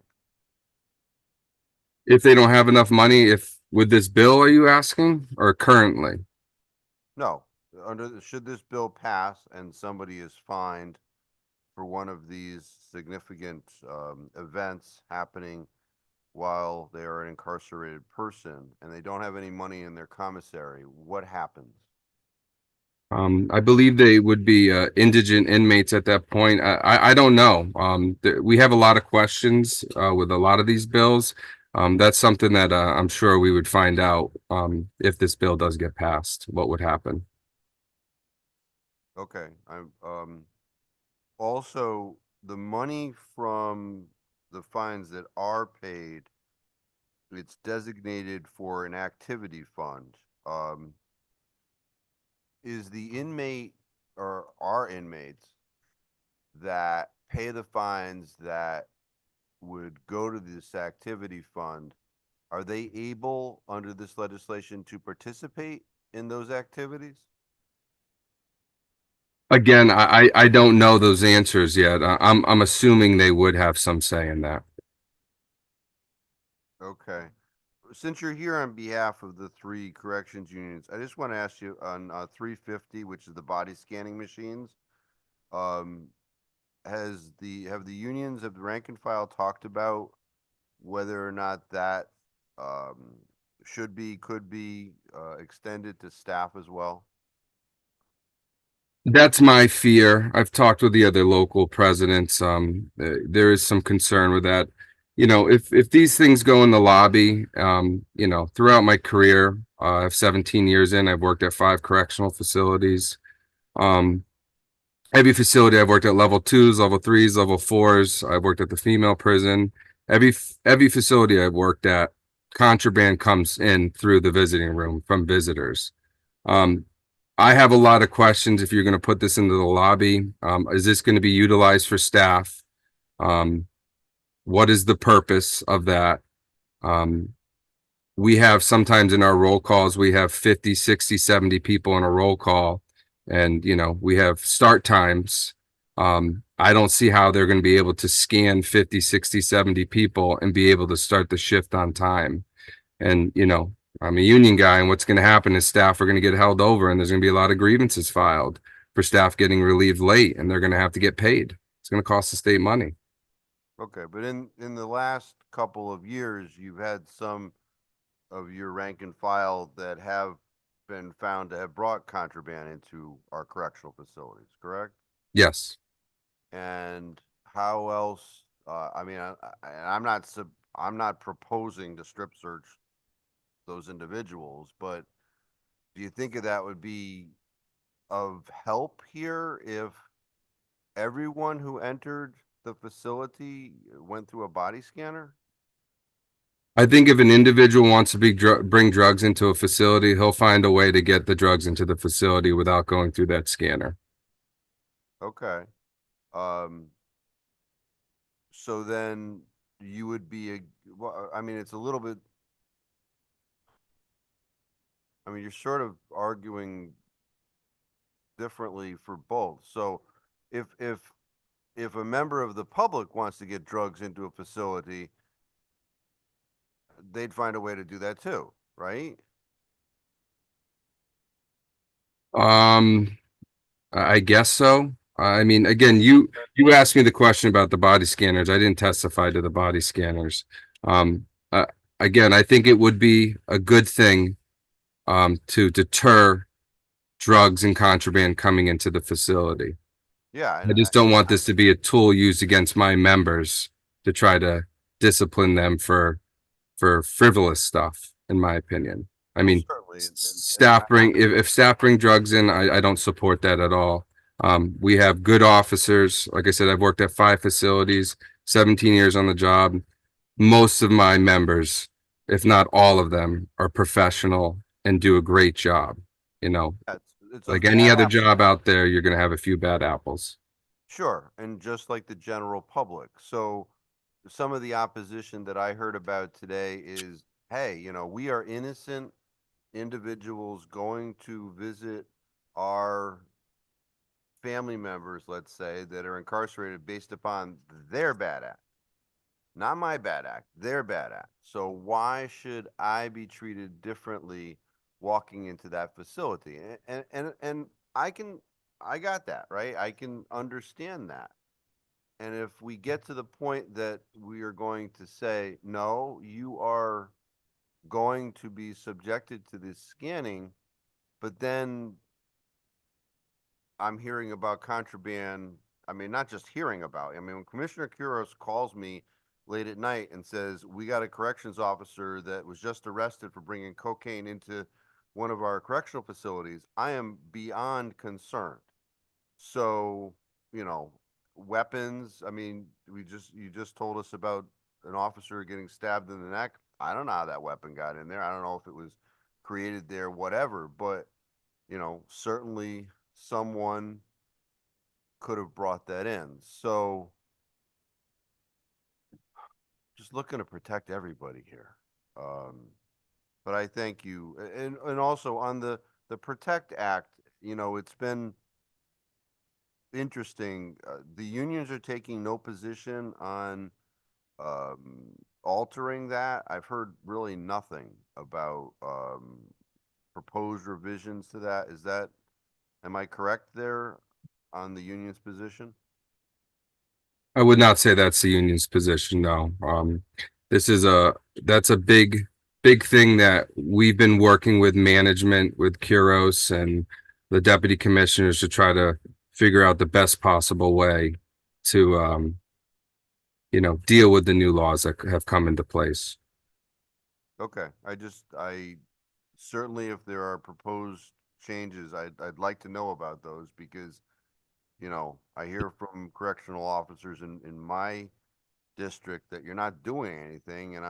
If they don't have enough money, with this bill, are you asking, or currently? No, should this bill pass and somebody is fined for one of these significant events happening while they are an incarcerated person and they don't have any money in their commissary, what happens? I believe they would be indigent inmates at that point. I don't know. We have a lot of questions with a lot of these bills. That's something that I'm sure we would find out if this bill does get passed, what would happen. Okay. Also, the money from the fines that are paid, it's designated for an activity fund. Is the inmate or are inmates that pay the fines that would go to this activity fund, are they able under this legislation to participate in those activities? Again, I don't know those answers yet. I'm assuming they would have some say in that. Okay. Since you're here on behalf of the 3 corrections unions, I just want to ask you on 350, which is the body scanning machines, have the unions of the rank and file talked about whether or not that could be extended to staff as well? That's my fear. I've talked with the other local presidents. There is some concern with that. You know, if these things go in the lobby, you know, throughout my career, I have 17 years in, I've worked at 5 correctional facilities. Every facility I've worked at level 2s, level 3s, level 4s. I've worked at the female prison. Every facility I've worked at, contraband comes in through the visiting room from visitors. I have a lot of questions if you're going to put this into the lobby. Is this going to be utilized for staff? What is the purpose of that? We have sometimes in our roll calls, we have 50, 60, 70 people in a roll call. And, you know, we have start times. I don't see how they're going to be able to scan 50, 60, 70 people and be able to start the shift on time. And, you know, I'm a union guy, and what's going to happen is staff are going to get held over, and there's going to be a lot of grievances filed for staff getting relieved late, and they're going to have to get paid. It's going to cost the state money. Okay, but in the last couple of years, you've had some of your rank and file that have been found to have brought contraband into our correctional facilities, correct? Yes. And how else, I mean, I'm not proposing to strip search those individuals, but do you think that would be of help here if everyone who entered the facility went through a body scanner? I think if an individual wants to bring drugs into a facility, he'll find a way to get the drugs into the facility without going through that scanner. Okay. So then you would be well, I mean, it's a little bit, I mean, you're sort of arguing differently for both. So if a member of the public wants to get drugs into a facility, they'd find a way to do that too, right? I guess so. I mean, again, you asked me the question about the body scanners. I didn't testify to the body scanners. Um, uh, Again, I think it would be a good thing to deter drugs and contraband coming into the facility. Yeah. I just don't want this to be a tool used against my members to try to discipline them for frivolous stuff, in my opinion. I mean, certainly, staff bring, if staff bring drugs in, I don't support that at all. We have good officers. Like I said, I've worked at 5 facilities, 17 years on the job. Most of my members, if not all of them, are professional and do a great job. You know, it's like a any bad other apple. job out there, you're going to have a few bad apples. Sure, and just like the general public. So some of the opposition that I heard about today is, hey, you know, we are innocent individuals going to visit our family members, let's say, that are incarcerated based upon their bad act. Not my bad act, their bad act. So why should I be treated differently walking into that facility? And I got that, right? I can understand that. And if we get to the point that we are going to say, no, you are going to be subjected to this scanning, but then I'm hearing about contraband. I mean, not just hearing about, I mean, when Commissioner Kuros calls me late at night and says, we got a corrections officer that was just arrested for bringing cocaine into one of our correctional facilities, I am beyond concerned. So, you know, weapons, I mean, you just told us about an officer getting stabbed in the neck. I don't know how that weapon got in there. I don't know if it was created there, whatever, but, you know, certainly someone could have brought that in. So just looking to protect everybody here. But I thank you. And also on the Protect Act, you know, it's been interesting. The unions are taking no position on altering that. I've heard really nothing about proposed revisions to that. Am I correct there on the union's position? I would not say that's the union's position, no. This is that's a big thing that we've been working with management, with Kuros and the deputy commissioners to try to figure out the best possible way to, you know, deal with the new laws that have come into place. Okay, I certainly, if there are proposed changes, I'd like to know about those because, you know, I hear from correctional officers in my district that you're not doing anything, and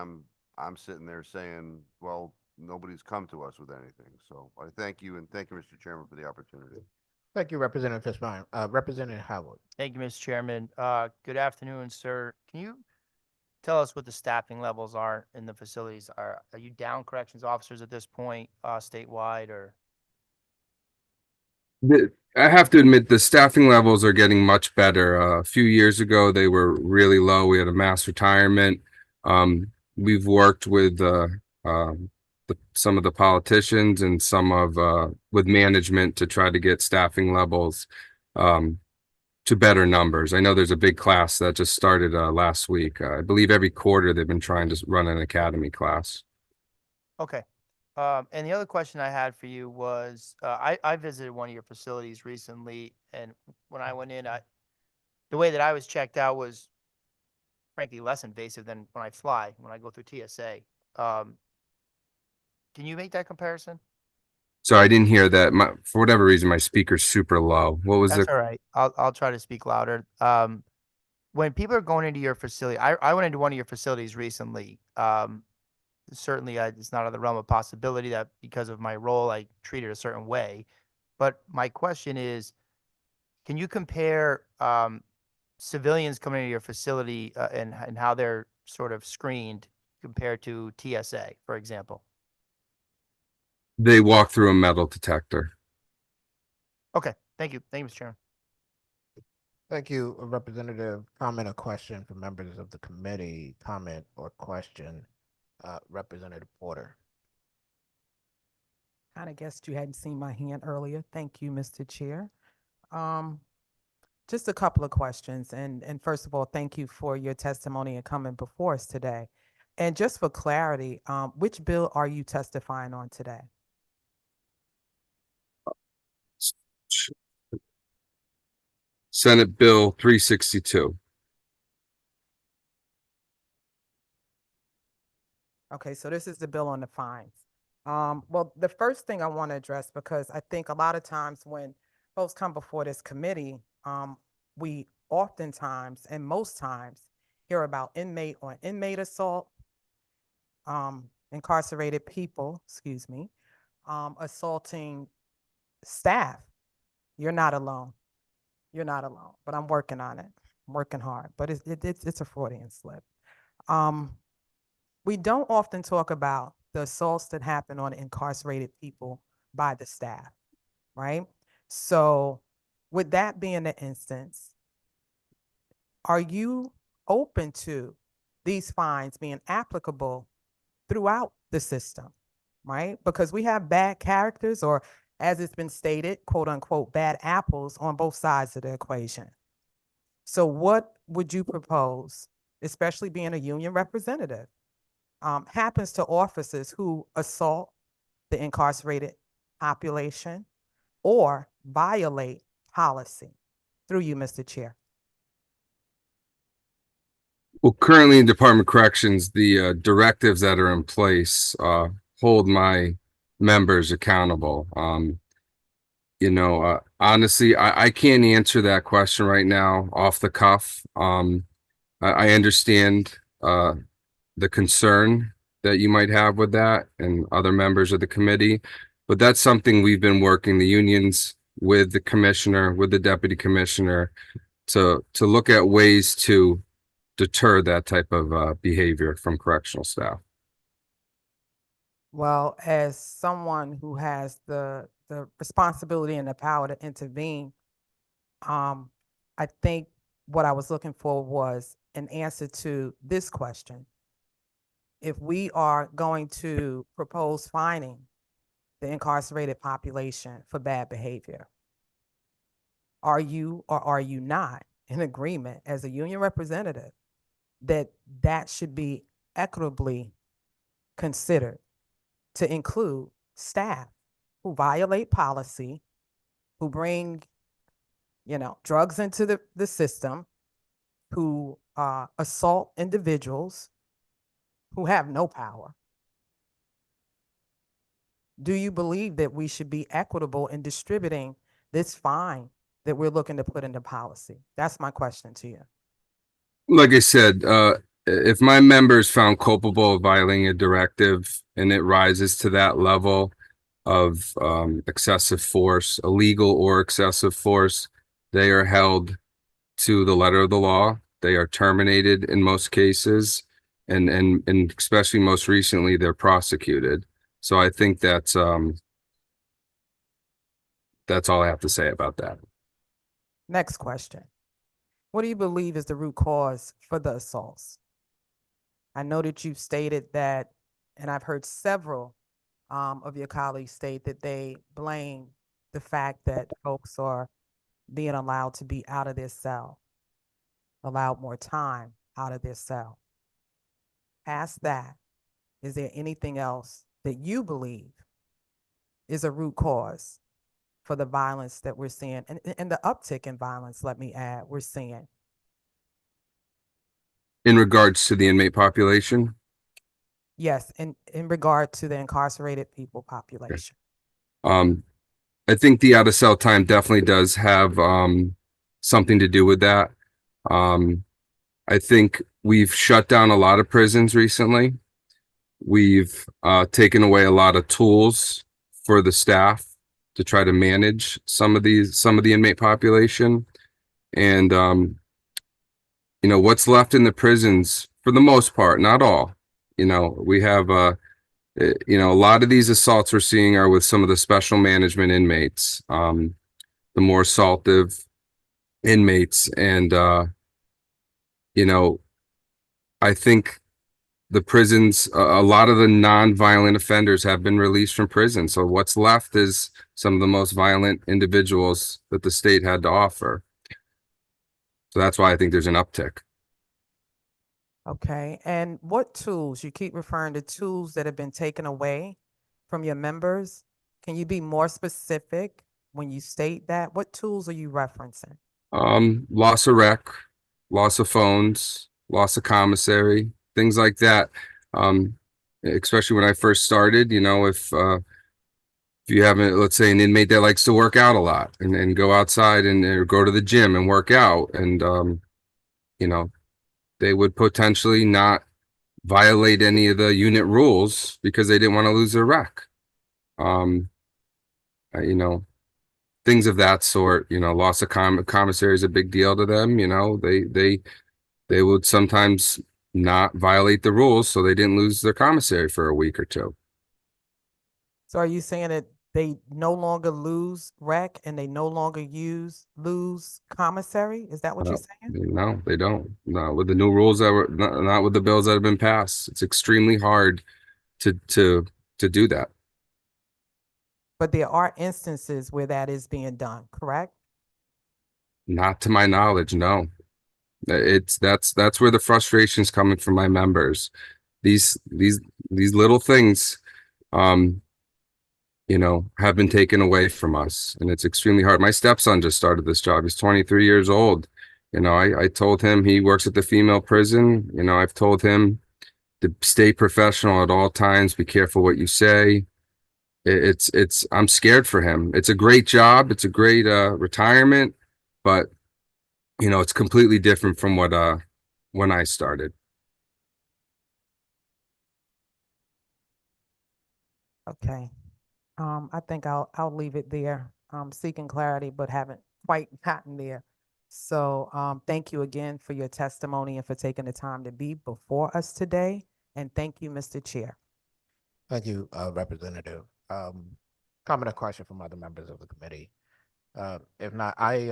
I'm sitting there saying, well, nobody's come to us with anything. So I thank you, and thank you, Mr. Chairman, for the opportunity. Thank you, Representative Fishbein. Representative Howard. Thank you, Mr. Chairman. Good afternoon, sir. Can you tell us what the staffing levels are in the facilities? Are you down corrections officers at this point, statewide, or? I have to admit, the staffing levels are getting much better. A few years ago, they were really low. We had a mass retirement. We've worked with some of the politicians and some of with management to try to get staffing levels to better numbers. I know there's a big class that just started last week. I believe every quarter they've been trying to run an academy class. Okay. And the other question I had for you was, I visited one of your facilities recently, and when I went in, the way that I was checked out was frankly less invasive than when I go through TSA. Can you make that comparison? So I didn't hear that. For whatever reason, my speaker's super low. What was That's it? all right. I'll try to speak louder. When people are going into your facility, I went into one of your facilities recently. Certainly, it's not out of the realm of possibility that because of my role, I treat it a certain way. But my question is, can you compare civilians coming into your facility and how they're sort of screened compared to TSA, for example? They walk through a metal detector. Okay, thank you. Thank you, Mr. Chairman. Thank you, Representative. Comment or question from members of the committee? Comment or question, Representative Porter. Kind of guessed you hadn't seen my hand earlier. Thank you, Mr. Chair. Just a couple of questions. And first of all, thank you for your testimony and coming before us today. And just for clarity, which bill are you testifying on today? Senate Bill 362. Okay, so this is the bill on the fines. Well, the first thing I want to address, because I think a lot of times when folks come before this committee, we oftentimes and most times hear about inmate on inmate assault, incarcerated people, assaulting staff. You're not alone. You're not alone, but I'm working on it. I'm working hard, but it's a Freudian slip. We don't often talk about the assaults that happen on incarcerated people by the staff, right? So with that being the instance, are you open to these fines being applicable throughout the system, right? Because we have bad characters, or as it's been stated, quote unquote, bad apples on both sides of the equation. So what would you propose, especially being a union representative, happens to officers who assault the incarcerated population or violate policy? Through you, Mr. Chair. Well, currently in Department of Corrections, the directives that are in place hold my members accountable. Honestly, I can't answer that question right now off the cuff. I understand the concern that you might have with that and other members of the committee, but that's something we've been working, the unions, with the commissioner, with the deputy commissioner, to look at ways to deter that type of behavior from correctional staff. Well, as someone who has the responsibility and the power to intervene, I think what I was looking for was an answer to this question. If we are going to propose fining the incarcerated population for bad behavior, are you or are you not in agreement as a union representative that that should be equitably considered to include staff who violate policy, who bring, drugs into the system, who assault individuals who have no power? Do you believe that we should be equitable in distributing this fine that we're looking to put into policy? That's my question to you. Like I said, if my members found culpable of violating a directive and it rises to that level of excessive force, illegal or excessive force, they are held to the letter of the law. They are terminated in most cases, and especially most recently, they're prosecuted. So I think that's all I have to say about that. Next question. What do you believe is the root cause for the assaults? I know that you've stated that, and I've heard several of your colleagues state that they blame the fact that folks are being allowed to be out of their cell, allowed more time out of their cell. Past that, is there anything else that you believe is a root cause for the violence that we're seeing and the uptick in violence, let me add, we're seeing? In regards to the inmate population, Yes, in regard to the incarcerated people population. I think the out of cell time definitely does have something to do with that. I think we've shut down a lot of prisons recently. We've taken away a lot of tools for the staff to try to manage some of the inmate population. And you know, what's left in the prisons, for the most part, not all, you know, we have you know, a lot of these assaults we're seeing are with some of the special management inmates, the more assaultive inmates. And you know, I think the prisons, a lot of the non-violent offenders have been released from prison. So what's left is some of the most violent individuals that the state had to offer. So that's why I think there's an uptick. Okay, and what tools, you keep referring to tools that have been taken away from your members. Can you be more specific when you state that? What tools are you referencing? Loss of rec, loss of phones, loss of commissary, things like that. Especially when I first started, you know, if you have, let's say, an inmate that likes to work out a lot and go outside and or go to the gym and work out, and you know, they would potentially not violate any of the unit rules because they didn't want to lose their rec. You know, things of that sort. You know, loss of commissary is a big deal to them. You know, they would sometimes not violate the rules, so they didn't lose their commissary for a week or two. So are you saying that they no longer lose rec and they no longer lose commissary? Is that what you're saying? No, they don't. No, with the new rules that were not with the bills that have been passed. It's extremely hard to do that. But there are instances where that is being done, correct? Not to my knowledge, no. That's where the frustration's coming from my members. These little things, you know, have been taken away from us, and it's extremely hard. My stepson just started this job. He's 23 years old. You know, I told him, he works at the female prison. You know, I've told him to stay professional at all times. Be careful what you say. I'm scared for him. It's a great job. It's a great retirement, but you know, it's completely different from what when I started. Okay. I think I'll leave it there. Seeking clarity, but haven't quite gotten there. So thank you again for your testimony and for taking the time to be before us today. And thank you, Mr. Chair. Thank you, Representative. Comment or question from other members of the committee? If not, I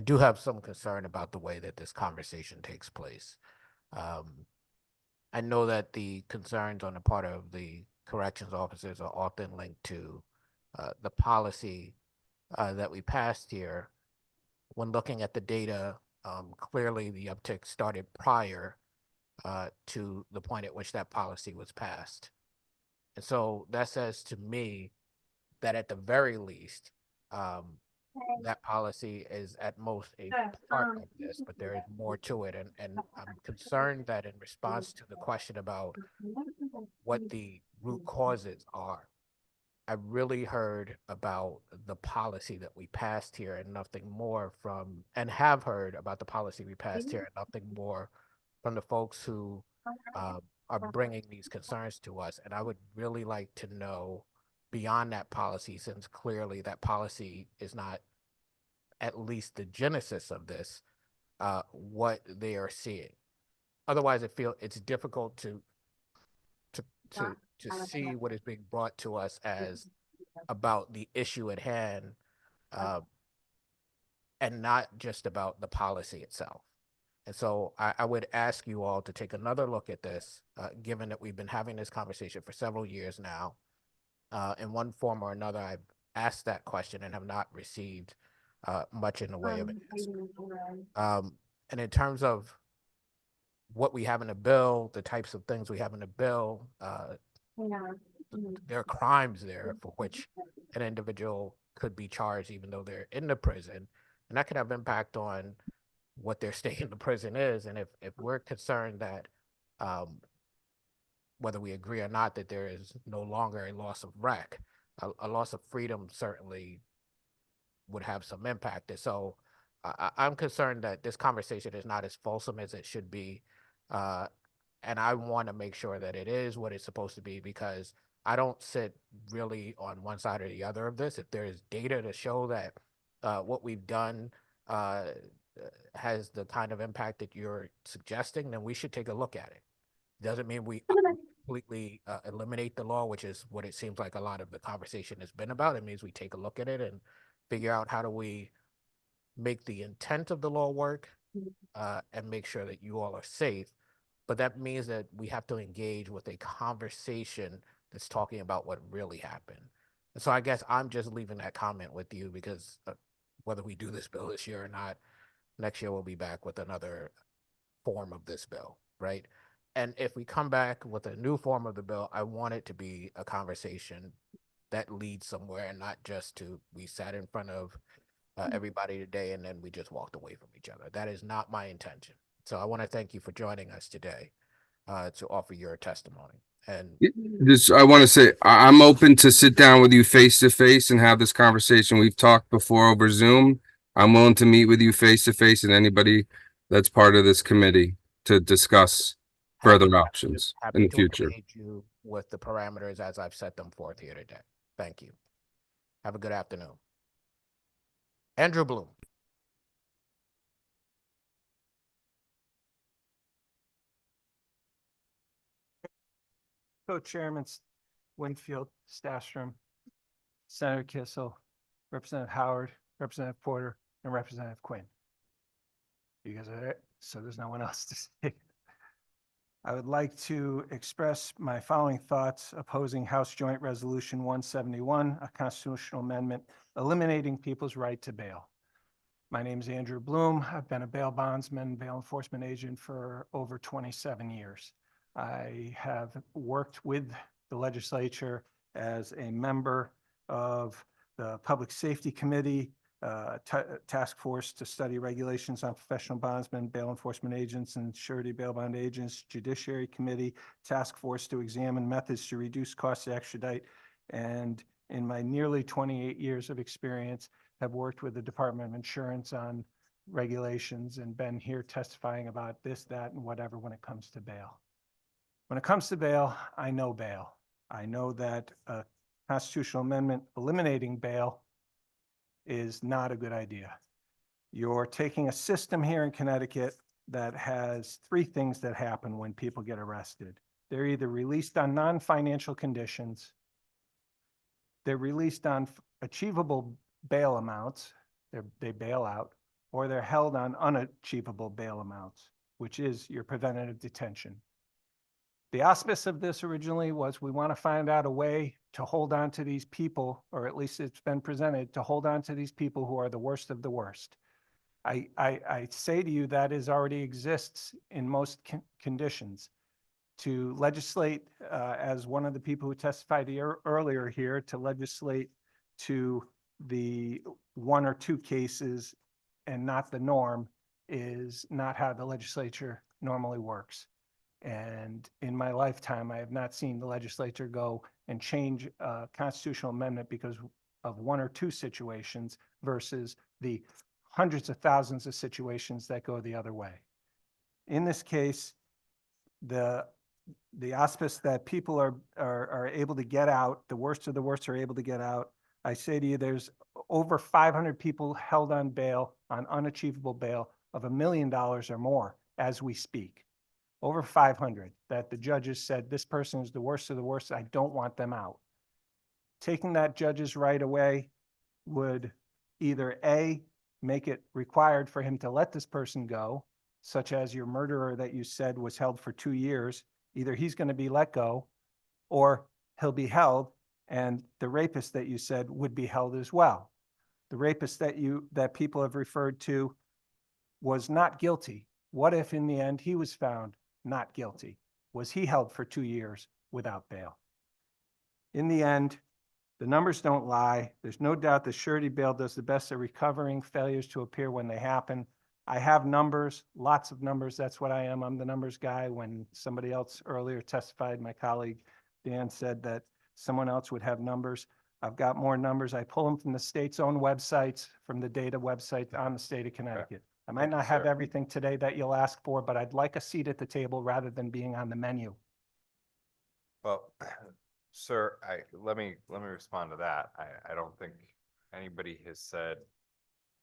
do have some concern about the way that this conversation takes place. I know that the concerns on the part of the corrections officers are often linked to the policy that we passed here. When looking at the data, clearly the uptick started prior to the point at which that policy was passed. And so that says to me that at the very least, that policy is at most a part of this, but there is more to it. And I'm concerned that in response to the question about what the root causes are, I really heard about the policy that we passed here and nothing more and have heard about the policy we passed here and nothing more from the folks who are bringing these concerns to us. And I would really like to know beyond that policy, since clearly that policy is not at least the genesis of this, what they are seeing. Otherwise, it's difficult to see what is being brought to us as about the issue at hand, and not just about the policy itself. And so I would ask you all to take another look at this, given that we've been having this conversation for several years now. In one form or another, I've asked that question and have not received much in the way of an answer. And in terms of what we have in the bill, the types of things we have in the bill, there are crimes there for which an individual could be charged even though they're in the prison, and that could have impact on what their stay in the prison is. And if we're concerned that whether we agree or not that there is no longer a loss of rec, a loss of freedom certainly would have some impact. And so I'm concerned that this conversation is not as fulsome as it should be. And I want to make sure that it is what it's supposed to be, because I don't sit really on one side or the other of this. If there is data to show that what we've done has the kind of impact that you're suggesting, then we should take a look at it. Doesn't mean we completely eliminate the law, which is what it seems like a lot of the conversation has been about. It means we take a look at it and figure out how do we make the intent of the law work, and make sure that you all are safe. But that means that we have to engage with a conversation that's talking about what really happened. And so I guess I'm just leaving that comment with you, because whether we do this bill this year or not, next year we'll be back with another form of this bill, right? And if we come back with a new form of the bill, I want it to be a conversation that leads somewhere, and not just to, we sat in front of everybody today and then we just walked away from each other. That is not my intention. So I want to thank you for joining us today to offer your testimony. And I want to say, I'm open to sit down with you face to face and have this conversation. We've talked before over Zoom. I'm willing to meet with you face to face and anybody that's part of this committee to discuss further options in the future. Happy to engage you with the parameters as I've set them forth here today. Thank you. Have a good afternoon. Andrew Bloom. Co-chairman Winfield, Stastrom, Senator Kissel, Representative Howard, Representative Porter, and Representative Quinn. You guys are there, so there's no one else to say. I would like to express my following thoughts opposing House Joint Resolution 171, a constitutional amendment eliminating people's right to bail. My name is Andrew Bloom. I've been a bail bondsman, bail enforcement agent for over 27 years. I have worked with the legislature as a member of the Public Safety Committee, task force to study regulations on professional bondsmen, bail enforcement agents, and surety bail bond agents, Judiciary Committee, task force to examine methods to reduce costs to extradite. And in my nearly 28 years of experience, have worked with the Department of Insurance on regulations and been here testifying about this, that, and whatever when it comes to bail. When it comes to bail, I know bail. I know that a constitutional amendment eliminating bail is not a good idea. You're taking a system here in Connecticut that has three things that happen when people get arrested. They're either released on non-financial conditions, they're released on achievable bail amounts, they bail out, or they're held on unachievable bail amounts, which is your preventative detention. The auspice of this originally was we want to find out a way to hold on to these people, or at least it's been presented, to hold on to these people who are the worst of the worst. I say to you that is already exists in most conditions. To legislate, as one of the people who testified earlier here, to legislate to the one or two cases and not the norm is not how the legislature normally works. And in my lifetime, I have not seen the legislature go and change a constitutional amendment because of one or two situations versus the hundreds of thousands of situations that go the other way. In this case, the auspice that people are able to get out, the worst of the worst are able to get out. I say to you, there's over 500 people held on bail, on unachievable bail of $1 million or more as we speak. Over 500 that the judges said, this person is the worst of the worst. I don't want them out. Taking that judge's right away would either A, make it required for him to let this person go, such as your murderer that you said was held for 2 years. Either he's going to be let go or he'll be held, and the rapist that you said would be held as well. The rapist that people have referred to was not guilty. What if in the end he was found not guilty? Was he held for 2 years without bail? In the end, the numbers don't lie. There's no doubt that surety bail does the best at recovering failures to appear when they happen. I have numbers, lots of numbers. That's what I am. I'm the numbers guy. When somebody else earlier testified, my colleague Dan said that someone else would have numbers. I've got more numbers. I pull them from the state's own websites, from the data website on the state of Connecticut. I might Thank you, not have sir. everything today that you'll ask for, but I'd like a seat at the table rather than being on the menu. Well, sir, let me respond to that. I don't think anybody has said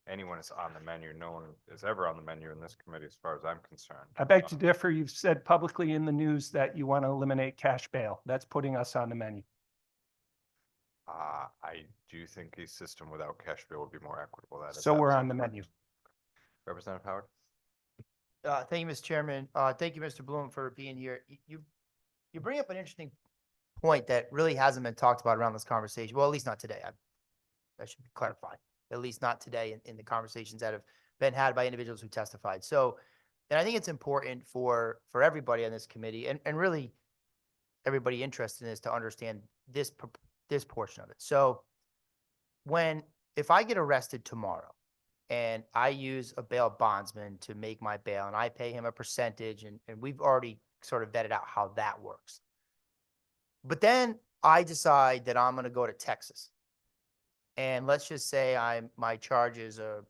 anyone is on the menu. No one is ever on the menu in this committee, as far as I'm concerned. I beg to differ. You've said publicly in the news that you want to eliminate cash bail. That's putting us on the menu. I do think a system without cash bail would be more equitable. That is So we're on the absolutely menu. correct. Representative Howard? Thank you, Mr. Chairman. Thank you, Mr. Bloom, for being here. You bring up an interesting point that really hasn't been talked about around this conversation. Well, at least not today. I should clarify. At least not today in the conversations that have been had by individuals who testified. So, and I think it's important for everybody on this committee and really everybody interested in this to understand this portion of it. So if I get arrested tomorrow and I use a bail bondsman to make my bail and I pay him a percentage and we've already sort of vetted out how that works. But then I decide that I'm going to go to Texas. And let's just say my charge is a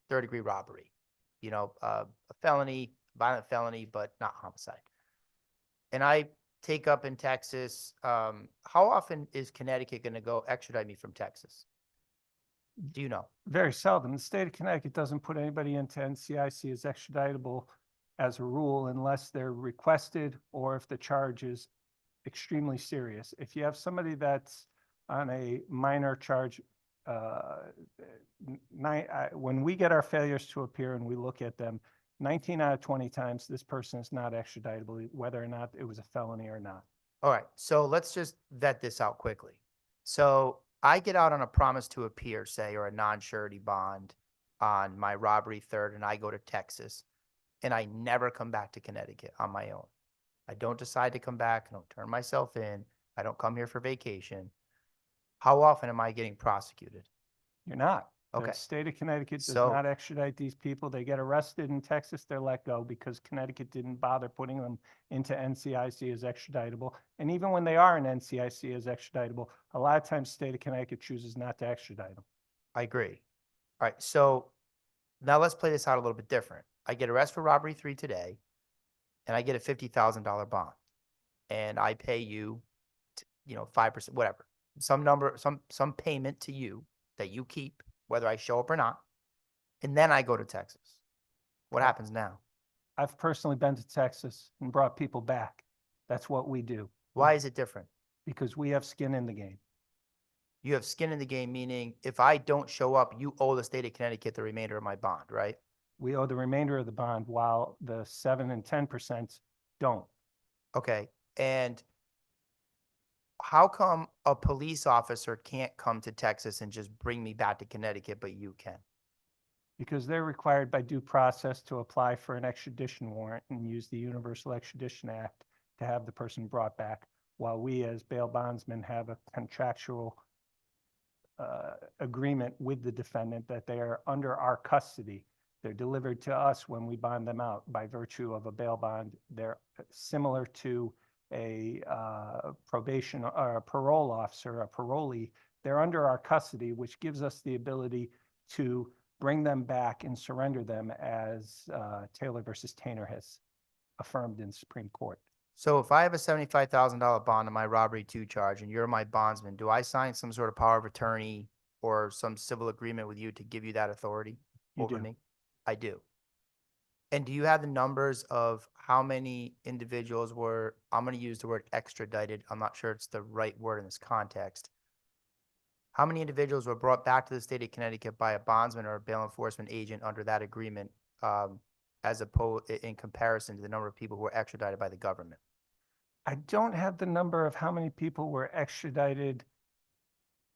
third-degree robbery, a felony, violent felony, but not homicide. And I take up in Texas. How often is Connecticut going to go extradite me from Texas? Do you know? Very seldom. The state of Connecticut doesn't put anybody into NCIC as extraditable as a rule unless they're requested or if the charge is extremely serious. If you have somebody that's on a minor charge, when we get our failures to appear and we look at them, 19 out of 20 times this person is not extraditable, whether or not it was a felony or not. All right. So let's just vet this out quickly. So I get out on a promise to appear, say, or a non-surety bond on my robbery third, and I go to Texas, and I never come back to Connecticut on my own. I don't decide to come back. I don't turn myself in. I don't come here for vacation. How often am I getting prosecuted? You're not. Okay. The state of Connecticut does So- not extradite these people. They get arrested in Texas, they're let go because Connecticut didn't bother putting them into NCIC as extraditable. And even when they are in NCIC as extraditable, a lot of times state of Connecticut chooses not to extradite them. I agree. All right. So now let's play this out a little bit different. I get arrested for robbery 3 today, and I get a $50,000 bond, and I pay you, 5%, whatever, some number, some payment to you that you keep, whether I show up or not. And then I go to Texas. What happens now? I've personally been to Texas and brought people back. That's what we do. Why is it different? Because we have skin in the game. You have skin in the game, meaning if I don't show up, you owe the state of Connecticut the remainder of my bond, right? We owe the remainder of the bond while the 7 and 10% don't. Okay. And how come a police officer can't come to Texas and just bring me back to Connecticut, but you can? Because they're required by due process to apply for an extradition warrant and use the Universal Extradition Act to have the person brought back, while we as bail bondsmen have a contractual agreement with the defendant that they are under our custody. They're delivered to us when we bond them out by virtue of a bail bond. They're similar to a probation or a parole officer, a parolee. They're under our custody, which gives us the ability to bring them back and surrender them as Taylor versus Tanner has affirmed in Supreme Court. So if I have a $75,000 bond on my robbery 2 charge and you're my bondsman, do I sign some sort of power of attorney or some civil agreement with you to give you that authority You over do. me? I do. And do you have the numbers of how many individuals were, I'm going to use the word extradited. I'm not sure it's the right word in this context. How many individuals were brought back to the state of Connecticut by a bondsman or a bail enforcement agent under that agreement, as opposed in comparison to the number of people who were extradited by the government? I don't have the number of how many people were extradited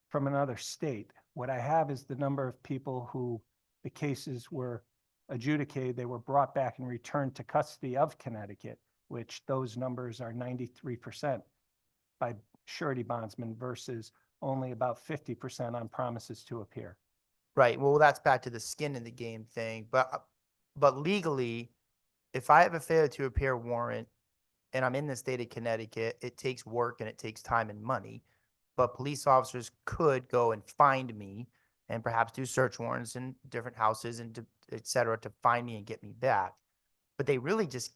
from another state. What I have is the number of people who the cases were adjudicated, they were brought back and returned to custody of Connecticut, which those numbers are 93% by surety bondsmen versus only about 50% on promises to appear. Right. Well, that's back to the skin in the game thing. But legally, if I have a failure to appear warrant and I'm in the state of Connecticut, it takes work and it takes time and money. But police officers could go and find me and perhaps do search warrants in different houses and et cetera to find me and get me back. But they really just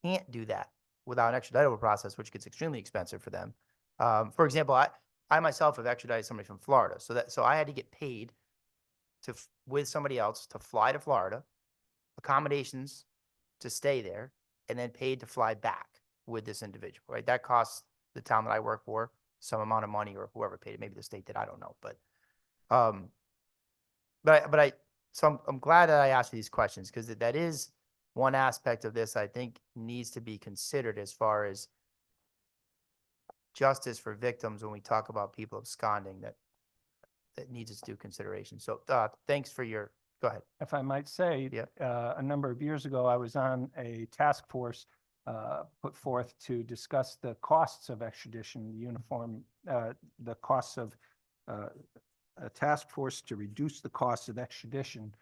can't do that without an extraditable process, which gets extremely expensive for them. For example, I myself have extradited somebody from Florida, so I had to get paid with somebody else to fly to Florida, accommodations to stay there, and then paid to fly back with this individual. Right, that costs the town that I work for some amount of money, or whoever paid it, maybe the state did, I don't know, so I'm glad that I asked you these questions because that is one aspect of this I think needs to be considered as far as justice for victims when we talk about people absconding that needs its due consideration. So thanks for your, go ahead. If I might say, a number of years ago, I was on a task force put forth to discuss the costs of extradition, the costs of a task force to reduce the cost of extradition.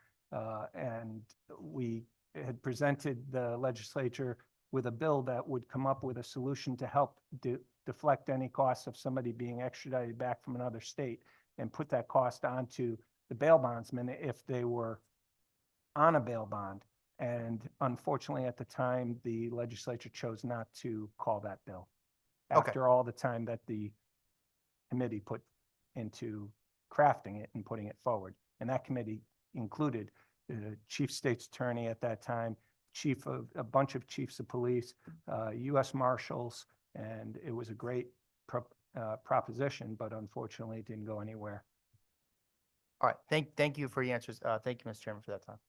And we had presented the legislature with a bill that would come up with a solution to help deflect any costs of somebody being extradited back from another state and put that cost onto the bail bondsman if they were on a bail bond. And unfortunately, at the time, the legislature chose not to call that bill after all the time that the committee put into crafting it and putting it forward. And that committee included the chief state's attorney at that time, a bunch of chiefs of police, U.S. Marshals, and it was a great proposition, but unfortunately it didn't go anywhere. All right, thank you for your answers. Thank you, Mr. Chairman, for that time.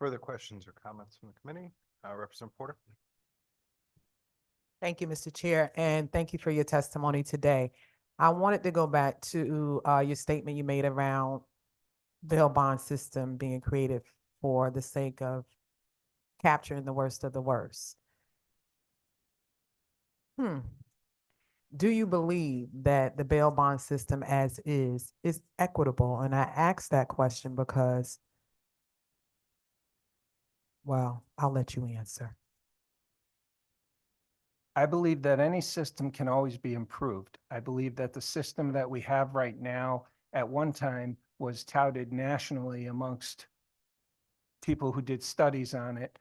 Further questions or comments from the committee? Representative Porter. Thank you, Mr. Chair, and thank you for your testimony today. I wanted to go back to your statement you made around bail bond system being created for the sake of capturing the worst of the worst. Do you believe that the bail bond system as is equitable? And I ask that question because, well, I'll let you answer. I believe that any system can always be improved. I believe that the system that we have right now at one time was touted nationally amongst people who did studies on it.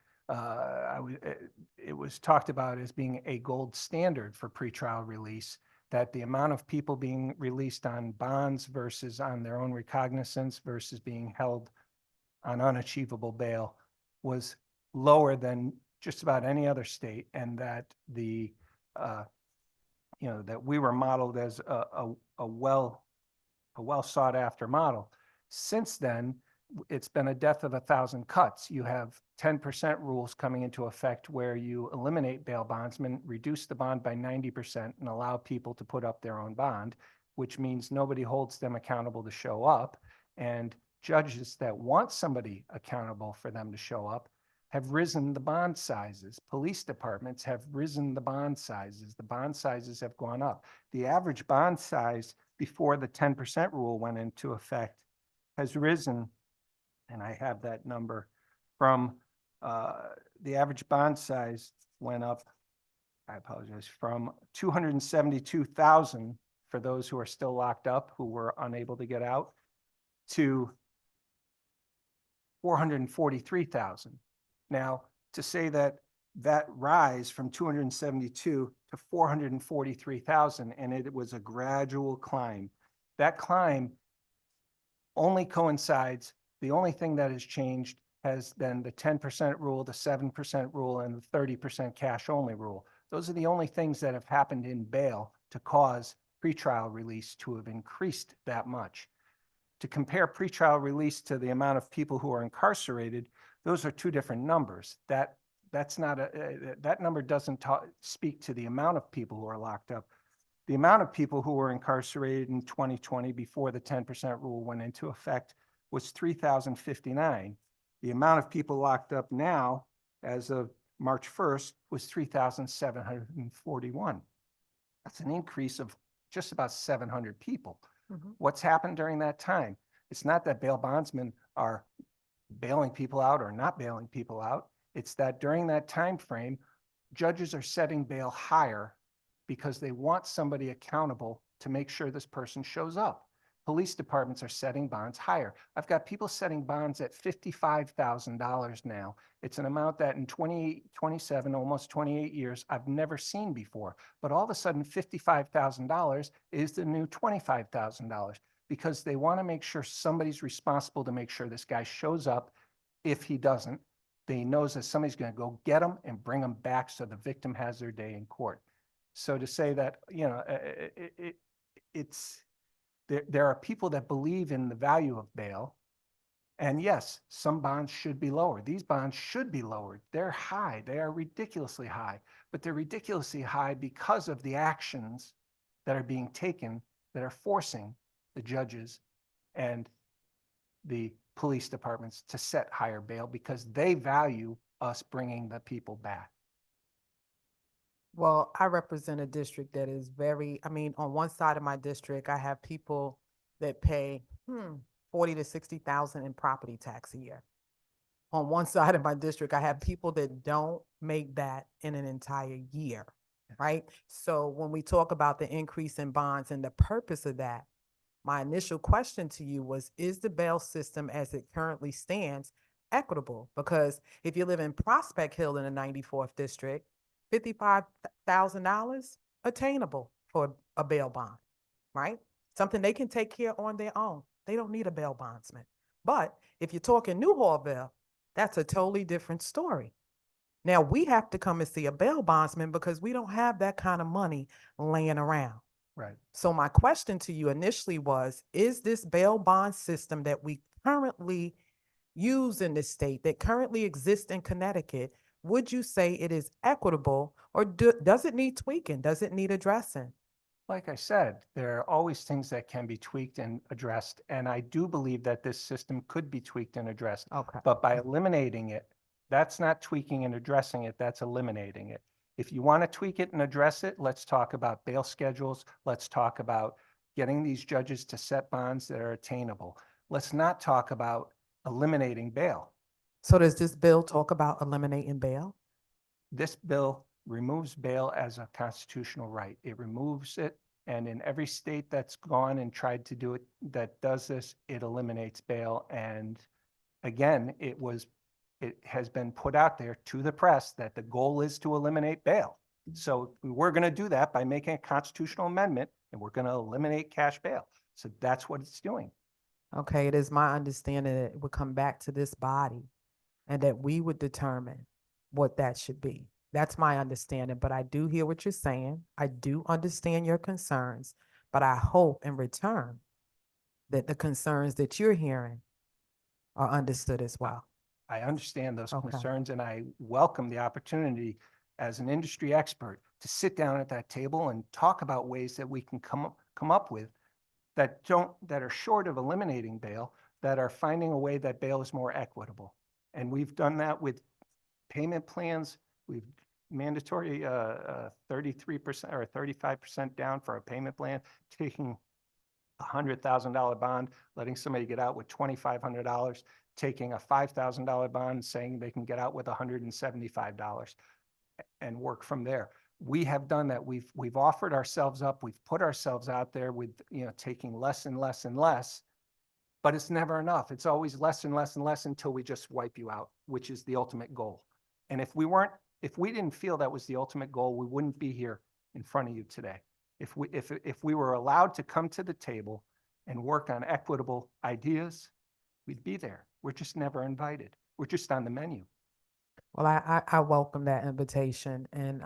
It was talked about as being a gold standard for pretrial release, that the amount of people being released on bonds versus on their own recognizance versus being held on unachievable bail was lower than just about any other state, and that that we were modeled as a well sought after model. Since then, it's been a death of 1,000 cuts. You have 10% rules coming into effect where you eliminate bail bondsmen, reduce the bond by 90%, and allow people to put up their own bond, which means nobody holds them accountable to show up. And judges that want somebody accountable for them to show up have risen the bond sizes. Police departments have risen the bond sizes. The bond sizes have gone up. The average bond size before the 10% rule went into effect has risen, and I have that number, from the average bond size went up, I apologize, from 272,000 for those who are still locked up, who were unable to get out, to 443,000. Now, to say that that rise from 272 to 443,000, and it was a gradual climb. That climb only coincides, the only thing that has changed has been the 10% rule, the 7% rule, and the 30% cash only rule. Those are the only things that have happened in bail to cause pretrial release to have increased that much. To compare pretrial release to the amount of people who are incarcerated, those are two different numbers. That's not that number doesn't speak to the amount of people who are locked up. The amount of people who were incarcerated in 2020 before the 10% rule went into effect was 3,059. The amount of people locked up now, as of March 1st, was 3,741. That's an increase of just about 700 people. What's happened during that time? It's not that bail bondsmen are bailing people out or not bailing people out. It's that during that time frame, judges are setting bail higher because they want somebody accountable to make sure this person shows up. Police departments are setting bonds higher. I've got people setting bonds at $55,000 now. It's an amount that in 27, almost 28 years, I've never seen before. But all of a sudden, $55,000 is the new $25,000 because they want to make sure somebody's responsible to make sure this guy shows up. If he doesn't, they knows that somebody's going to go get him and bring him back so the victim has their day in court. So to say that, you know, there are people that believe in the value of bail. And yes, some bonds should be lower. These bonds should be lowered. They're high. They are ridiculously high. But they're ridiculously high because of the actions that are being taken that are forcing the judges and the police departments to set higher bail because they value us bringing the people back. Well, I represent a district that is very, I mean, on one side of my district, I have people that pay 40 to 60,000 in property tax a year. On one side of my district, I have people that don't make that in an entire year, right? So when we talk about the increase in bonds and the purpose of that, my initial question to you was, is the bail system as it currently stands equitable? Because if you live in Prospect Hill in the 94th district, $55,000 attainable for a bail bond, right? Something they can take care on their own. They don't need a bail bondsman. But if you're talking Newhallville, that's a totally different story. Now we have to come and see a bail bondsman because we don't have that kind of money laying around. Right. So my question to you initially was, is this bail bond system that we currently use in this state, that currently exists in Connecticut, would you say it is equitable, or does it need tweaking? Does it need addressing? Like I said, there are always things that can be tweaked and addressed. And I do believe that this system could be tweaked and addressed. Okay. But by eliminating it, that's not tweaking and addressing it, that's eliminating it. If you want to tweak it and address it, let's talk about bail schedules. Let's talk about getting these judges to set bonds that are attainable. Let's not talk about eliminating bail. So does this bill talk about eliminating bail? This bill removes bail as a constitutional right. It removes it, and in every state that's gone and tried to do it, that does this, it eliminates bail. And again, it has been put out there to the press that the goal is to eliminate bail. So we're going to do that by making a constitutional amendment, and we're going to eliminate cash bail. So that's what it's doing. Okay, it is my understanding that it would come back to this body and that we would determine what that should be. That's my understanding, but I do hear what you're saying. I do understand your concerns, but I hope in return that the concerns that you're hearing are understood as well. I understand those Okay. concerns, and I welcome the opportunity as an industry expert to sit down at that table and talk about ways that we can come up with that are short of eliminating bail, that are finding a way that bail is more equitable. And we've done that with payment plans. We've mandatory 33% or 35% down for a payment plan, taking a $100,000 bond, letting somebody get out with $2,500, taking a $5,000 bond, saying they can get out with $175 and work from there. We have done that. We've offered ourselves up. We've put ourselves out there with, taking less and less and less, but it's never enough. It's always less and less and less until we just wipe you out, which is the ultimate goal. And if we weren't If we didn't feel that was the ultimate goal, we wouldn't be here in front of you today. If we were allowed to come to the table and work on equitable ideas, we'd be there. We're just never invited. We're just on the menu. Well, I welcome that invitation, and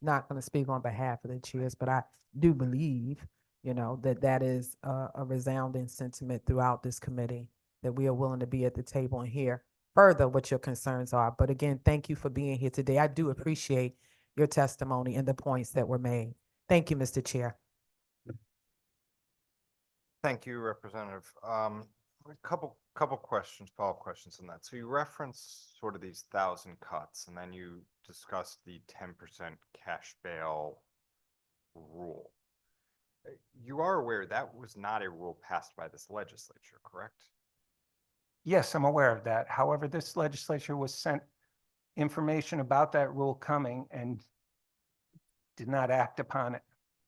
not going to speak on behalf of the chairs, but I do believe, that is a resounding sentiment throughout this committee, that we are willing to be at the table and hear further what your concerns are. But again, thank you for being here today. I do appreciate your testimony and the points that were made. Thank you, Mr. Chair. Thank you, Representative. A couple questions, follow-up questions on that. So you referenced sort of these 1,000 cuts, and then you discussed the 10% cash bail rule. You are aware that was not a rule passed by this legislature, correct? Yes, I'm aware of that. However, this legislature was sent information about that rule coming and did not act upon it.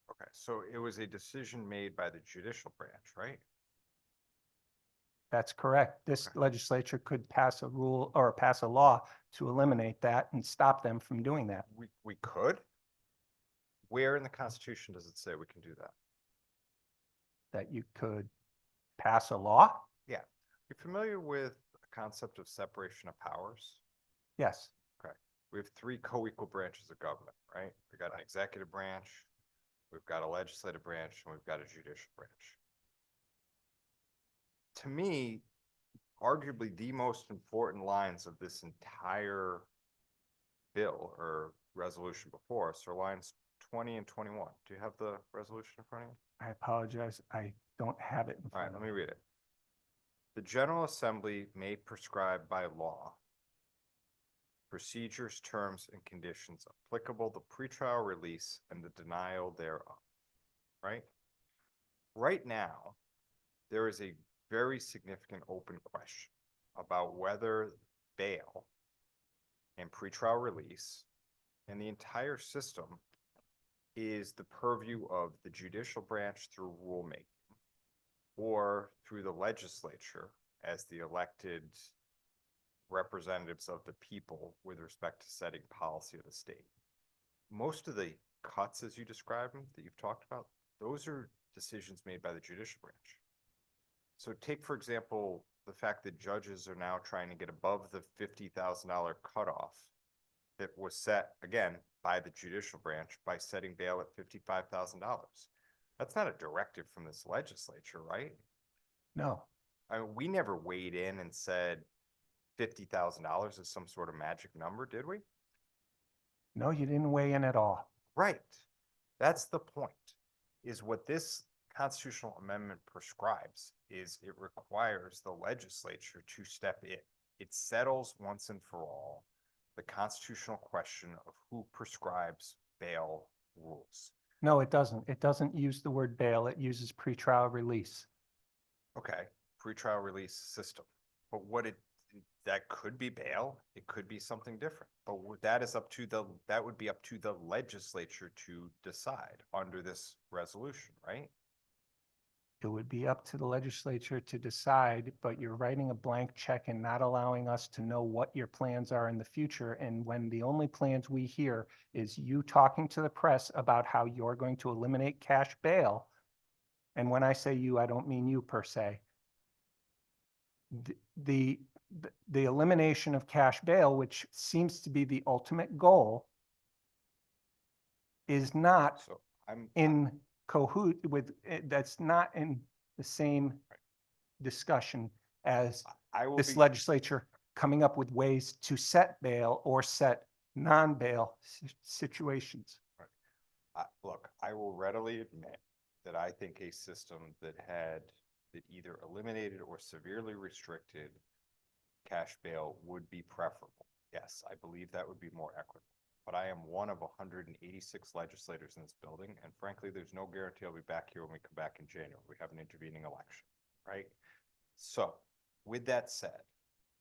Okay, so it was a decision made by the judicial branch, right? That's correct. This Okay. legislature could pass a rule or pass a law to eliminate that and stop them from doing that. We could? Where in the Constitution does it say we can do that? That you could pass a law? Yeah. You're familiar with the concept of separation of powers? Yes. Okay. We have three co-equal branches of government, right? We've got an executive branch, we've got a legislative branch, and we've got a judicial branch. To me, arguably the most important lines of this entire bill or resolution before us are lines 20 and 21. Do you have the resolution in front of you? I apologize. I don't have it in All right, front let of me me. read it. The General Assembly may prescribe by law procedures, terms, and conditions applicable to pretrial release and the denial thereof, right? Right now, there is a very significant open question about whether bail and pretrial release and the entire system is the purview of the judicial branch through rulemaking or through the legislature as the elected representatives of the people with respect to setting policy of the state. Most of the cuts, as you describe them, that you've talked about, those are decisions made by the judicial branch. So take, for example, the fact that judges are now trying to get above the $50,000 cutoff that was set, again, by the judicial branch by setting bail at $55,000. That's not a directive from this legislature, right? No. I mean, we never weighed in and said $50,000 is some sort of magic number, did we? No, you didn't weigh in at all. Right. That's the point, is what this constitutional amendment prescribes is it requires the legislature to step in. It settles once and for all the constitutional question of who prescribes bail rules. No, it doesn't. It doesn't use the word bail. It uses pretrial release. Okay, pretrial release system. But that could be bail. It could be something different. But that would be up to the legislature to decide under this resolution, right? It would be up to the legislature to decide, but you're writing a blank check and not allowing us to know what your plans are in the future. And when the only plans we hear is you talking to the press about how you're going to eliminate cash bail. And when I say you, I don't mean you per se. The elimination of cash bail, which seems to be the ultimate goal, is not So I'm in cahoot with, that's not in the same discussion as this legislature coming up with ways to set bail or set non-bail situations. Look, I will readily admit that I think a system that either eliminated or severely restricted cash bail would be preferable. Yes, I believe that would be more equitable. But I am one of 186 legislators in this building, and frankly, there's no guarantee I'll be back here when we come back in January. We have an intervening election, right? So, with that said,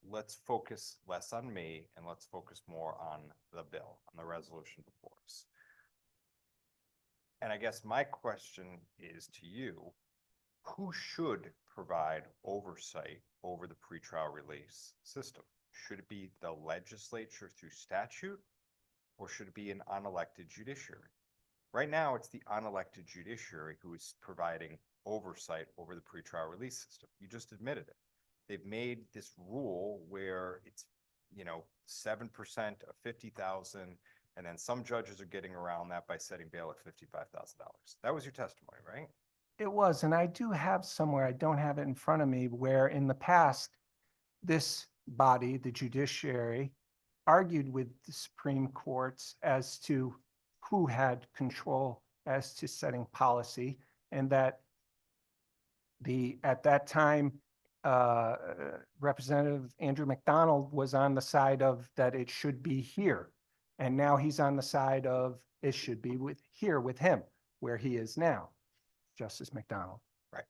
let's focus less on me and let's focus more on the bill, on the resolution before us. And I guess my question is to you, who should provide oversight over the pretrial release system? Should it be the legislature through statute, or should it be an unelected judiciary? Right now, it's the unelected judiciary who is providing oversight over the pretrial release system. You just admitted it. They've made this rule where it's, 7% of 50,000, and then some judges are getting around that by setting bail at $55,000. That was your testimony, right? It was, and I do have somewhere, I don't have it in front of me, where in the past, this body, the judiciary, argued with the Supreme Courts as to who had control as to setting policy, and that at that time, Representative Andrew McDonald was on the side of that it should be here. And now he's on the side of it should be here with him, where he is now, Justice McDonald. Right.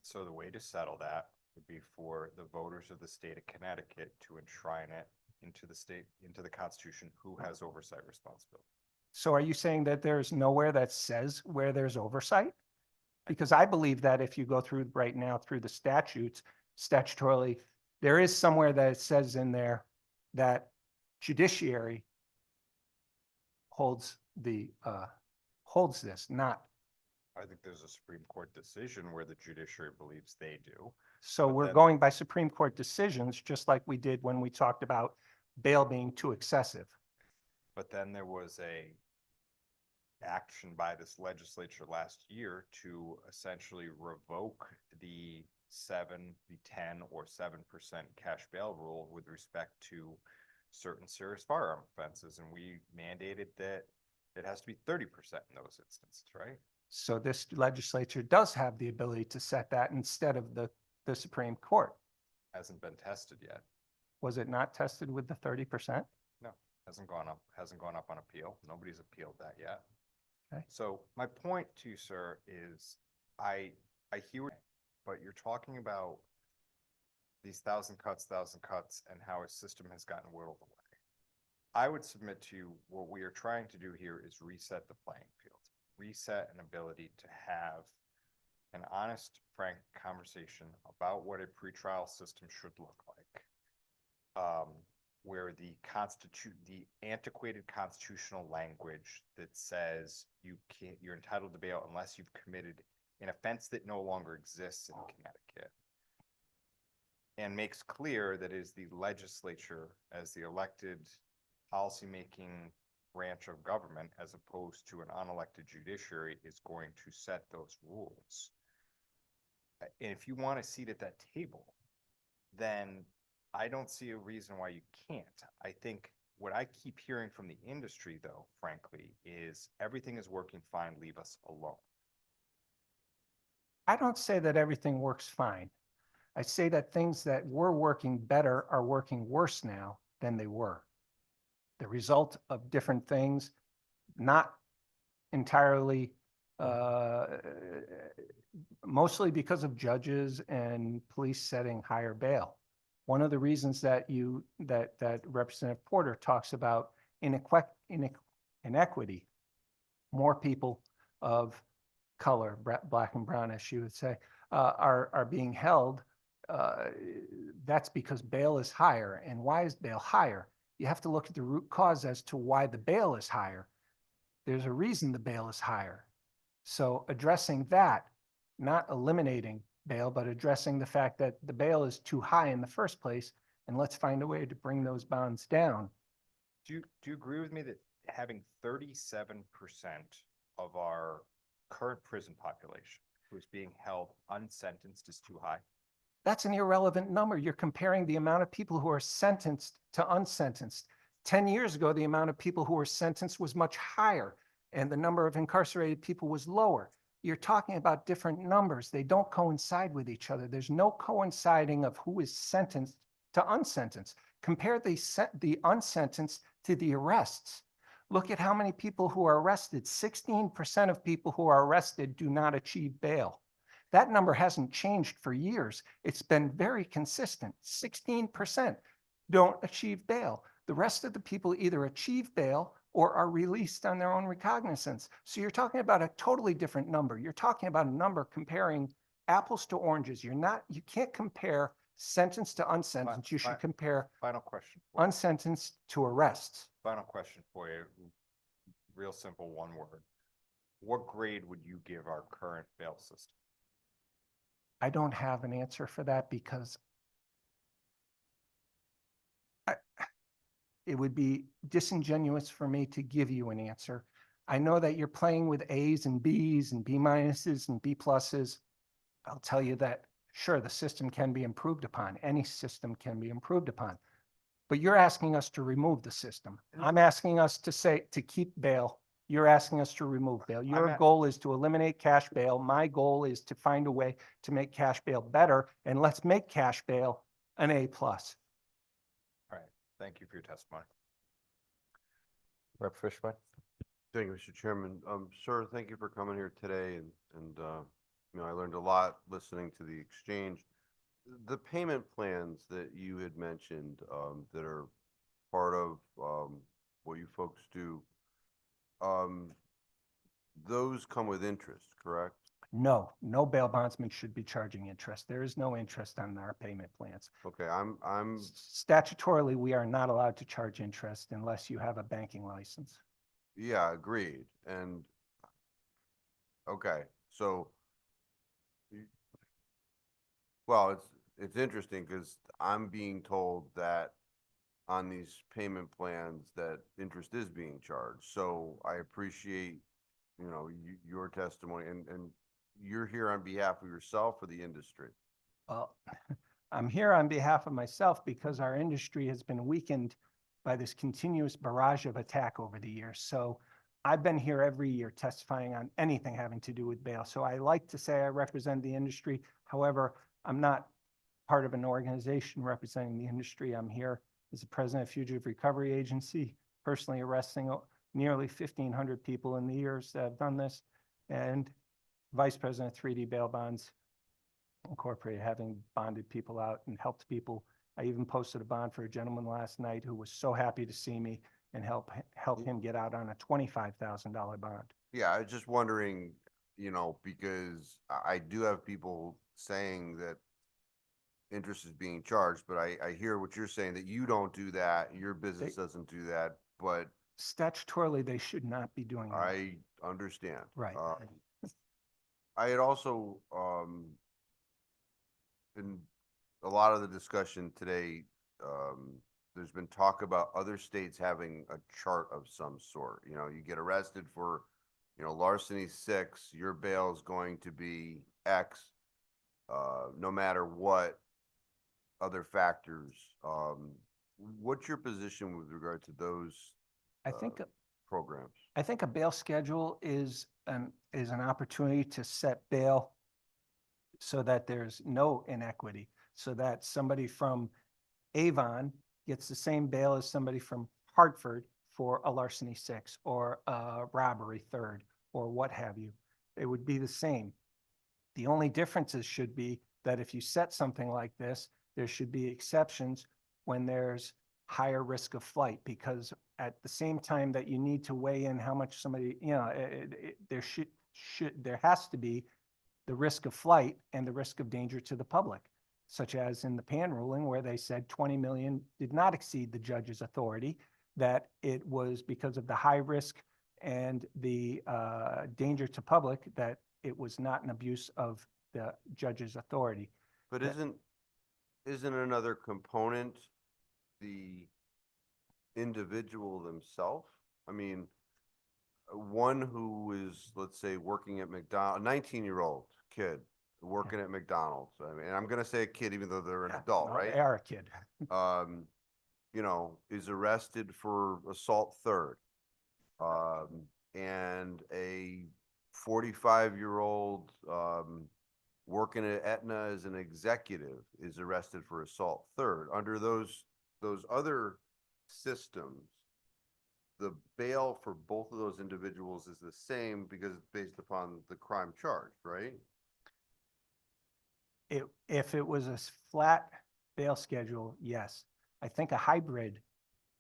So the way to settle that would be for the voters of the state of Connecticut to enshrine it into the Constitution, who has oversight responsibility. So are you saying that there's nowhere that says where there's oversight? Because I believe that if you go through right now through the statutes, statutorily, there is somewhere that it says in there that judiciary holds this, not. I think there's a Supreme Court decision where the judiciary believes they do. So But we're then- going by Supreme Court decisions, just like we did when we talked about bail being too excessive. But then there was a action by this legislature last year to essentially revoke the 10, or 7% cash bail rule with respect to certain serious firearm offenses. And we mandated that it has to be 30% in those instances, right? So this legislature does have the ability to set that instead of the Supreme Court. Hasn't been tested yet. Was it not tested with the 30%? No, hasn't gone up on appeal. Nobody's appealed that yet. Okay. So my point to you, sir, is I hear, but you're talking about these 1,000 cuts, and how a system has gotten whittled away. I would submit to you what we are trying to do here is reset the playing field, reset an ability to have an honest, frank conversation about what a pretrial system should look like. Where the antiquated constitutional language that says you're entitled to bail unless you've committed an offense that no longer exists in Connecticut, and makes clear that it is the legislature as the elected policymaking branch of government, as opposed to an unelected judiciary, is going to set those rules. And if you want a seat at that table, then I don't see a reason why you can't. I think what I keep hearing from the industry, though, frankly, is everything is working fine, leave us alone. I don't say that everything works fine. I say that things that were working better are working worse now than they were. The result of different things, not entirely, mostly because of judges and police setting higher bail. One of the reasons that Representative Porter talks about inequity, more people of color, black and brown, as she would say, are being held. That's because bail is higher. And why is bail higher? You have to look at the root cause as to why the bail is higher. There's a reason the bail is higher. So addressing that, not eliminating bail, but addressing the fact that the bail is too high in the first place, and let's find a way to bring those bounds down. Do you agree with me that having 37% of our current prison population who is being held unsentenced is too high? That's an irrelevant number. You're comparing the amount of people who are sentenced to unsentenced. 10 years ago, the amount of people who were sentenced was much higher, and the number of incarcerated people was lower. You're talking about different numbers. They don't coincide with each other. There's no coinciding of who is sentenced to unsentenced. Compare the unsentenced to the arrests. Look at how many people who are arrested. 16% of people who are arrested do not achieve bail. That number hasn't changed for years. It's been very consistent. 16% don't achieve bail. The rest of the people either achieve bail or are released on their own recognizance. So you're talking about a totally different number. You're talking about a number comparing apples to oranges. You can't compare Sentenced to unsentence, you should compare Final question. for you. unsentenced to arrests. Final question for you. Real simple, one word. What grade would you give our current bail system? I don't have an answer for that because it would be disingenuous for me to give you an answer. I know that you're playing with A's and B's and B minuses and B pluses. I'll tell you that, sure, the system can be improved upon. Any system can be improved upon. But you're asking us to remove the system. I'm asking us to say, to keep bail. You're asking us to remove bail. Your goal is to eliminate cash bail. My goal is to find a way to make cash bail better, and let's make cash bail an A+. All right, thank you for your testimony. Rep. Fishbein? Thank you, Mr. Chairman. Sir, thank you for coming here today and I learned a lot listening to the exchange. The payment plans that you had mentioned, that are part of, what you folks do, those come with interest, correct? No bail bondsman should be charging interest. There is no interest on our payment plans. Okay, I'm Statutorily, we are not allowed to charge interest unless you have a banking license. Yeah, agreed. And, okay, so, well, it's interesting because I'm being told that on these payment plans that interest is being charged. So I appreciate, your testimony and you're here on behalf of yourself or the industry? Well, I'm here on behalf of myself because our industry has been weakened by this continuous barrage of attack over the years. So I've been here every year testifying on anything having to do with bail. So I like to say I represent the industry. However, I'm not part of an organization representing the industry. I'm here as the president of Fugitive Recovery Agency, personally arresting nearly 1,500 people in the years that I've done this, and vice president of 3D Bail Bonds Incorporated, having bonded people out and helped people. I even posted a bond for a gentleman last night who was so happy to see me and help him get out on a $25,000 bond. Yeah, I was just wondering, because I do have people saying that interest is being charged, but I hear what you're saying, that you don't do that, your business doesn't do that, but Statutorily, they should not be doing that. I understand. Right. I had also, in a lot of the discussion today, there's been talk about other states having a chart of some sort. You get arrested for, larceny 6, your bail is going to be X, no matter what other factors. What's your position with regard to those I think programs? I think a bail schedule is an opportunity to set bail so that there's no inequity, so that somebody from Avon gets the same bail as somebody from Hartford for a larceny 6 or a robbery 3rd or what have you. It would be the same. The only differences should be that if you set something like this, there should be exceptions when there's higher risk of flight, because at the same time that you need to weigh in how much somebody, there has to be the risk of flight and the risk of danger to the public, such as in the Pan ruling where they said 20 million did not exceed the judge's authority, that it was because of the high risk and the danger to public that it was not an abuse of the judge's authority. But isn't another component the individual themselves? I mean, one who is, let's say, working at McDonald's, a 19-year-old kid working at McDonald's. I mean, I'm going to say a kid, even though they're an adult, No, right? They are a kid. Is arrested for assault 3rd. And a 45-year-old working at Aetna as an executive is arrested for assault 3rd. Under those other systems, the bail for both of those individuals is the same because it's based upon the crime charged, right? If it was a flat bail schedule, yes. I think a hybrid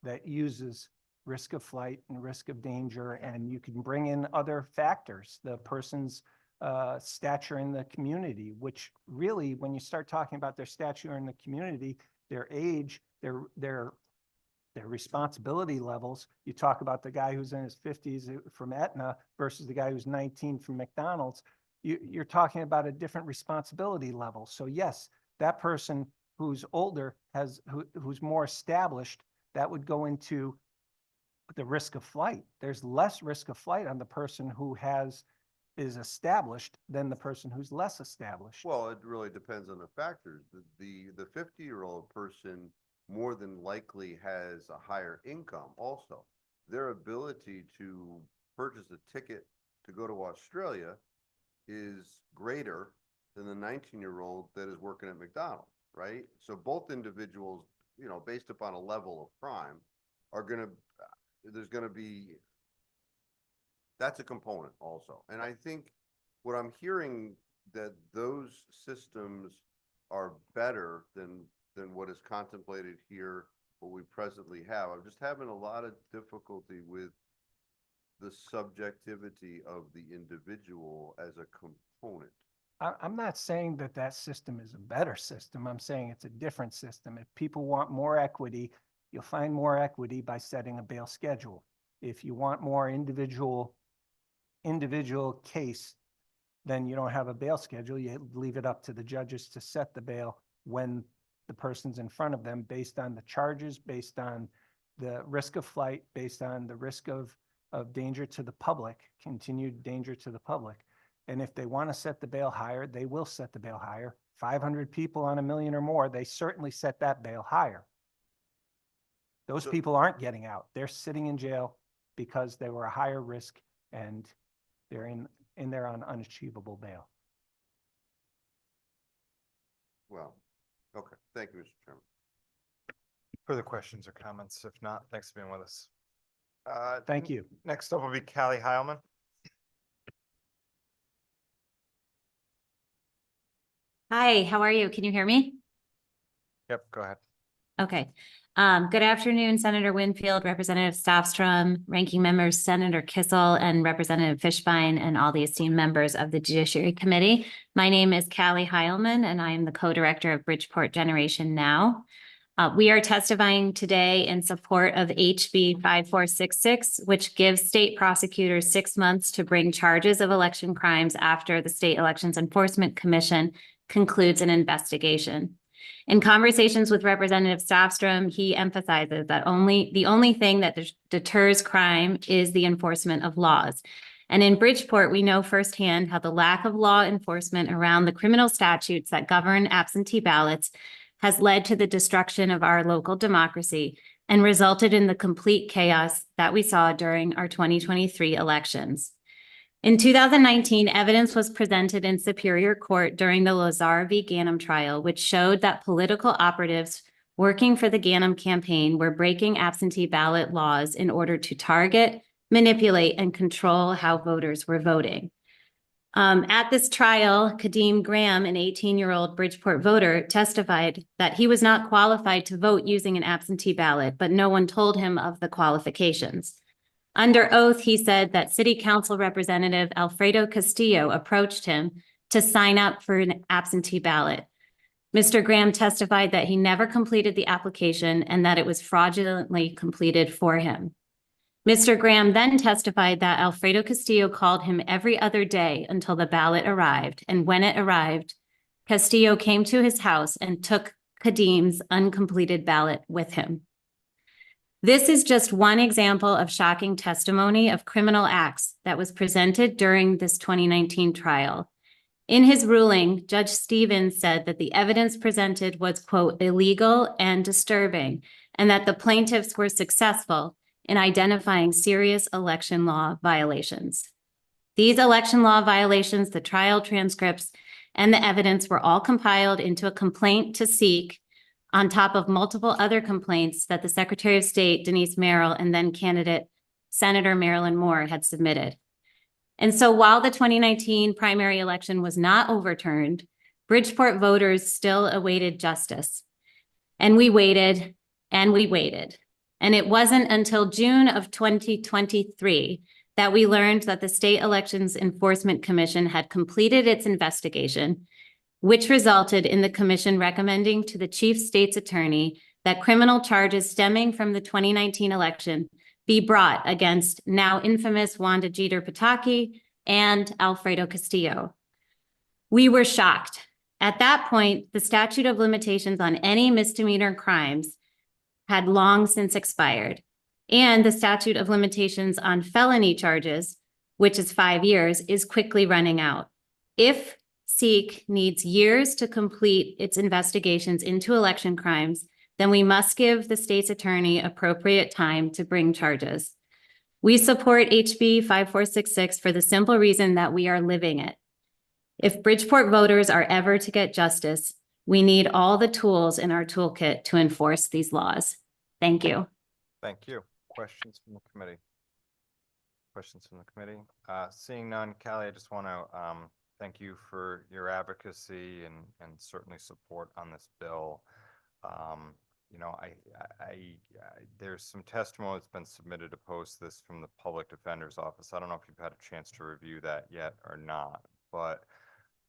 that uses risk of flight and risk of danger, and you can bring in other factors, the person's stature in the community, which really, when you start talking about their stature in the community, their age, their responsibility levels, you talk about the guy who's in his 50s from Aetna versus the guy who's 19 from McDonald's, you're talking about a different responsibility level. So yes, that person who's older who's more established, that would go into the risk of flight. There's less risk of flight on the person who is established than the person who's less established. Well, it really depends on the factors. The 50-year-old person more than likely has a higher income also. Their ability to purchase a ticket to go to Australia is greater than the 19-year-old that is working at McDonald's, right? So both individuals, you know, based upon a level of crime, that's a component also. And I think what I'm hearing, that those systems are better than what is contemplated here, what we presently have. I'm just having a lot of difficulty with the subjectivity of the individual as a component. I'm not saying that that system is a better system. I'm saying it's a different system. If people want more equity, you'll find more equity by setting a bail schedule. If you want more individual case, then you don't have a bail schedule. You leave it up to the judges to set the bail when the person's in front of them, based on the charges, based on the risk of flight, based on the risk of danger to the public, continued danger to the public. And if they want to set the bail higher, they will set the bail higher. 500 people on $1 million or more, they certainly set that bail higher. Those people aren't getting out. They're sitting in jail because they were a higher risk and they're in there on unachievable bail. Well, okay. Thank you, Mr. Chairman. Further questions or comments? If not, thanks for being with us. Thank you. Next up will be Callie Heilman. Hi, how are you? Can you hear me? Yep, go ahead. Okay. Good afternoon, Senator Winfield, Representative Staffstrom, Ranking Members Senator Kissel, and Representative Fishbein, and all the esteemed members of the Judiciary Committee. My name is Callie Heilman, and I am the co-director of Bridgeport Generation Now. We are testifying today in support of HB 5466, which gives state prosecutors 6 months to bring charges of election crimes after the State Elections Enforcement Commission concludes an investigation. In conversations with Representative Staffstrom, he emphasizes that the only thing that deters crime is the enforcement of laws. And in Bridgeport, we know firsthand how the lack of law enforcement around the criminal statutes that govern absentee ballots has led to the destruction of our local democracy and resulted in the complete chaos that we saw during our 2023 elections. In 2019, evidence was presented in Superior Court during the Lazar v. Ganim trial, which showed that political operatives working for the Ganim campaign were breaking absentee ballot laws in order to target, manipulate, and control how voters were voting. At this trial, Kadeem Graham, an 18-year-old Bridgeport voter, testified that he was not qualified to vote using an absentee ballot, but no one told him of the qualifications. Under oath, he said that City Council Representative Alfredo Castillo approached him to sign up for an absentee ballot. Mr. Graham testified that he never completed the application and that it was fraudulently completed for him. Mr. Graham then testified that Alfredo Castillo called him every other day until the ballot arrived, and when it arrived, Castillo came to his house and took Kadeem's uncompleted ballot with him. This is just one example of shocking testimony of criminal acts that was presented during this 2019 trial. In his ruling, Judge Stevens said that the evidence presented was, quote, illegal and disturbing, and that the plaintiffs were successful in identifying serious election law violations. These election law violations, the trial transcripts, and the evidence were all compiled into a complaint to seek, on top of multiple other complaints that the Secretary of State, Denise Merrill, and then candidate Senator Marilyn Moore had submitted. And so while the 2019 primary election was not overturned, Bridgeport voters still awaited justice. And we waited, and we waited. And it wasn't until June of 2023 that we learned that the State Elections Enforcement Commission had completed its investigation, which resulted in the commission recommending to the chief state's attorney that criminal charges stemming from the 2019 election be brought against now infamous Wanda Jeter Pataki and Alfredo Castillo. We were shocked. At that point, the statute of limitations on any misdemeanor crimes had long since expired, and the statute of limitations on felony charges, which is 5 years, is quickly running out. If SEEK needs years to complete its investigations into election crimes, then we must give the state's attorney appropriate time to bring charges. We support HB 5466 for the simple reason that we are living it. If Bridgeport voters are ever to get justice, we need all the tools in our toolkit to enforce these laws. Thank you. Thank you. Questions from the committee? Questions from the committee? Seeing none, Callie, I just want to thank you for your advocacy and certainly support on this bill. You know, there's some testimony that's been submitted to post this from the Public Defender's Office. I don't know if you've had a chance to review that yet or not, but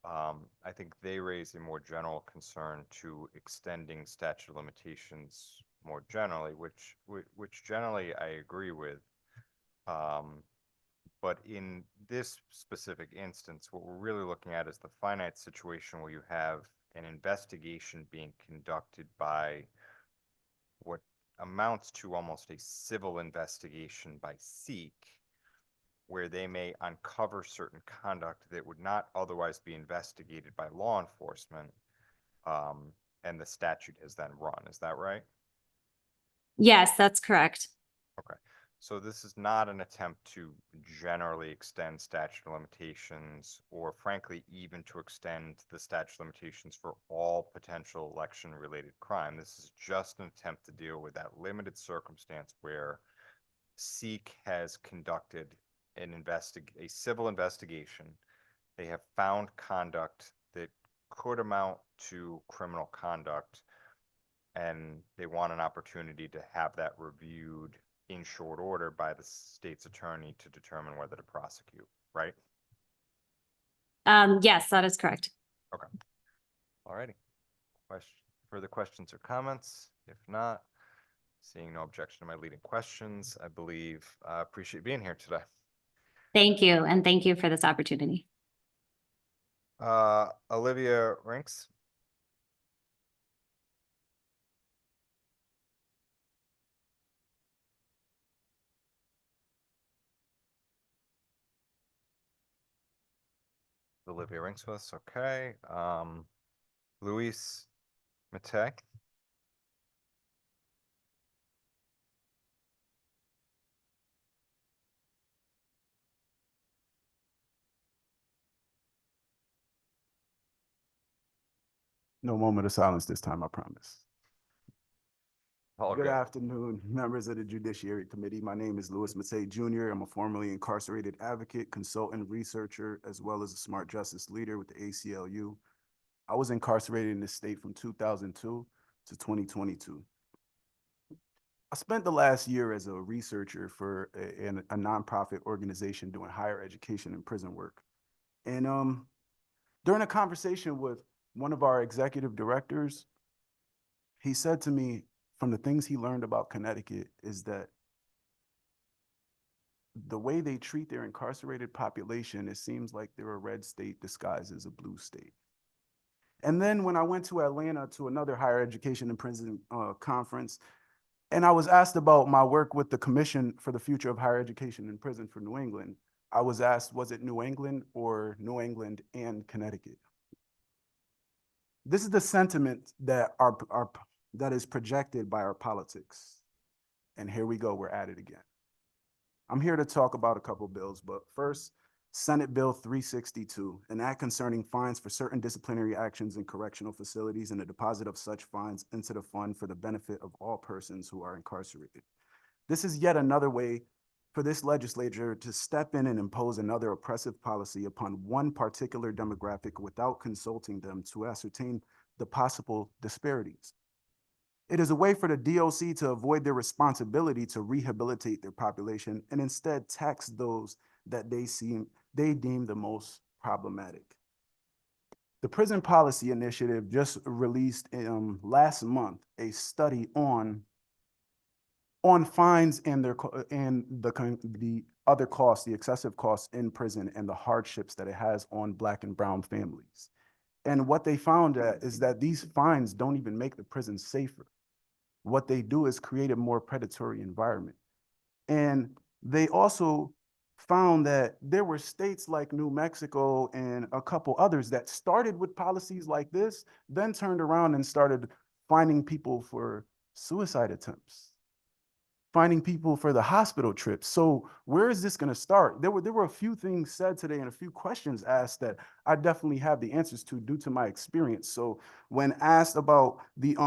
I think they raise a more general concern to extending statute of limitations more generally, which generally I agree with. But in this specific instance, what we're really looking at is the finite situation where you have an investigation being conducted by what amounts to almost a civil investigation by SEEK, where they may uncover certain conduct that would not otherwise be investigated by law enforcement, and the statute has then run. Is that right? Yes, that's correct. Okay. So this is not an attempt to generally extend statute of limitations, or frankly, even to extend the statute of limitations for all potential election-related crime. This is just an attempt to deal with that limited circumstance where SEEK has conducted a civil investigation. They have found conduct that could amount to criminal conduct, and they want an opportunity to have that reviewed in short order by the state's attorney to determine whether to prosecute, right? Yes, that is correct. Okay. All righty. Further questions or comments? If not, seeing no objection to my leading questions, I believe I appreciate being here today. Thank you, and thank you for this opportunity. Olivia Rinks. Olivia Rinks with us, okay. Luis Matei. No moment of silence this time, I promise. All Good good. afternoon, members of the Judiciary Committee. My name is Louis Matei Jr. I'm a formerly incarcerated advocate, consultant, researcher, as well as a smart justice leader with the ACLU. I was incarcerated in this state from 2002 to 2022. I spent the last year as a researcher for a nonprofit organization doing higher education and prison work. And during a conversation with one of our executive directors, he said to me, from the things he learned about Connecticut is that the way they treat their incarcerated population, it seems like they're a red state disguised as a blue state. And then when I went to Atlanta to another higher education and prison conference, and I was asked about my work with the Commission for the Future of Higher Education and Prison for New England, I was asked, was it New England or New England and Connecticut? This is the sentiment that that is projected by our politics. And here we go, we're at it again. I'm here to talk about a couple bills, but first, Senate Bill 362, an act concerning fines for certain disciplinary actions in correctional facilities and the deposit of such fines into the fund for the benefit of all persons who are incarcerated. This is yet another way for this legislature to step in and impose another oppressive policy upon one particular demographic without consulting them to ascertain the possible disparities. It is a way for the DOC to avoid their responsibility to rehabilitate their population and instead tax those that they deem the most problematic. The Prison Policy Initiative just released last month a study on fines and the other costs, the excessive costs in prison and the hardships that it has on Black and brown families. And what they found is that these fines don't even make the prison safer. What they do is create a more predatory environment. And they also found that there were states like New Mexico and a couple others that started with policies like this, then turned around and started finding people for suicide attempts, finding people for the hospital trips. So where is this going to start? There were a few things said today and a few questions asked that I definitely have the answers to due to my experience. So when asked about the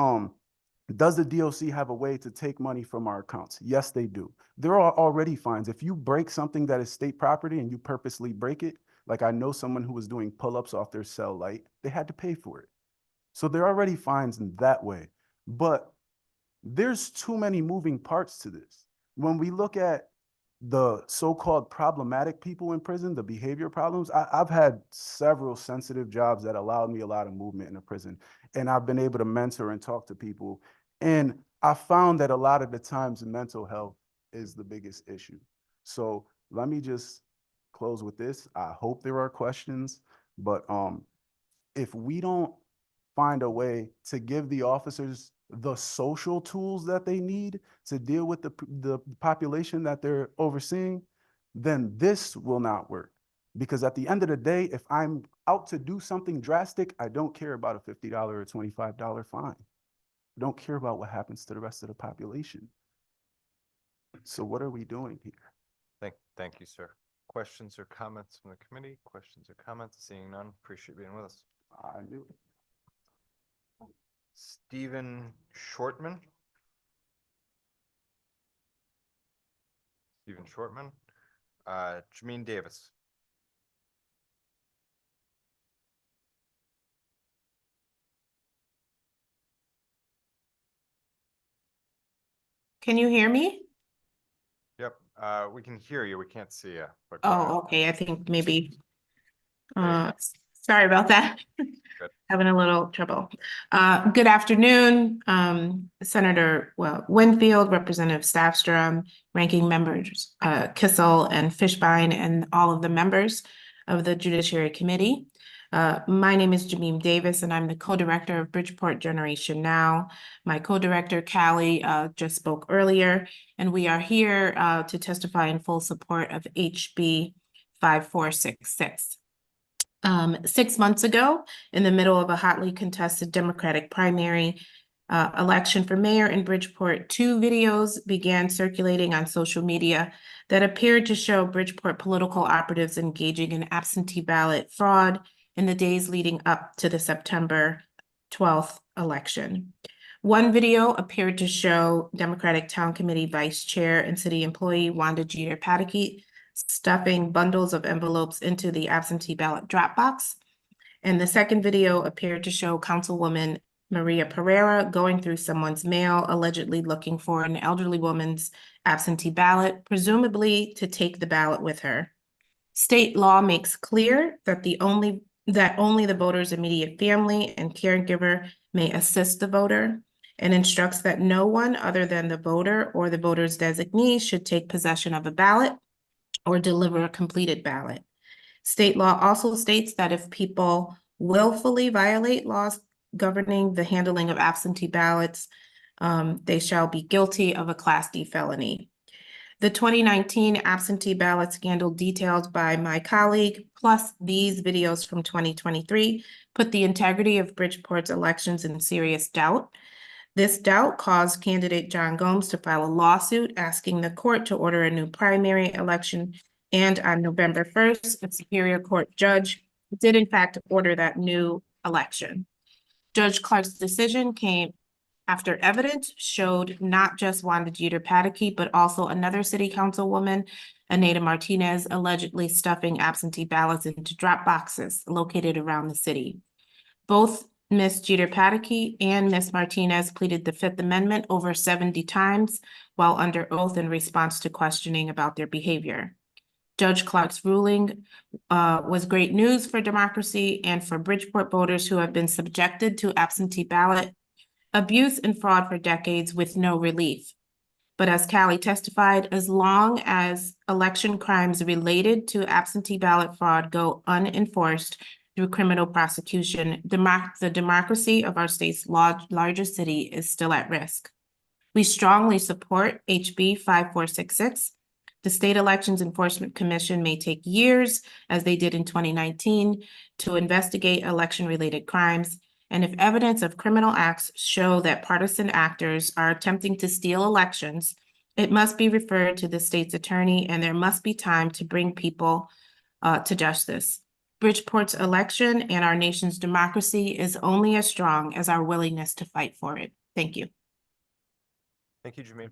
does the DOC have a way to take money from our accounts? Yes, they do. There are already fines. If you break something that is state property and you purposely break it, like I know someone who was doing pull-ups off their cell light, they had to pay for it. So there are already fines in that way. But there's too many moving parts to this. When we look at the so-called problematic people in prison, the behavior problems, I've had several sensitive jobs that allowed me a lot of movement in a prison. And I've been able to mentor and talk to people. And I found that a lot of the times mental health is the biggest issue. So let me just close with this. I hope there are questions, but if we don't find a way to give the officers the social tools that they need to deal with the population that they're overseeing, then this will not work. Because at the end of the day, if I'm out to do something drastic, I don't care about a $50 or $25 fine. I don't care about what happens to the rest of the population. So what are we doing here? Thank you, sir. Questions or comments from the committee? Questions or comments? Seeing none, appreciate being with us. I knew it. Stephen Shortman. Jameen Davis. Can you hear me? Yep, we can hear you. We can't see you. But go ahead. Oh, okay. I think maybe, sorry about that. Having a little trouble. Good afternoon, Senator Winfield, Representative Staffstrom, Ranking Members Kissel and Fishbein, and all of the members of the Judiciary Committee. My name is Jameen Davis, and I'm the co-director of Bridgeport Generation Now. My co-director, Callie, just spoke earlier, and we are here to testify in full support of HB 5466. 6 months ago, in the middle of a hotly contested Democratic primary election for mayor in Bridgeport, 2 videos began circulating on social media that appeared to show Bridgeport political operatives engaging in absentee ballot fraud in the days leading up to the September 12th election. One video appeared to show Democratic Town Committee Vice Chair and City employee Wanda Jeter-Pataky stuffing bundles of envelopes into the absentee ballot drop box. And the second video appeared to show Councilwoman Maria Pereira going through someone's mail, allegedly looking for an elderly woman's absentee ballot, presumably to take the ballot with her. State law makes clear that only the voter's immediate family and caregiver may assist the voter, and instructs that no one other than the voter or the voter's designee should take possession of a ballot or deliver a completed ballot. State law also states that if people willfully violate laws governing the handling of absentee ballots, they shall be guilty of a Class D felony. The 2019 absentee ballot scandal detailed by my colleague, plus these videos from 2023, put the integrity of Bridgeport's elections in serious doubt. This doubt caused candidate John Gomes to file a lawsuit asking the court to order a new primary election. And on November 1st, a Superior Court judge did in fact order that new election. Judge Clark's decision came after evidence showed not just Wanda Jeter-Pataky, but also another city councilwoman, Anita Martinez, allegedly stuffing absentee ballots into drop boxes located around the city. Both Ms. Jeter Pataki and Ms. Martinez pleaded the Fifth Amendment over 70 times while under oath in response to questioning about their behavior. Judge Clark's ruling was great news for democracy and for Bridgeport voters who have been subjected to absentee ballot abuse and fraud for decades with no relief. But as Callie testified, as long as election crimes related to absentee ballot fraud go unenforced through criminal prosecution, the democracy of our state's largest city is still at risk. We strongly support HB 5466. The State Elections Enforcement Commission may take years, as they did in 2019, to investigate election-related crimes. And if evidence of criminal acts show that partisan actors are attempting to steal elections, it must be referred to the state's attorney, and there must be time to bring people to justice. Bridgeport's election and our nation's democracy is only as strong as our willingness to fight for it. Thank you. Thank you, Jameen.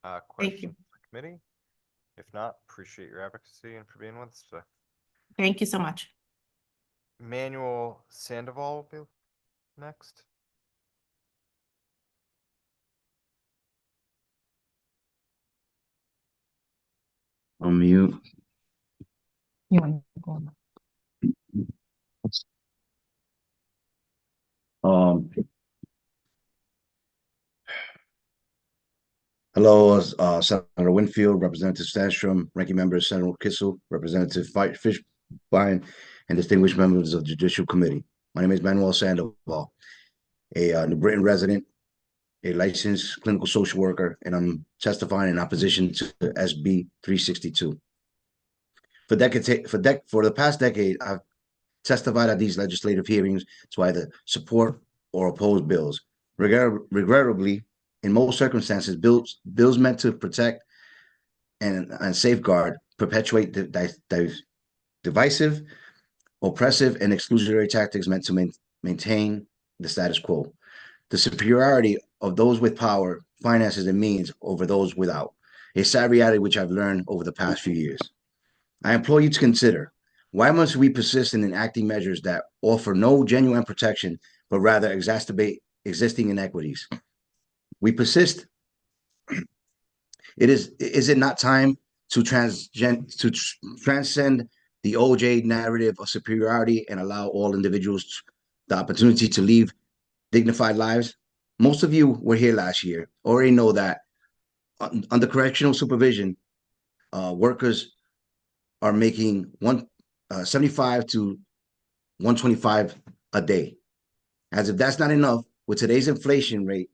Thank Questions you. from the committee? If not, appreciate your advocacy and for being with us today. Thank you so much. Manuel Sandoval will be next. On mute. Hello, Senator Winfield, Representative Stanstrom, Ranking Member Senator Kissel, Representative Fishbein, and distinguished members of the Judicial Committee. My name is Manuel Sandoval, a New Britain resident, a licensed clinical social worker, and I'm testifying in opposition to SB 362. For the past decade, I've testified at these legislative hearings to either support or oppose bills. Regrettably, in most circumstances, bills meant to protect and safeguard perpetuate divisive, oppressive, and exclusionary tactics meant to maintain the status quo. The superiority of those with power, finances, and means over those without. A sad reality which I've learned over the past few years. I implore you to consider, why must we persist in enacting measures that offer no genuine protection, but rather exacerbate existing inequities? We persist. Is it not time to transcend the OJ narrative of superiority and allow all individuals the opportunity to live dignified lives? Most of you were here last year, already know that under correctional supervision, workers are making 75 to 125 a day. As if that's not enough, with today's inflation rate,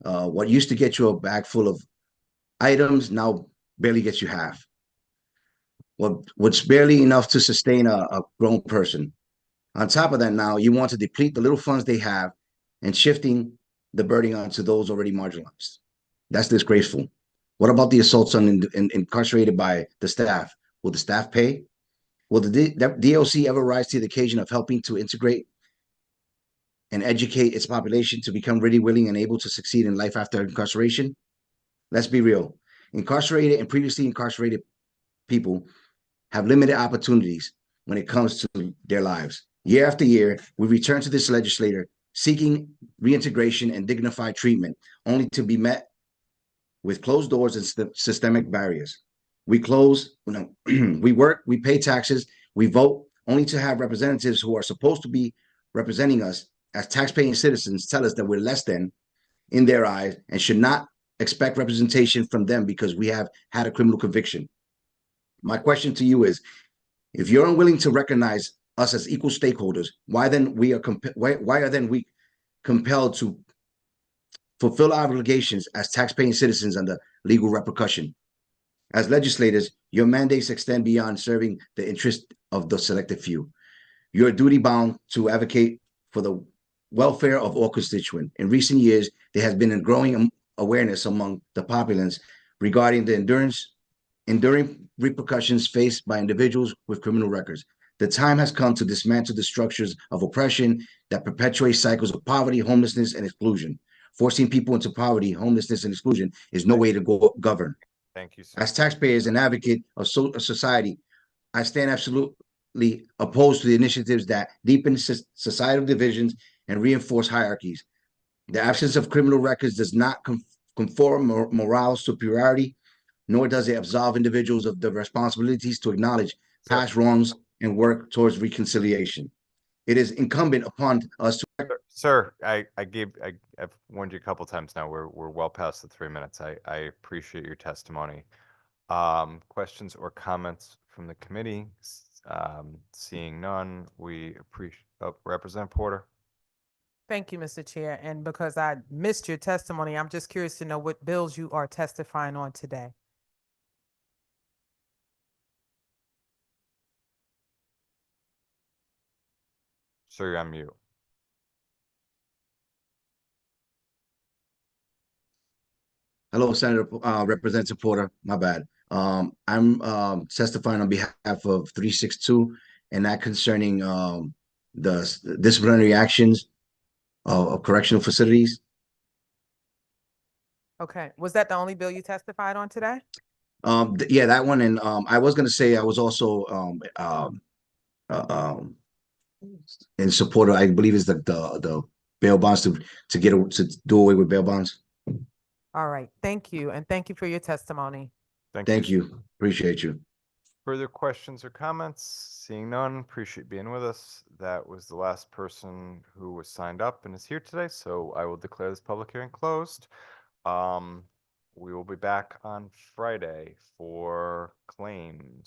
what used to get you a bag full of items now barely gets you half. What's barely enough to sustain a grown person. On top of that, now you want to deplete the little funds they have and shifting the burden onto those already marginalized. That's disgraceful. What about the assaults on incarcerated by the staff? Will the staff pay? Will the DLC ever rise to the occasion of helping to integrate and educate its population to become ready, willing, and able to succeed in life after incarceration? Let's be real. Incarcerated and previously incarcerated people have limited opportunities when it comes to their lives. Year after year, we return to this legislator seeking reintegration and dignified treatment, only to be met with closed doors and systemic barriers. We we work, we pay taxes, we vote, only to have representatives who are supposed to be representing us as taxpaying citizens tell us that we're less than in their eyes and should not expect representation from them because we have had a criminal conviction. My question to you is, if you're unwilling to recognize us as equal stakeholders, why are we compelled to fulfill our obligations as taxpaying citizens under legal repercussion? As legislators, your mandates extend beyond serving the interest of the selected few. You're duty-bound to advocate for the welfare of all constituents. In recent years, there has been a growing awareness among the populace regarding the enduring repercussions faced by individuals with criminal records. The time has come to dismantle the structures of oppression that perpetuate cycles of poverty, homelessness, and exclusion. Forcing people into poverty, homelessness, and exclusion is no way to govern. Thank you, sir. As taxpayers and advocate of society, I stand absolutely opposed to the initiatives that deepen societal divisions and reinforce hierarchies. The absence of criminal records does not conform moral superiority, nor does it absolve individuals of the responsibilities to acknowledge past wrongs and work towards reconciliation. It is incumbent upon us to. Sir, I've warned you a couple times now. We're well past the 3 minutes. I appreciate your testimony. Questions or comments from the committee? Seeing none, we appreciate, Representative Porter. Thank you, Mr. Chair. And because I missed your testimony, I'm just curious to know what bills you are testifying on today. Sir, you're on mute. Hello, Senator, Representative Porter, my bad. I'm testifying on behalf of 362, and that concerning the disciplinary actions of correctional facilities. Okay, was that the only bill you testified on today? Yeah, that one, and I was gonna say I was also in support of, I believe is the bail bonds to do away with bail bonds. All right, thank you, and thank you for your testimony. Thank you. Appreciate you. Further questions or comments? Seeing none, appreciate being with us. That was the last person who was signed up and is here today, so I will declare this public hearing closed. We will be back on Friday for claims.